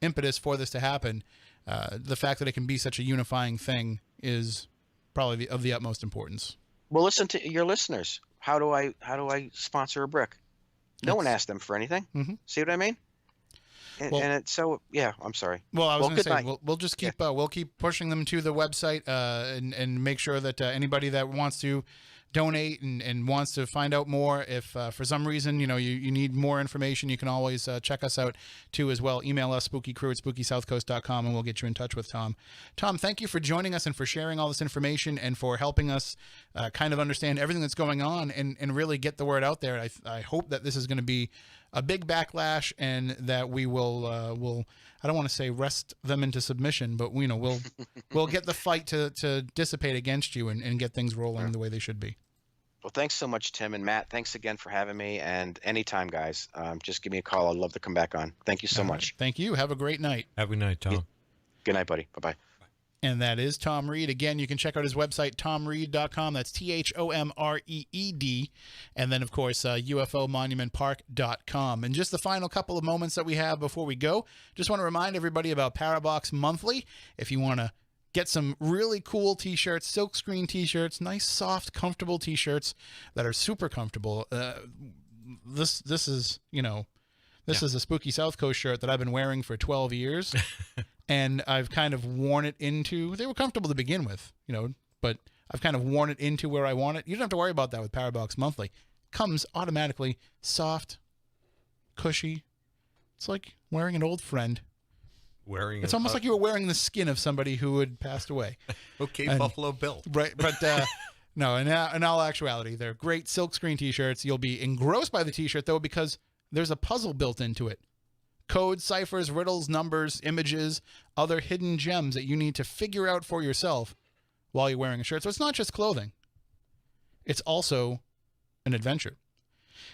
impetus for this to happen. The fact that it can be such a unifying thing is probably of the utmost importance. Well, listen to your listeners. How do I sponsor a brick? No one asked them for anything. Mm-hmm. See what I mean? And it's so, yeah, I'm sorry. Well, I was going to say, night. we'll just keep we'll keep pushing them to the website and make sure that anybody that wants to donate and wants to find out more, if for some reason you need more information, you can always check us out too as well. Email us spookycrew@spookysouthcoast.com and we'll get you in touch with Thom. Thom, thank you for joining us and for sharing all this information and for helping us kind of understand everything that's going on and really get the word out there. I hope that this is going to be a big backlash and that we will I don't want to say wrest them into submission, but we'll get the fight to dissipate against you and get things rolling the way they should be. Well, thanks so much, Tim and Matt. Thanks again for having me. And anytime, guys, just give me a call. I'd love to come back on. Thank you so much. Thank you. Have a great night. Have a good night, Tom. Good night, buddy. Bye-bye. And that is Thom Reed. Again, you can check out his website, thomreed.com. That's THOMREED. And then, of course, UFOMonumentPark.com. And just the final couple of moments that we have before we go, just want to remind everybody about Parabox Monthly. If you want to get some really cool t-shirts, silkscreen t-shirts, nice, soft, comfortable t-shirts that are super comfortable. This is, this is a Spooky South Coast shirt that I've been wearing for 12 years. And I've kind of worn it into, they were comfortable to begin with, but I've kind of worn it into where I want it. You don't have to worry about that with Parabox Monthly. Comes automatically soft, cushy. It's like wearing an old frild. It's almost like you were wearing the skin of somebody who had passed away. Okay, Buffalo Bill. Right, but no, in all actuality, they're great silkscreen t-shirts. You'll be engrossed by the t-shirt, though, because there's a puzzle built into it. Codes, ciphers, riddles, numbers, images, other hidden gems that you need to figure out for yourself while you're wearing a shirt. So it's not just clothing. It's also an adventure.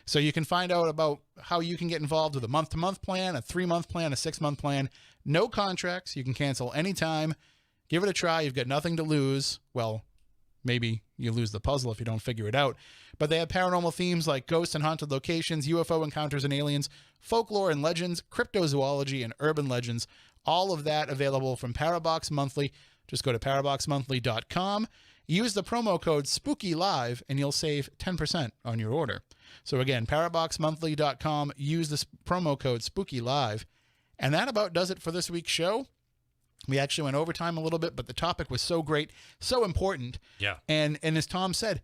So you can find out about how you can get involved with a month-to-month plan, a 3-month plan, a 6-month plan. No contracts. You can cancel anytime. Give it a try. You've got nothing to lose. Well, maybe you lose the puzzle if you don't figure it out. But they have paranormal themes like ghosts and haunted locations, UFO encounters and aliens, folklore and legends, cryptozoology, and urban legends. All of that available from Parabox Monthly. Just go to paraboxmonthly.com. Use the promo code SPOOKYLIVE and you'll save 10% on your order. So again, paraboxmonthly.com. Use this promo code SPOOKYLIVE. And that about does it for this week's show. We actually went overtime a little bit, but the topic was so great, so important. Yeah. And as Thom said,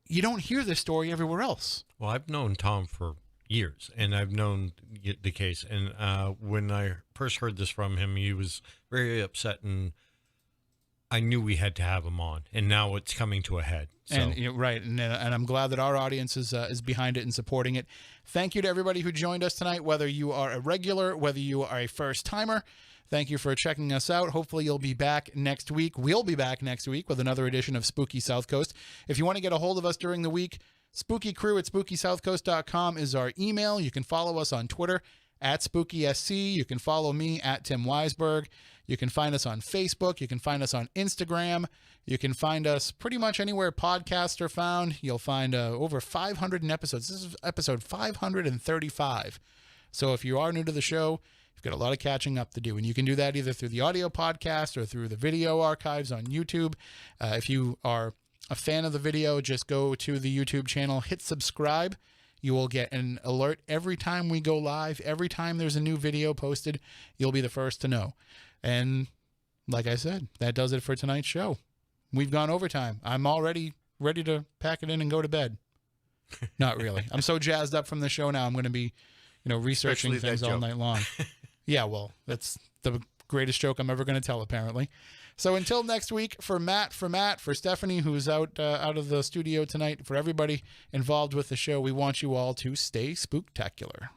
you don't hear this story everywhere else. Well, I've known Thom for years, and I've known the case. And when I first heard this from him, he was very upset, and I knew we had to have him on. And now it's coming to a head. So. And right, and I'm glad that our audience is behind it and supporting it. Thank you to everybody who joined us tonight, whether you are a regular, whether you are a first timer. Thank you for checking us out. Hopefully you'll be back next week. We'll be back next week with another edition of Spooky South Coast. If you want to get a hold of us during the week, spookycrew@spookysouthcoast.com is our email. You can follow us on Twitter @SpookySC. You can follow me @Tim Weisberg. You can find us on Facebook. You can find us on Instagram. You can find us pretty much anywhere podcasts are found. You'll find over 500 episodes. This is episode 535. So if you are new to the show, you've got a lot of catching up to do. And you can do that either through the audio podcast or through the video archives on YouTube. If you are a fan of the video, just go to the YouTube channel, hit subscribe. You will get an alert every time we go live. Every time there's a new video posted, you'll be the first to know. And like I said, that does it for tonight's show. We've gone overtime. I'm already ready to pack it in and go to bed. Not really. I'm so jazzed up from the show now. I'm going to be, researching Especially things all night long. Yeah, well, that's the greatest joke I'm ever going to tell, apparently. So until next week, for Matt, for Stephanie, who's out of the studio tonight, for everybody involved with the show, we want you all to stay spooktacular.